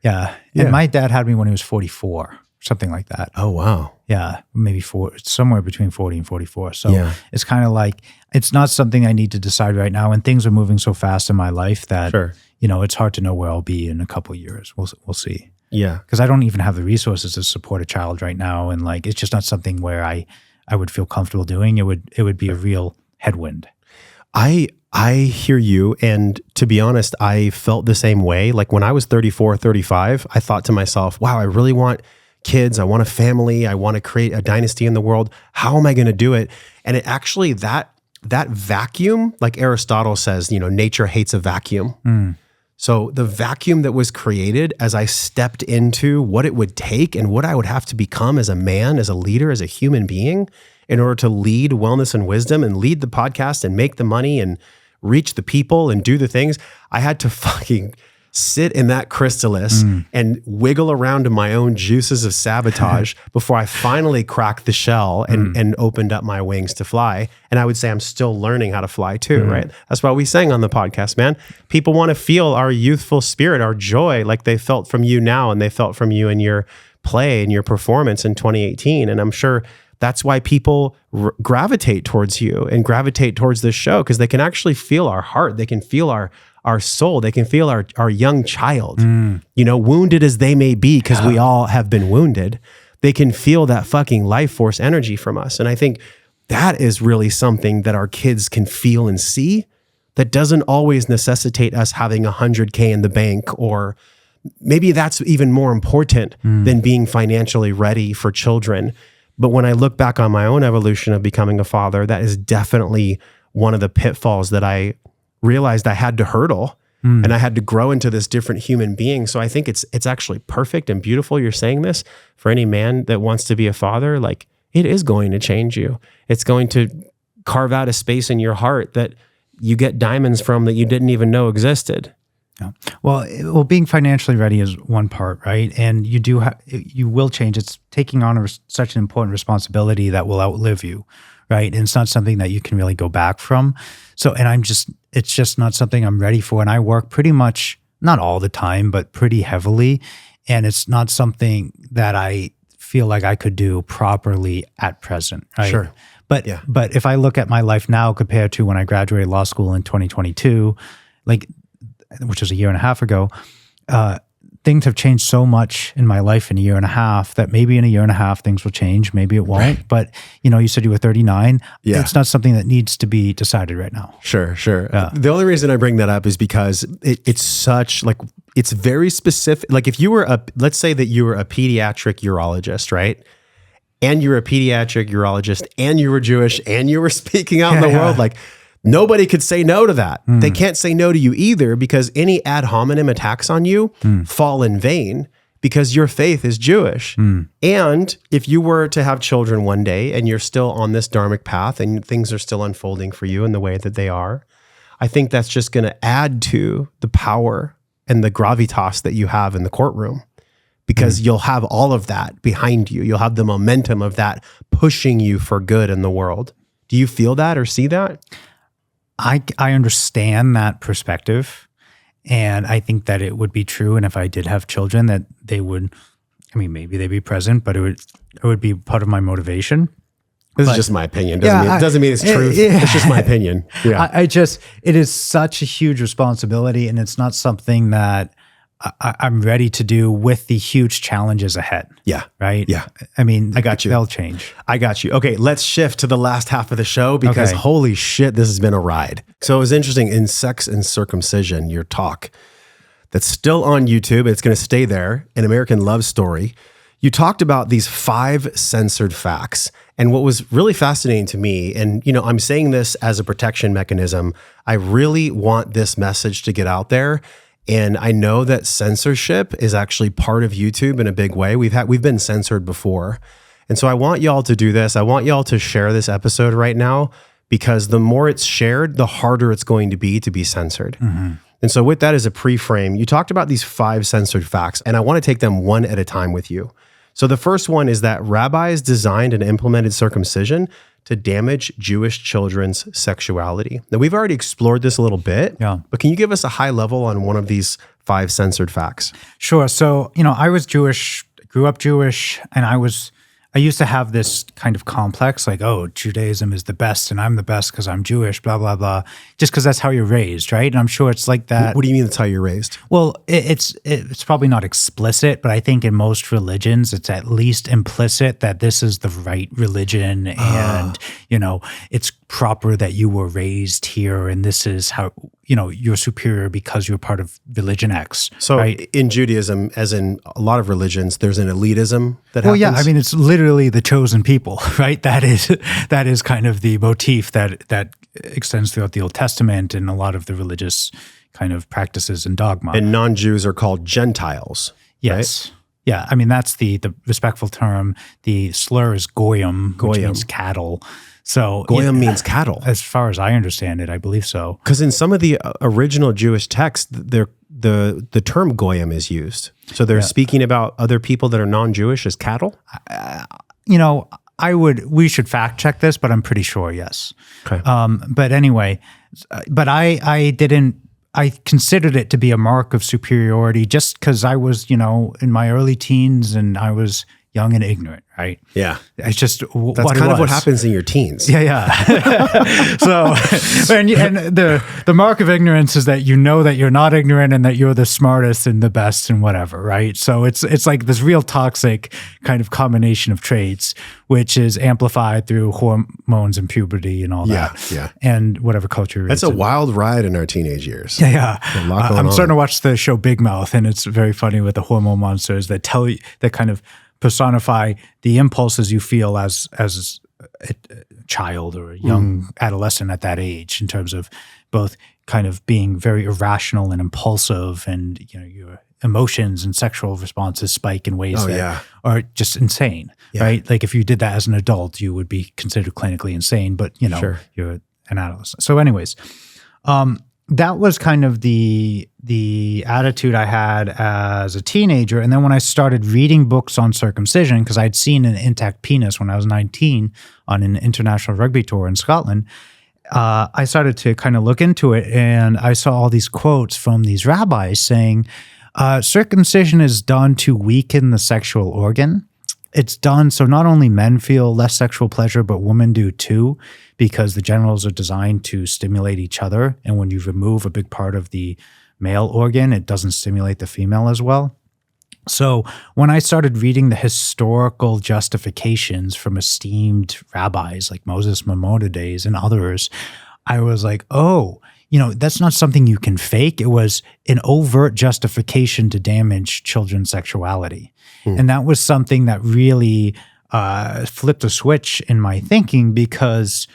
yeah. And my dad had me when he was 44, something like that. Oh, wow. Yeah. Maybe somewhere between 40 and 44. So it's kind of like, it's not something I need to decide right now. And things are moving so fast in my life that, it's hard to know where I'll be in a couple of years. We'll see. Yeah. Because I don't even have the resources to support a child right now. And like, it's just not something where I would feel comfortable doing. It would be a real headwind. I hear you. And to be honest, I felt the same way. Like when I was 34, 35, I thought to myself, wow, I really want kids. I want a family. I want to create a dynasty in the world. How am I going to do it? And it actually, that vacuum, like Aristotle says, nature hates a vacuum. So the vacuum that was created as I stepped into what it would take and what I would have to become as a man, as a leader, as a human being, in order to lead wellness and wisdom and lead the podcast and make the money and reach the people and do the things, I had to fucking sit in that chrysalis and wiggle around in my own juices of sabotage before I finally cracked the shell and opened up my wings to fly. And I would say I'm still learning how to fly too, right? That's why we sang on the podcast, man. People want to feel our youthful spirit, our joy, like they felt from you now and they felt from you in your play and your performance in 2018. And I'm sure that's why people gravitate towards you and gravitate towards this show, because they can actually feel our heart. They can feel our soul. They can feel our young child, wounded as they may be, because we all have been wounded. They can feel that fucking life force energy from us. And I think that is really something that our kids can feel and see that doesn't always necessitate us having $100K in the bank, or maybe that's even more important than being financially ready for children. But when I look back on my own evolution of becoming a father, that is definitely one of the pitfalls that I realized I had to hurdle. And I had to grow into this different human being. So I think it's actually perfect and beautiful. You're saying this for any man that wants to be a father. Like, it is going to change you. It's going to carve out a space in your heart that you get diamonds from that you didn't even know existed. Yeah. Well, being financially ready is one part, right? And you will change. It's taking on such an important responsibility that will outlive you, right? And it's not something that you can really go back from. So, and it's just not something I'm ready for. And I work pretty much, not all the time, but pretty heavily. And it's not something that I feel like I could do properly at present, right? Sure. But if I look at my life now compared to when I graduated law school in 2022, which was a year and a half ago, things have changed so much in my life in a year and a half that maybe in a year and a half things will change, maybe it won't. Right. But you said you were 39. Yeah. It's not something that needs to be decided right now. Sure. Yeah. The only reason I bring that up is because it's such it's very specific. Like if you were let's say that you were a pediatric urologist, right? And you're a pediatric urologist and you were Jewish and you were speaking out in the world, like nobody could say no to that. They can't say no to you either because any ad hominem attacks on you fall in vain because your faith is Jewish. And if you were to have children one day and you're still on this dharmic path and things are still unfolding for you in the way that they are, I think that's just going to add to the power and the gravitas that you have in the courtroom because you'll have all of that behind you. You'll have the momentum of that pushing you for good in the world. Do you feel that or see that? I understand that perspective, and I think that it would be true. And if I did have children, that they would, maybe they'd be present, but it would be part of my motivation. This is just my opinion. Doesn't mean it's truth. It's just my opinion. Yeah. It is such a huge responsibility, and it's not something that I'm ready to do with the huge challenges ahead. Yeah. Right? Yeah. I got you. They'll change. I got you. Okay, let's shift to the last half of the show because holy shit, this has been a ride. So it was interesting in Sex and Circumcision, your talk that's still on YouTube. It's going to stay there, An American Love Story. You talked about these 5 censored facts. And what was really fascinating to me, and I'm saying this as a protection mechanism, I really want this message to get out there. And I know that censorship is actually part of YouTube in a big way. We've been censored before. And so I want y'all to do this. I want y'all to share this episode right now because the more it's shared, the harder it's going to be censored. And so with that as a pre-frame, you talked about these 5 censored facts, and I want to take them one at a time with you. So the first one is that rabbis designed and implemented circumcision to damage Jewish children's sexuality. Now, we've already explored this a little bit, but can you give us a high level on one of these 5 censored facts? Sure. So, I was Jewish, grew up Jewish, and I used to have this kind of complex, like, oh, Judaism is the best and I'm the best because I'm Jewish, blah, blah, blah, just because that's how you're raised, right? And I'm sure it's like that. What do you mean that's how you're raised? Well, it's probably not explicit, but I think in most religions, it's at least implicit that this is the right religion and, it's proper that you were raised here and this is how, you're superior because you're part of religion X. So right? In Judaism, as in a lot of religions, there's an elitism that happens. Well, yeah, it's literally the chosen people, right? That is kind of the motif that extends throughout the Old Testament and a lot of the religious kind of practices and dogma. And non-Jews are called Gentiles. Yes. Right? Yeah, that's the respectful term. The slur is goyim, which means cattle. So goyim means cattle. As far as I understand it, I believe so. Because in some of the original Jewish texts, the term goyim is used. So they're speaking about other people that are non-Jewish as cattle? We should fact check this, but I'm pretty sure, yes. Okay. But anyway, I considered it to be a mark of superiority just because I was, in my early teens and I was young and ignorant, right? Yeah. It's just that's kind of what happens in your teens. Yeah. So, and the mark of ignorance is that that you're not ignorant and that you're the smartest and the best and whatever, right? So it's like this real toxic kind of combination of traits, which is amplified through hormones and puberty and all that. Yeah. And whatever culture. That's a wild ride in our teenage years. Yeah. I'm starting to watch the show Big Mouth, and it's very funny with the hormone monsters that kind of personify the impulses you feel as a child or a young adolescent at that age, in terms of both kind of being very irrational and impulsive, and your emotions and sexual responses spike in ways that are just insane, right? Like if you did that as an adult, you would be considered clinically insane, but you're an adolescent. So anyways, that was kind of the attitude I had as a teenager. And then when I started reading books on circumcision, because I'd seen an intact penis when I was 19 on an international rugby tour in Scotland, I started to kind of look into it, and I saw all these quotes from these rabbis saying, circumcision is done to weaken the sexual organ. It's done so not only men feel less sexual pleasure, but women do too, because the genitals are designed to stimulate each other. And when you remove a big part of the male organ, it doesn't stimulate the female as well. So when I started reading the historical justifications from esteemed rabbis like Moses Maimonides and others, I was like, oh, that's not something you can fake. It was an overt justification to damage children's sexuality. And that was something that really flipped a switch in my thinking, because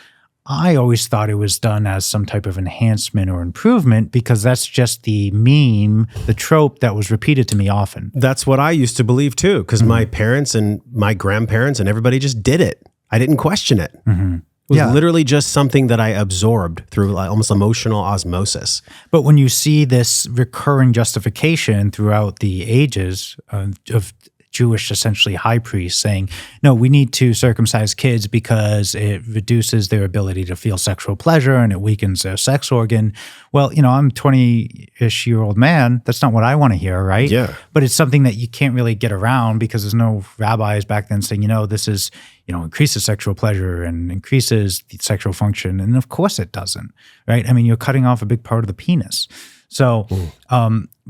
I always thought it was done as some type of enhancement or improvement, because that's just the meme, the trope that was repeated to me often. That's what I used to believe too, because my parents and my grandparents and everybody just did it. I didn't question it. It was literally just something that I absorbed through almost emotional osmosis. But when you see this recurring justification throughout the ages of Jewish, essentially, high priests saying, no, we need to circumcise kids because it reduces their ability to feel sexual pleasure and it weakens their sex organ. Well, I'm a 20-ish-year-old man. That's not what I want to hear, right? Yeah. But it's something that you can't really get around, because there's no rabbis back then saying, this is, increases sexual pleasure and increases the sexual function. And of course it doesn't, right? I mean, you're cutting off a big part of the penis. So,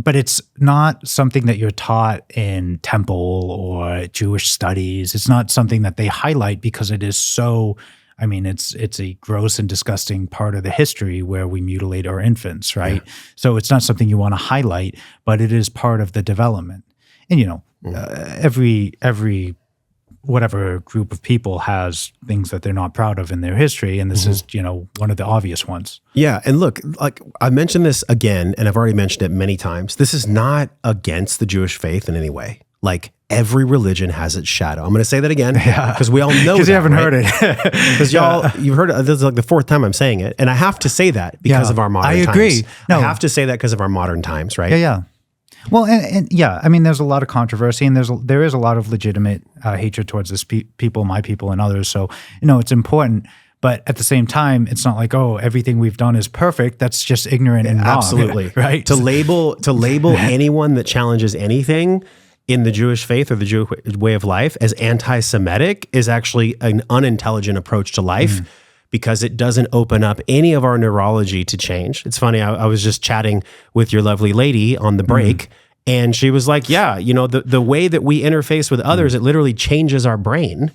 but it's not something that you're taught in temple or Jewish studies. It's not something that they highlight, because it is so, it's a gross and disgusting part of the history where we mutilate our infants, right? Yeah. So it's not something you want to highlight, but it is part of the development. And, every whatever group of people has things that they're not proud of in their history. And this is, one of the obvious ones. Yeah. And look, like I mentioned this again, and I've already mentioned it many times. This is not against the Jewish faith in any way. Like every religion has its shadow. I'm going to say that again because we all know because you haven't heard it. Because you've heard it. This is like the fourth time I'm saying it. And I have to say that because of our modern times. I agree. No. I have to say that because of our modern times, right? Yeah. Well, and there's a lot of controversy, and there is a lot of legitimate hatred towards this people, my people, and others. So, it's important. But at the same time, it's not like, oh, everything we've done is perfect. That's just ignorant and wrong. Absolutely. Right? To label anyone that challenges anything in the Jewish faith or the Jewish way of life as anti-Semitic is actually an unintelligent approach to life. Because it doesn't open up any of our neurology to change. It's funny, I was just chatting with your lovely lady on the break, and she was like, yeah, the way that we interface with others, it literally changes our brain.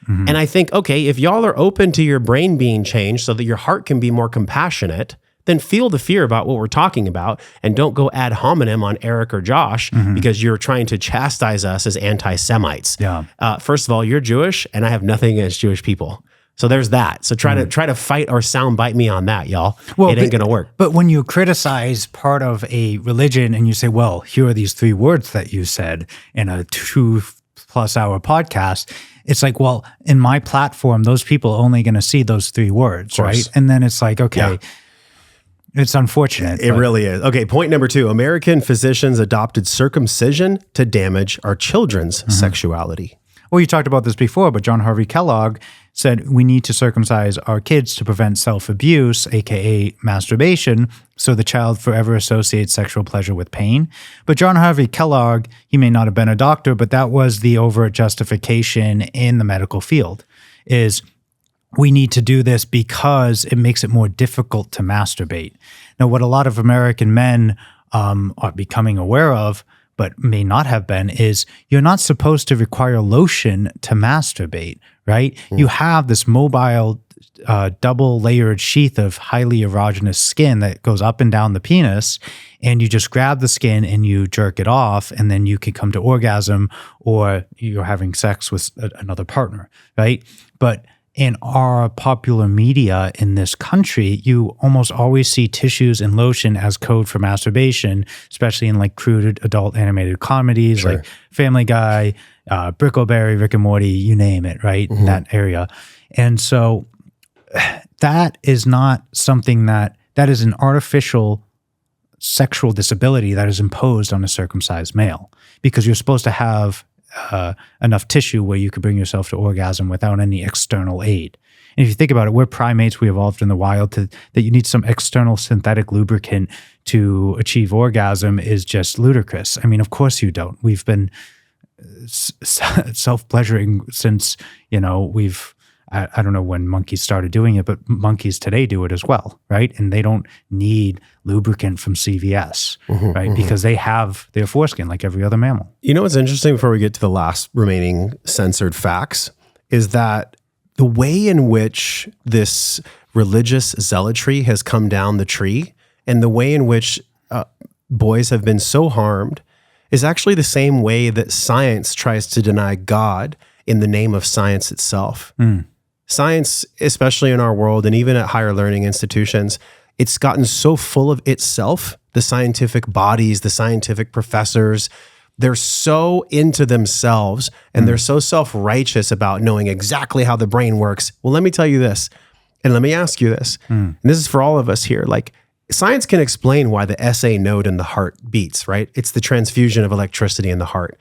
And I think, okay, if y'all are open to your brain being changed so that your heart can be more compassionate, then feel the fear about what we're talking about, and don't go ad hominem on Eric or Josh because you're trying to chastise us as anti-Semites. Yeah. First of all, you're Jewish, and I have nothing against Jewish people. So there's that. So try to fight or soundbite me on that, y'all. Well, it ain't going to work. But when you criticize part of a religion and you say, well, here are these 3 words that you said in a 2+ hour podcast, it's like, well, in my platform, those people are only going to see those 3 words, right? And then it's like, okay, it's unfortunate. It really is. Okay, point number 2. American physicians adopted circumcision to damage our children's sexuality. Well, you talked about this before, but John Harvey Kellogg said we need to circumcise our kids to prevent self-abuse, aka masturbation, so the child forever associates sexual pleasure with pain. But John Harvey Kellogg, he may not have been a doctor, but that was the overt justification in the medical field, is we need to do this because it makes it more difficult to masturbate. Now, what a lot of American men are becoming aware of, but may not have been, is you're not supposed to require lotion to masturbate, right? You have this mobile double-layered sheath of highly erogenous skin that goes up and down the penis, and you just grab the skin and you jerk it off, and then you can come to orgasm, or you're having sex with another partner, right? But in our popular media in this country, you almost always see tissues and lotion as code for masturbation, especially in like crude adult animated comedies like Family Guy, Brickleberry, Rick and Morty, you name it, right? In that area. And so that is not something that is an artificial sexual disability that is imposed on a circumcised male, because you're supposed to have enough tissue where you could bring yourself to orgasm without any external aid. And if you think about it, we're primates. We evolved in the wild that you need some external synthetic lubricant to achieve orgasm is just ludicrous. I mean, of course you don't. We've been self-pleasuring since, I don't know when monkeys started doing it, but monkeys today do it as well, right? And they don't need lubricant from CVS, right? Because they have their foreskin like every other mammal. You know what's interesting before we get to the last remaining censored facts is that the way in which this religious zealotry has come down the tree and the way in which boys have been so harmed is actually the same way that science tries to deny God in the name of science itself. Science, especially in our world and even at higher learning institutions, it's gotten so full of itself. The scientific bodies, the scientific professors, they're so into themselves and they're so self-righteous about knowing exactly how the brain works. Well, let me tell you this, and let me ask you this, and this is for all of us here. Like, science can explain why the SA node in the heart beats, right? It's the transfusion of electricity in the heart.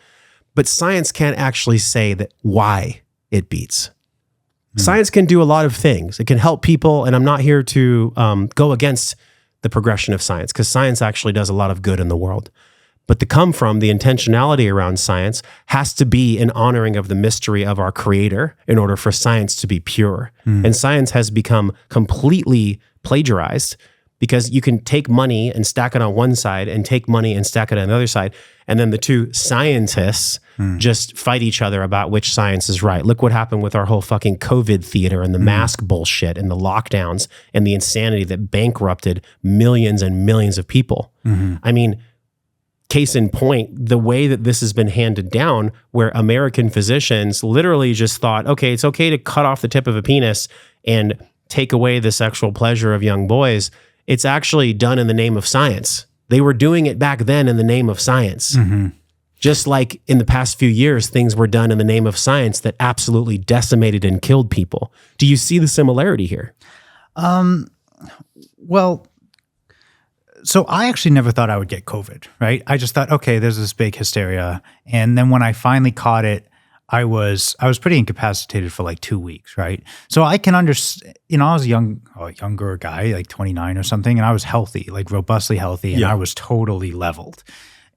But science can't actually say that why it beats. Science can do a lot of things. It can help people, and I'm not here to go against the progression of science, because science actually does a lot of good in the world. But the intentionality around science has to be an honoring of the mystery of our creator in order for science to be pure. And science has become completely plagiarized, because you can take money and stack it on one side and take money and stack it on the other side. And then the two scientists just fight each other about which science is right. Look what happened with our whole fucking COVID theater and the mask bullshit and the lockdowns and the insanity that bankrupted millions and millions of people. I mean, case in point, the way that this has been handed down, where American physicians literally just thought, okay, it's okay to cut off the tip of a penis and take away the sexual pleasure of young boys. It's actually done in the name of science. They were doing it back then in the name of science. Just like in the past few years, things were done in the name of science that absolutely decimated and killed people. Do you see the similarity here? Well, so I actually never thought I would get COVID, right? I just thought, okay, there's this big hysteria. And then when I finally caught it, I was pretty incapacitated for like 2 weeks, right? So I can understand, I was a younger guy, like 29 or something, and I was healthy, like robustly healthy, and I was totally leveled.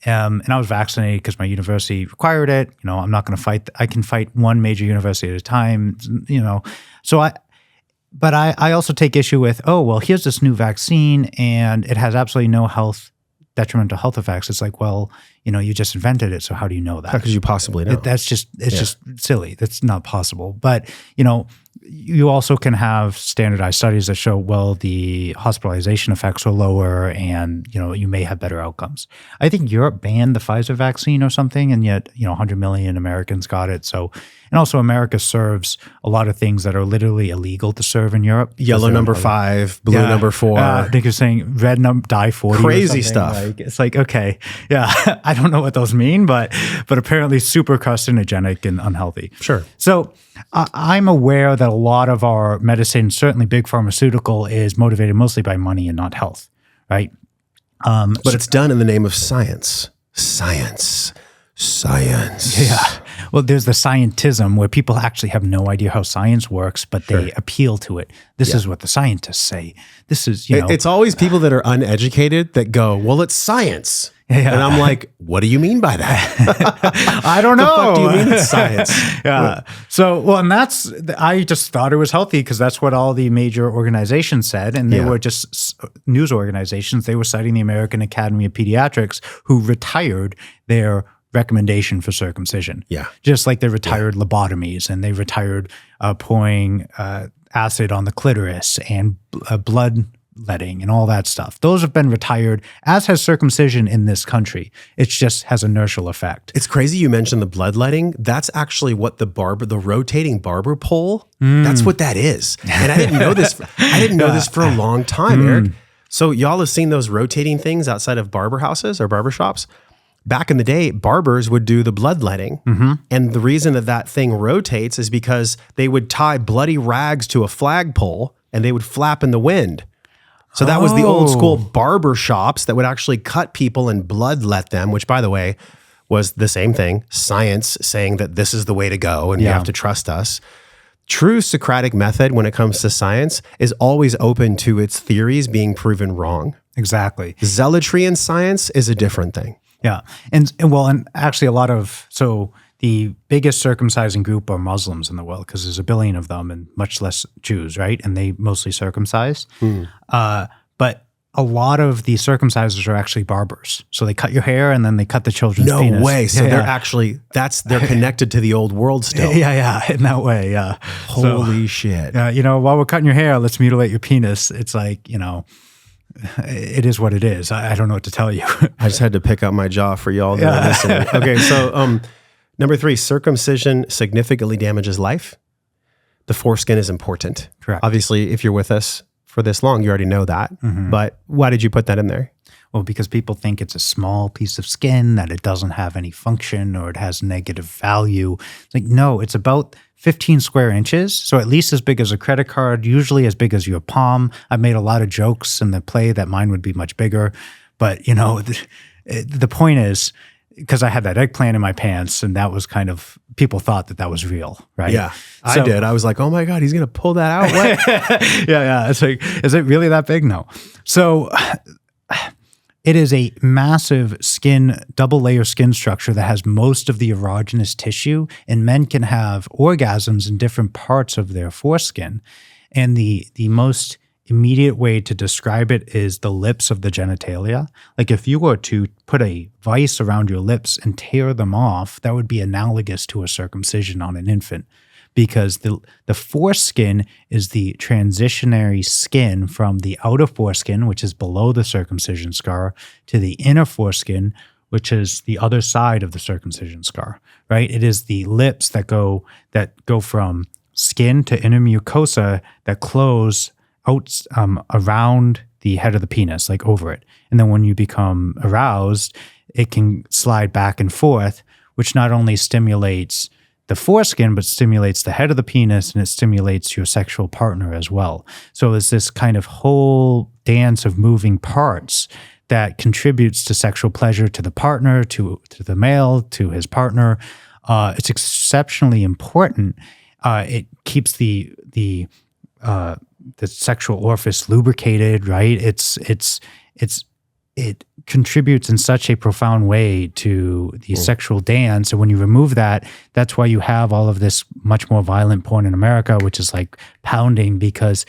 And I was vaccinated because my university required it. I'm not going to fight. I can fight one major university at a time, So I also take issue with, here's this new vaccine and it has absolutely no detrimental health effects. It's like, well, you just invented it, so how do you know that? How could you possibly know? It's just silly. That's not possible. But, you also can have standardized studies that show, well, the hospitalization effects are lower and, you may have better outcomes. I think Europe banned the Pfizer vaccine or something, and yet, 100 million Americans got it. So, and also America serves a lot of things that are literally illegal to serve in Europe. Yellow number 5, blue number 4. I think you're saying red dye 40. Crazy stuff. It's like, okay, yeah, I don't know what those mean, but apparently super carcinogenic and unhealthy. Sure. So I'm aware that a lot of our medicine, certainly big pharmaceutical, is motivated mostly by money and not health, right? But it's done in the name of science. Science. Yeah. Well, there's the scientism where people actually have no idea how science works, but they appeal to it. This is what the scientists say. This is, It's always people that are uneducated that go, well, it's science. And I'm like, what do you mean by that? I don't know. The fuck do you mean it's science? Yeah. So, well, and I just thought it was healthy because that's what all the major organizations said. And they were just news organizations. They were citing the American Academy of Pediatrics, who retired their recommendation for circumcision. Yeah. Just like they retired lobotomies, and they retired pouring acid on the clitoris and bloodletting and all that stuff. Those have been retired, as has circumcision in this country. It just has inertial effect. It's crazy you mentioned the bloodletting. That's actually what the rotating barber pole, that's what that is. And I didn't know this. I didn't know this for a long time, Eric. So y'all have seen those rotating things outside of barber houses or barber shops? Back in the day, barbers would do the bloodletting. And the reason that thing rotates is because they would tie bloody rags to a flagpole and they would flap in the wind. So that was the old school barber shops that would actually cut people and bloodlet them, which, by the way, was the same thing. Science saying that this is the way to go and you have to trust us. True Socratic method when it comes to science is always open to its theories being proven wrong. Exactly. Zealotry in science is a different thing. Yeah. And actually the biggest circumcising group are Muslims in the world, because there's 1 billion of them and much less Jews, right? And they mostly circumcise. But a lot of the circumcisers are actually barbers. So they cut your hair and then they cut the children's penis. No way. So they're actually, they're connected to the old world still. Yeah. In that way, yeah. Holy shit. While we're cutting your hair, let's mutilate your penis. It's like, it is what it is. I don't know what to tell you. I just had to pick up my jaw for y'all that are listening. Okay, so number 3, circumcision significantly damages life. The foreskin is important. Correct. Obviously, if you're with us for this long, you already know that. But why did you put that in there? Well, because people think it's a small piece of skin, that it doesn't have any function or it has negative value. It's like, no, it's about 15 square inches, so at least as big as a credit card, usually as big as your palm. I've made a lot of jokes in the play that mine would be much bigger. But, the point is, because I had that eggplant in my pants, and that was kind of, people thought that was real, right? Yeah, I did. I was like, oh my God, he's going to pull that out? What? Yeah. It's like, is it really that big? No. So it is a massive double layer skin structure that has most of the erogenous tissue, and men can have orgasms in different parts of their foreskin. And the most immediate way to describe it is the lips of the genitalia. Like if you were to put a vice around your lips and tear them off, that would be analogous to a circumcision on an infant, because the foreskin is the transitionary skin from the outer foreskin, which is below the circumcision scar, to the inner foreskin, which is the other side of the circumcision scar, right? It is the lips that go from skin to inner mucosa that close out around the head of the penis, like over it. And then when you become aroused, it can slide back and forth, which not only stimulates the foreskin, but stimulates the head of the penis, and it stimulates your sexual partner as well. So it's this kind of whole dance of moving parts that contributes to sexual pleasure to the partner, to the male, to his partner. It's exceptionally important. It keeps the sexual orifice lubricated, right? It contributes in such a profound way to the sexual dance. And when you remove that, that's why you have all of this much more violent porn in America, which is like pounding, because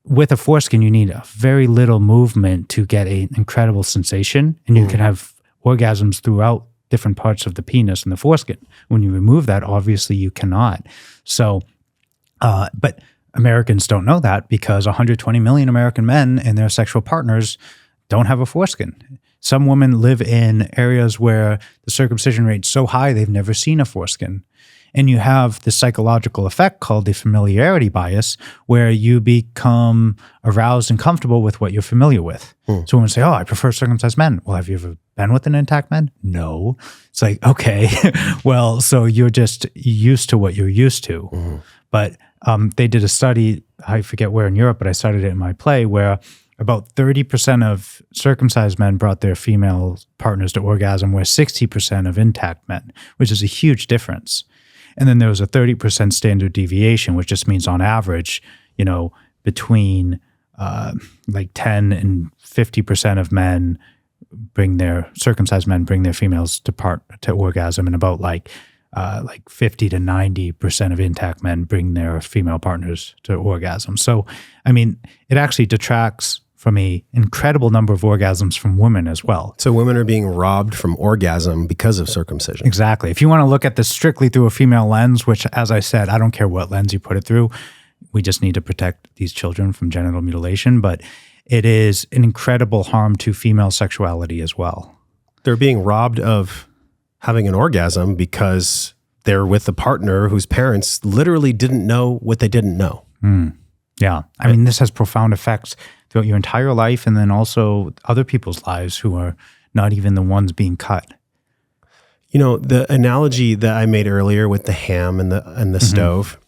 with a foreskin, you need a very little movement to get an incredible sensation. And you can have orgasms throughout different parts of the penis and the foreskin. When you remove that, obviously you cannot. So, but Americans don't know that, because 120 million American men and their sexual partners don't have a foreskin. Some women live in areas where the circumcision rate's so high they've never seen a foreskin. And you have this psychological effect called the familiarity bias, where you become aroused and comfortable with what you're familiar with. So when we say, oh, I prefer circumcised men. Well, have you ever been with an intact man? No. It's like, okay, well, so you're just used to what you're used to. But they did a study, I forget where in Europe, but I cited it in my play, where about 30% of circumcised men brought their female partners to orgasm, where 60% of intact men, which is a huge difference. And then there was a 30% standard deviation, which just means on average, between like 10 and 50% of men circumcised men bring their females to orgasm, and about like 50 to 90% of intact men bring their female partners to orgasm. So, I mean, it actually detracts from an incredible number of orgasms from women as well. So women are being robbed from orgasm because of circumcision. Exactly. If you want to look at this strictly through a female lens, which, as I said, I don't care what lens you put it through, we just need to protect these children from genital mutilation. But it is an incredible harm to female sexuality as well. They're being robbed of having an orgasm because they're with a partner whose parents literally didn't know what they didn't know. Yeah. I mean, this has profound effects throughout your entire life, and then also other people's lives who are not even the ones being cut. You know, the analogy that I made earlier with the ham and the stove,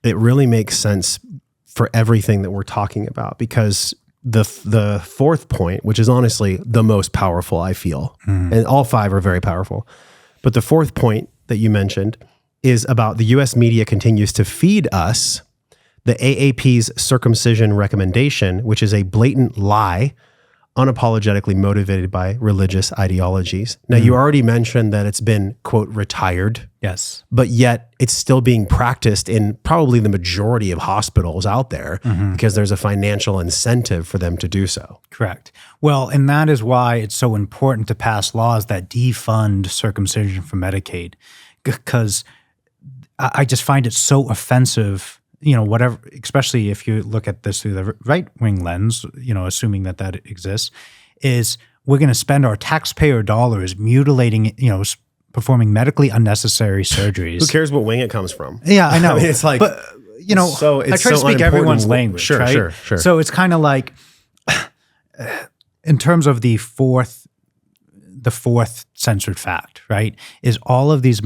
it really makes sense for everything that we're talking about, because the fourth point, which is honestly the most powerful, I feel, and all five are very powerful, but the fourth point that you mentioned is about the U.S. media continues to feed us the AAP's circumcision recommendation, which is a blatant lie, unapologetically motivated by religious ideologies. Now, you already mentioned that it's been, quote, retired. Yes. But yet it's still being practiced in probably the majority of hospitals out there because there's a financial incentive for them to do so. Correct. Well, and that is why it's so important to pass laws that defund circumcision from Medicaid, because I just find it so offensive. You know, whatever, especially if you look at this through the right-wing lens, you know, assuming that exists, is we're going to spend our taxpayer dollars mutilating, you know, performing medically unnecessary surgeries. Who cares what wing it comes from? Yeah, I know. I mean, it's like, but, you know, so I try to speak everyone's language, sure, right? Sure. So it's kind of like, in terms of the fourth censored fact, right, is all of these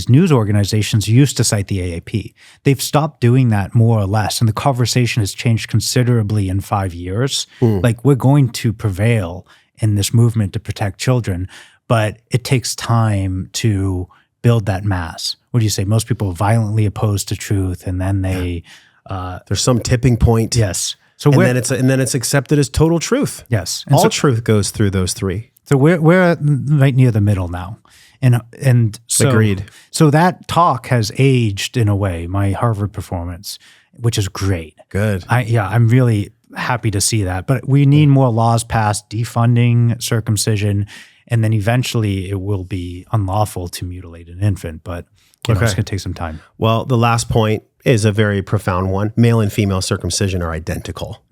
news organizations used to cite the AAP. They've stopped doing that more or less, and the conversation has changed considerably in 5 years. Like, we're going to prevail in this movement to protect children, but it takes time to build that mass. What do you say? Most people are violently opposed to truth, and then they there's some tipping point. Yes. So and then it's accepted as total truth. Yes. And all truth goes through those three. So we're right near the middle now, and so agreed. So that talk has aged in a way. My Harvard performance, which is great. Good. I'm really happy to see that. But we need more laws passed defunding circumcision, and then eventually it will be unlawful to mutilate an infant. But it's going to take some time. Well, the last point is a very profound one. Male and female circumcision are identical,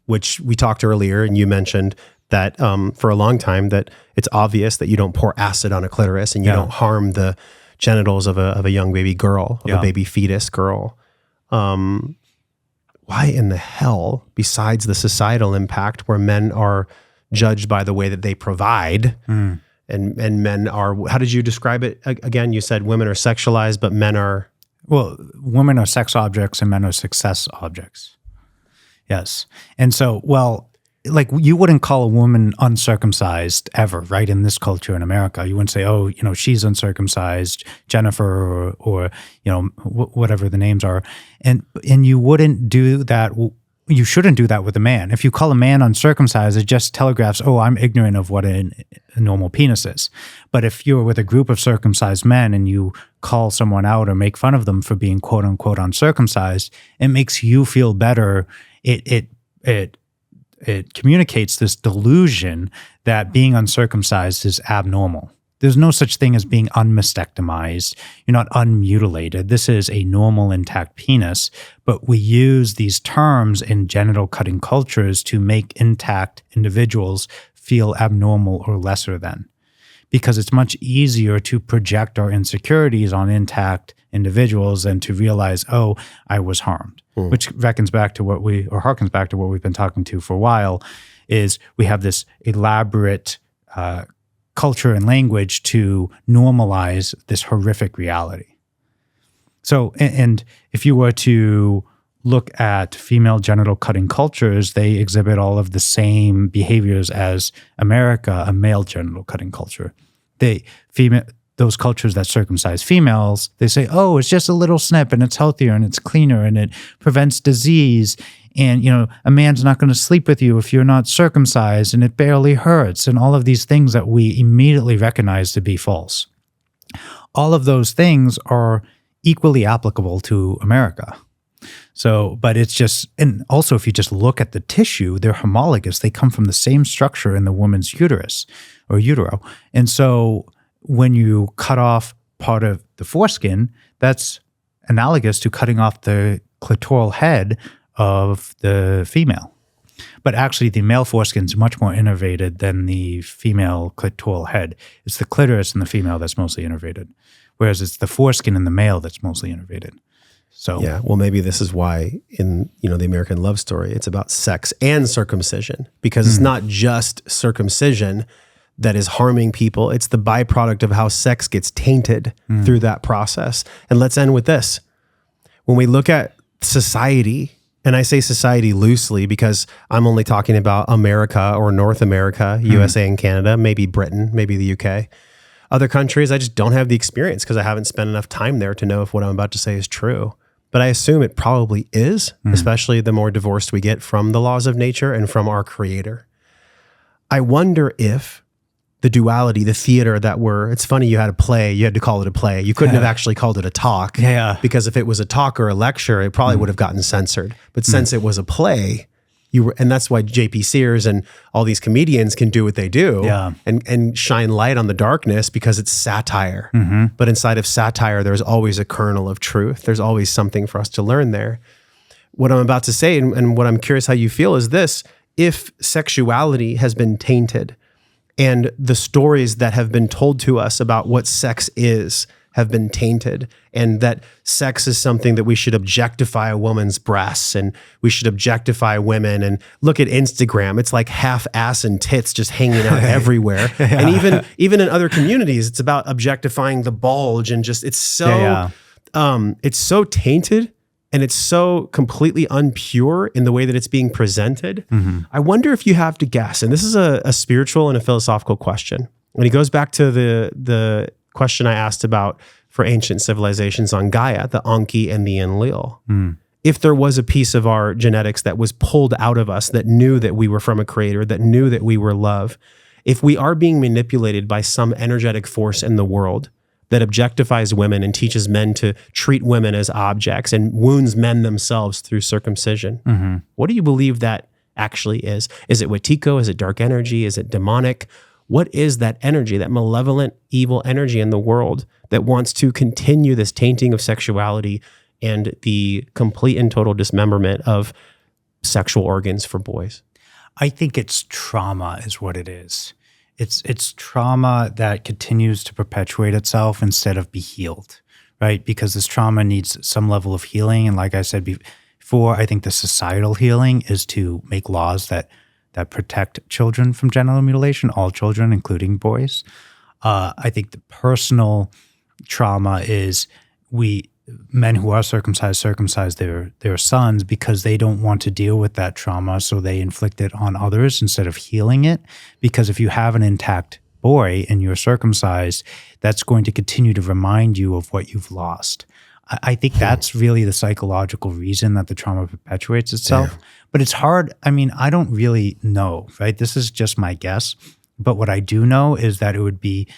which we talked earlier, and you mentioned that for a long time that it's obvious that you don't pour acid on a clitoris and you don't harm the genitals of a young baby girl, of a baby fetus girl. Why in the hell, besides the societal impact where men are judged by the way that they provide and men are, how did you describe it again? You said women are sexualized, but men are... Well, women are sex objects and men are success objects. Yes. And so, well... Like, you wouldn't call a woman uncircumcised ever, right? In this culture in America, you wouldn't say, "Oh, you know, she's uncircumcised, Jennifer," or you know, whatever the names are, and you wouldn't do that. You shouldn't do that with a man. If you call a man uncircumcised, it just telegraphs, "Oh, I'm ignorant of what a normal penis is." But if you're with a group of circumcised men and you call someone out or make fun of them for being "quote unquote" uncircumcised, it makes you feel better. It communicates this delusion that being uncircumcised is abnormal. There's no such thing as being unmastectomized. You're not unmutilated. This is a normal, intact penis. But we use these terms in genital cutting cultures to make intact individuals feel abnormal or lesser than, because it's much easier to project our insecurities on intact individuals than to realize, oh, I was harmed. Which harkens back to what we've been talking to for a while, is we have this elaborate culture and language to normalize this horrific reality. So, and if you were to look at female genital cutting cultures, they exhibit all of the same behaviors as America, a male genital cutting culture. those cultures that circumcise females, they say, oh, it's just a little snip and it's healthier and it's cleaner and it prevents disease. And, a man's not going to sleep with you if you're not circumcised and it barely hurts. And all of these things that we immediately recognize to be false. All of those things are equally applicable to America. So, but it's just, and also if you just look at the tissue, they're homologous. They come from the same structure in the woman's uterus or utero. And so when you cut off part of the foreskin, that's analogous to cutting off the clitoral head of the female. But actually, the male foreskin is much more innervated than the female clitoral head. It's the clitoris in the female that's mostly innervated, whereas it's the foreskin in the male that's mostly innervated. So yeah, well, maybe this is why in the American Love Story, it's about sex and circumcision, because it's not just circumcision that is harming people. It's the byproduct of how sex gets tainted through that process. And let's end with this. When we look at society, and I say society loosely because I'm only talking about America or North America, USA and Canada, maybe Britain, maybe the UK. Other countries, I just don't have the experience because I haven't spent enough time there to know if what I'm about to say is true. But I assume it probably is, especially the more divorced we get from the laws of nature and from our creator. I wonder if the duality, the theater that it's funny you had a play, you had to call it a play. You couldn't have actually called it a talk. Yeah. Because if it was a talk or a lecture, it probably would have gotten censored. But since it was a play, and that's why JP Sears and all these comedians can do what they do and shine light on the darkness because it's satire. But inside of satire, there's always a kernel of truth. There's always something for us to learn there. What I'm about to say and what I'm curious how you feel is this: if sexuality has been tainted and the stories that have been told to us about what sex is have been tainted, and that sex is something that we should objectify a woman's breasts and we should objectify women, and look at Instagram, it's like half ass and tits just hanging out everywhere. And even in other communities, it's about objectifying the bulge, and just it's so tainted and it's so completely unpure in the way that it's being presented. I wonder if you have to guess, and this is a spiritual and a philosophical question, and it goes back to the question I asked about for ancient civilizations on Gaia, the Anki and the Enlil. If there was a piece of our genetics that was pulled out of us, that knew that we were from a creator, that knew that we were love, if we are being manipulated by some energetic force in the world that objectifies women and teaches men to treat women as objects and wounds men themselves through circumcision, what do you believe that actually is? Is it Wetiko? Is it dark energy? Is it demonic? What is that energy, that malevolent, evil energy in the world that wants to continue this tainting of sexuality and the complete and total dismemberment of sexual organs for boys? I think it's trauma is what it is. It's trauma that continues to perpetuate itself instead of be healed, right? Because this trauma needs some level of healing. And like I said before, I think the societal healing is to make laws that protect children from genital mutilation, all children, including boys. I think the personal trauma is men who are circumcise their sons because they don't want to deal with that trauma, so they inflict it on others instead of healing it. Because if you have an intact boy and you're circumcised, that's going to continue to remind you of what you've lost. I think that's really the psychological reason that the trauma perpetuates itself. Yeah. But it's hard. I mean, I don't really know, right? This is just my guess. But what I do know is that it would be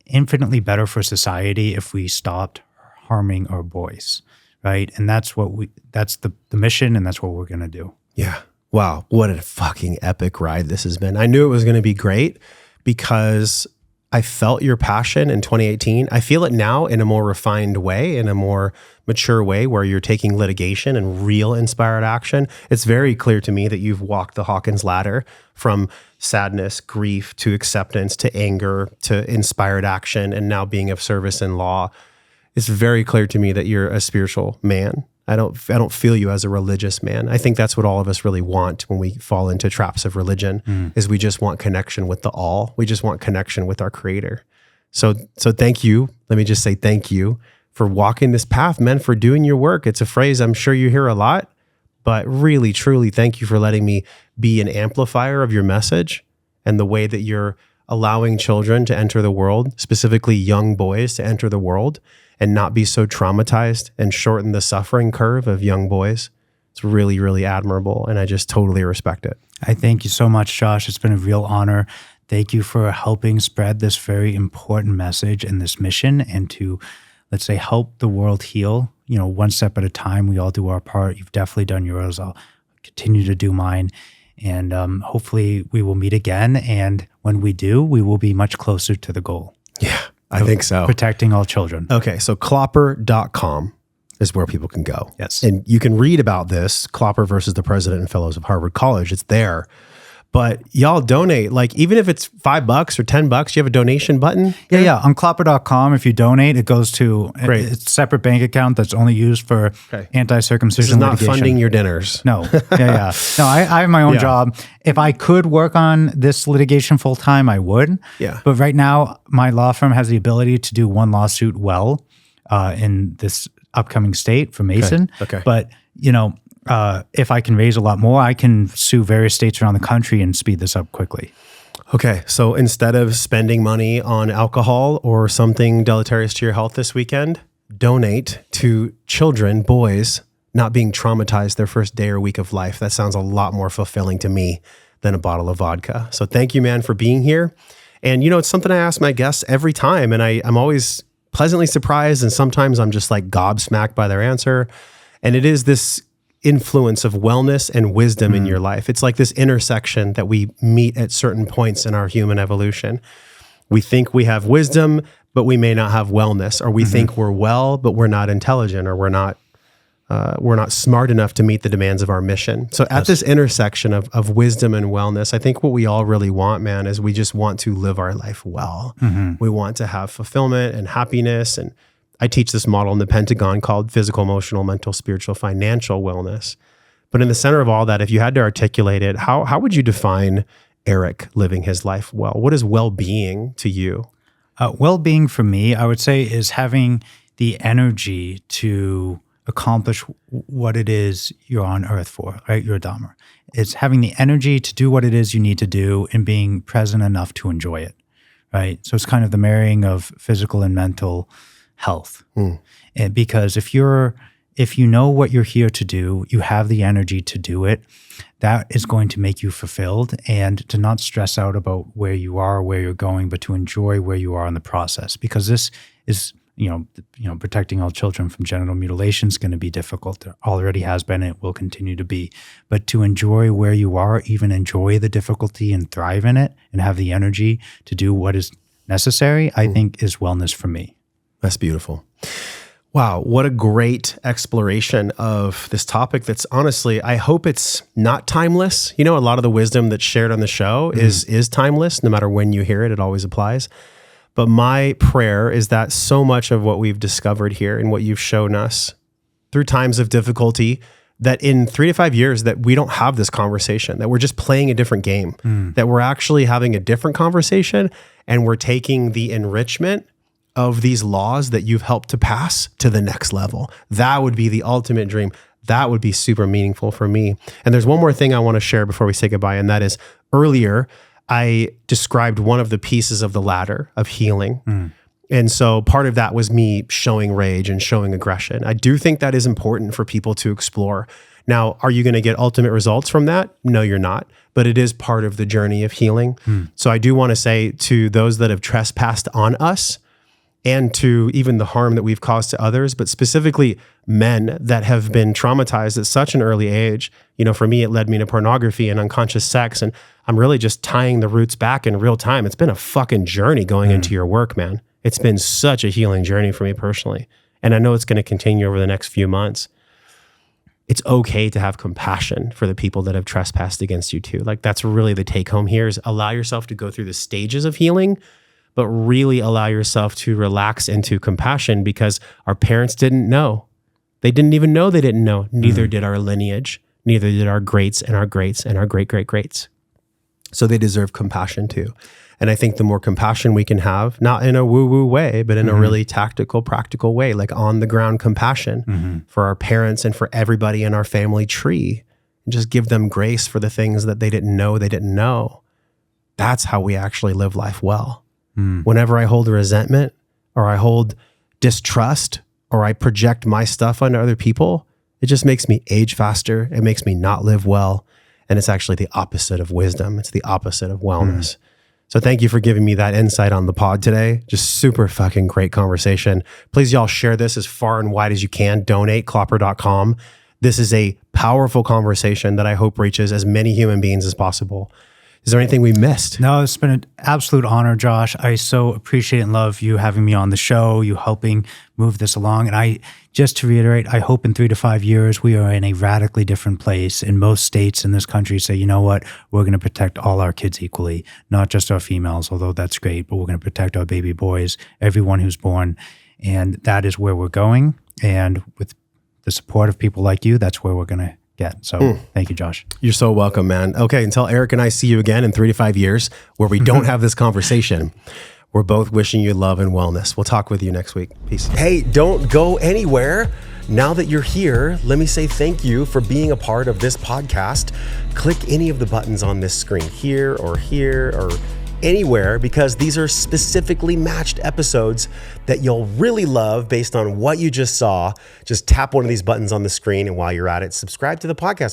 infinitely better for society if we stopped harming our boys, right? And that's the mission, and that's what we're going to do. Yeah. Wow. What a fucking epic ride this has been. I knew it was going to be great because I felt your passion in 2018. I feel it now in a more refined way, in a more mature way, where you're taking litigation and real inspired action. It's very clear to me that you've walked the Hawkins ladder from sadness, grief, to acceptance, to anger, to inspired action, and now being of service in law. It's very clear to me that you're a spiritual man. I don't feel you as a religious man. I think that's what all of us really want when we fall into traps of religion, is we just want connection with the all. We just want connection with our creator. So thank you. Let me just say thank you for walking this path, man, for doing your work. It's a phrase I'm sure you hear a lot, but really, truly, thank you for letting me be an amplifier of your message and the way that you're allowing children to enter the world, specifically young boys to enter the world and not be so traumatized and shorten the suffering curve of young boys. It's really, really admirable. And I just totally respect it. I thank you so much, Josh. It's been a real honor. Thank you for helping spread this very important message and this mission, and to, let's say, help the world heal, one step at a time. We all do our part. You've definitely done yours. I'll continue to do mine. And hopefully we will meet again. And when we do, we will be much closer to the goal. Yeah, I think so. Protecting all children. Okay, so Clopper.com is where people can go. Yes. And you can read about this, Clopper versus the President and Fellows of Harvard College. It's there. But y'all donate, like even if it's $5 or $10, you have a donation button? Yeah. On Clopper.com, if you donate, it goes to a separate bank account that's only used for anti-circumcision This is not litigation. funding your dinners. No. Yeah. No, I have my own job. If I could work on this litigation full time, I would. Yeah. But right now, my law firm has the ability to do one lawsuit well in this upcoming state for Mason. Okay. But, if I can raise a lot more, I can sue various states around the country and speed this up quickly. Okay, so instead of spending money on alcohol or something deleterious to your health this weekend, donate to children, boys, not being traumatized their first day or week of life. That sounds a lot more fulfilling to me than a bottle of vodka. So thank you, man, for being here. And, it's something I ask my guests every time, and I'm always pleasantly surprised, and sometimes I'm just like gobsmacked by their answer. And it is this influence of wellness and wisdom in your life. It's like this intersection that we meet at certain points in our human evolution. We think we have wisdom, but we may not have wellness, or we think we're well, but we're not intelligent, or we're not smart enough to meet the demands of our mission. So at this intersection of wisdom and wellness, I think what we all really want, man, is we just want to live our life well. We want to have fulfillment and happiness. And I teach this model in the Pentagon called physical, emotional, mental, spiritual, financial wellness. But in the center of all that, if you had to articulate it, how would you define Eric living his life well? What is well-being to you? Well-being for me, I would say, is having the energy to accomplish what it is you're on earth for, right? You're a Dharma. It's having the energy to do what it is you need to do and being present enough to enjoy it, right? So it's kind of the marrying of physical and mental health. And because if you know what you're here to do, you have the energy to do it, that is going to make you fulfilled, and to not stress out about where you are, where you're going, but to enjoy where you are in the process. Because this is, protecting all children from genital mutilation is going to be difficult. It already has been, it will continue to be. But to enjoy where you are, even enjoy the difficulty and thrive in it, and have the energy to do what is necessary, I think is wellness for me. That's beautiful. Wow, what a great exploration of this topic that's honestly, I hope it's not timeless. A lot of the wisdom that's shared on the show is timeless. No matter when you hear it, it always applies. But my prayer is that so much of what we've discovered here and what you've shown us through times of difficulty, that in 3 to 5 years that we don't have this conversation, that we're just playing a different game, that we're actually having a different conversation, and we're taking the enrichment of these laws that you've helped to pass to the next level. That would be the ultimate dream. That would be super meaningful for me. And there's one more thing I want to share before we say goodbye, and that is earlier, I described one of the pieces of the ladder of healing. And so part of that was me showing rage and showing aggression. I do think that is important for people to explore. Now, are you going to get ultimate results from that? No, you're not. But it is part of the journey of healing. So I do want to say to those that have trespassed on us, and to even the harm that we've caused to others, but specifically men that have been traumatized at such an early age. For me, it led me to pornography and unconscious sex, and I'm really just tying the roots back in real time. It's been a fucking journey going into your work, man. It's been such a healing journey for me personally, and I know it's going to continue over the next few months. It's okay to have compassion for the people that have trespassed against you too. Like, that's really the take home here, is allow yourself to go through the stages of healing, but really allow yourself to relax into compassion, because our parents didn't know. They didn't even know they didn't know. Neither did our lineage. Neither did our greats and our greats and our great-great-greats. So they deserve compassion too. And I think the more compassion we can have, not in a woo-woo way, but in a really tactical, practical way, like on-the-ground compassion for our parents and for everybody in our family tree, and just give them grace for the things that they didn't know, that's how we actually live life well. Whenever I hold a resentment or I hold distrust or I project my stuff onto other people, it just makes me age faster. It makes me not live well. And it's actually the opposite of wisdom. It's the opposite of wellness. So thank you for giving me that insight on the pod today. Just super fucking great conversation. Please, y'all, share this as far and wide as you can. Donate, clopper.com. This is a powerful conversation that I hope reaches as many human beings as possible. Is there anything we missed? No, it's been an absolute honor, Josh. I so appreciate and love you having me on the show, you helping move this along. And just to reiterate, I hope in 3 to 5 years, we are in a radically different place. In most states in this country say, you know what, we're going to protect all our kids equally, not just our females, although that's great, but we're going to protect our baby boys, everyone who's born. And that is where we're going. And with the support of people like you, that's where we're going to get. So thank you, Josh. You're so welcome, man. Okay, until Eric and I see you again in 3 to 5 years where we don't have this conversation, we're both wishing you love and wellness. We'll talk with you next week. Peace. Hey, don't go anywhere. Now that you're here, let me say thank you for being a part of this podcast. Click any of the buttons on this screen, here or anywhere, because these are specifically matched episodes that you'll really love based on what you just saw. Just tap one of these buttons on the screen, and while you're at it, subscribe to the podcast.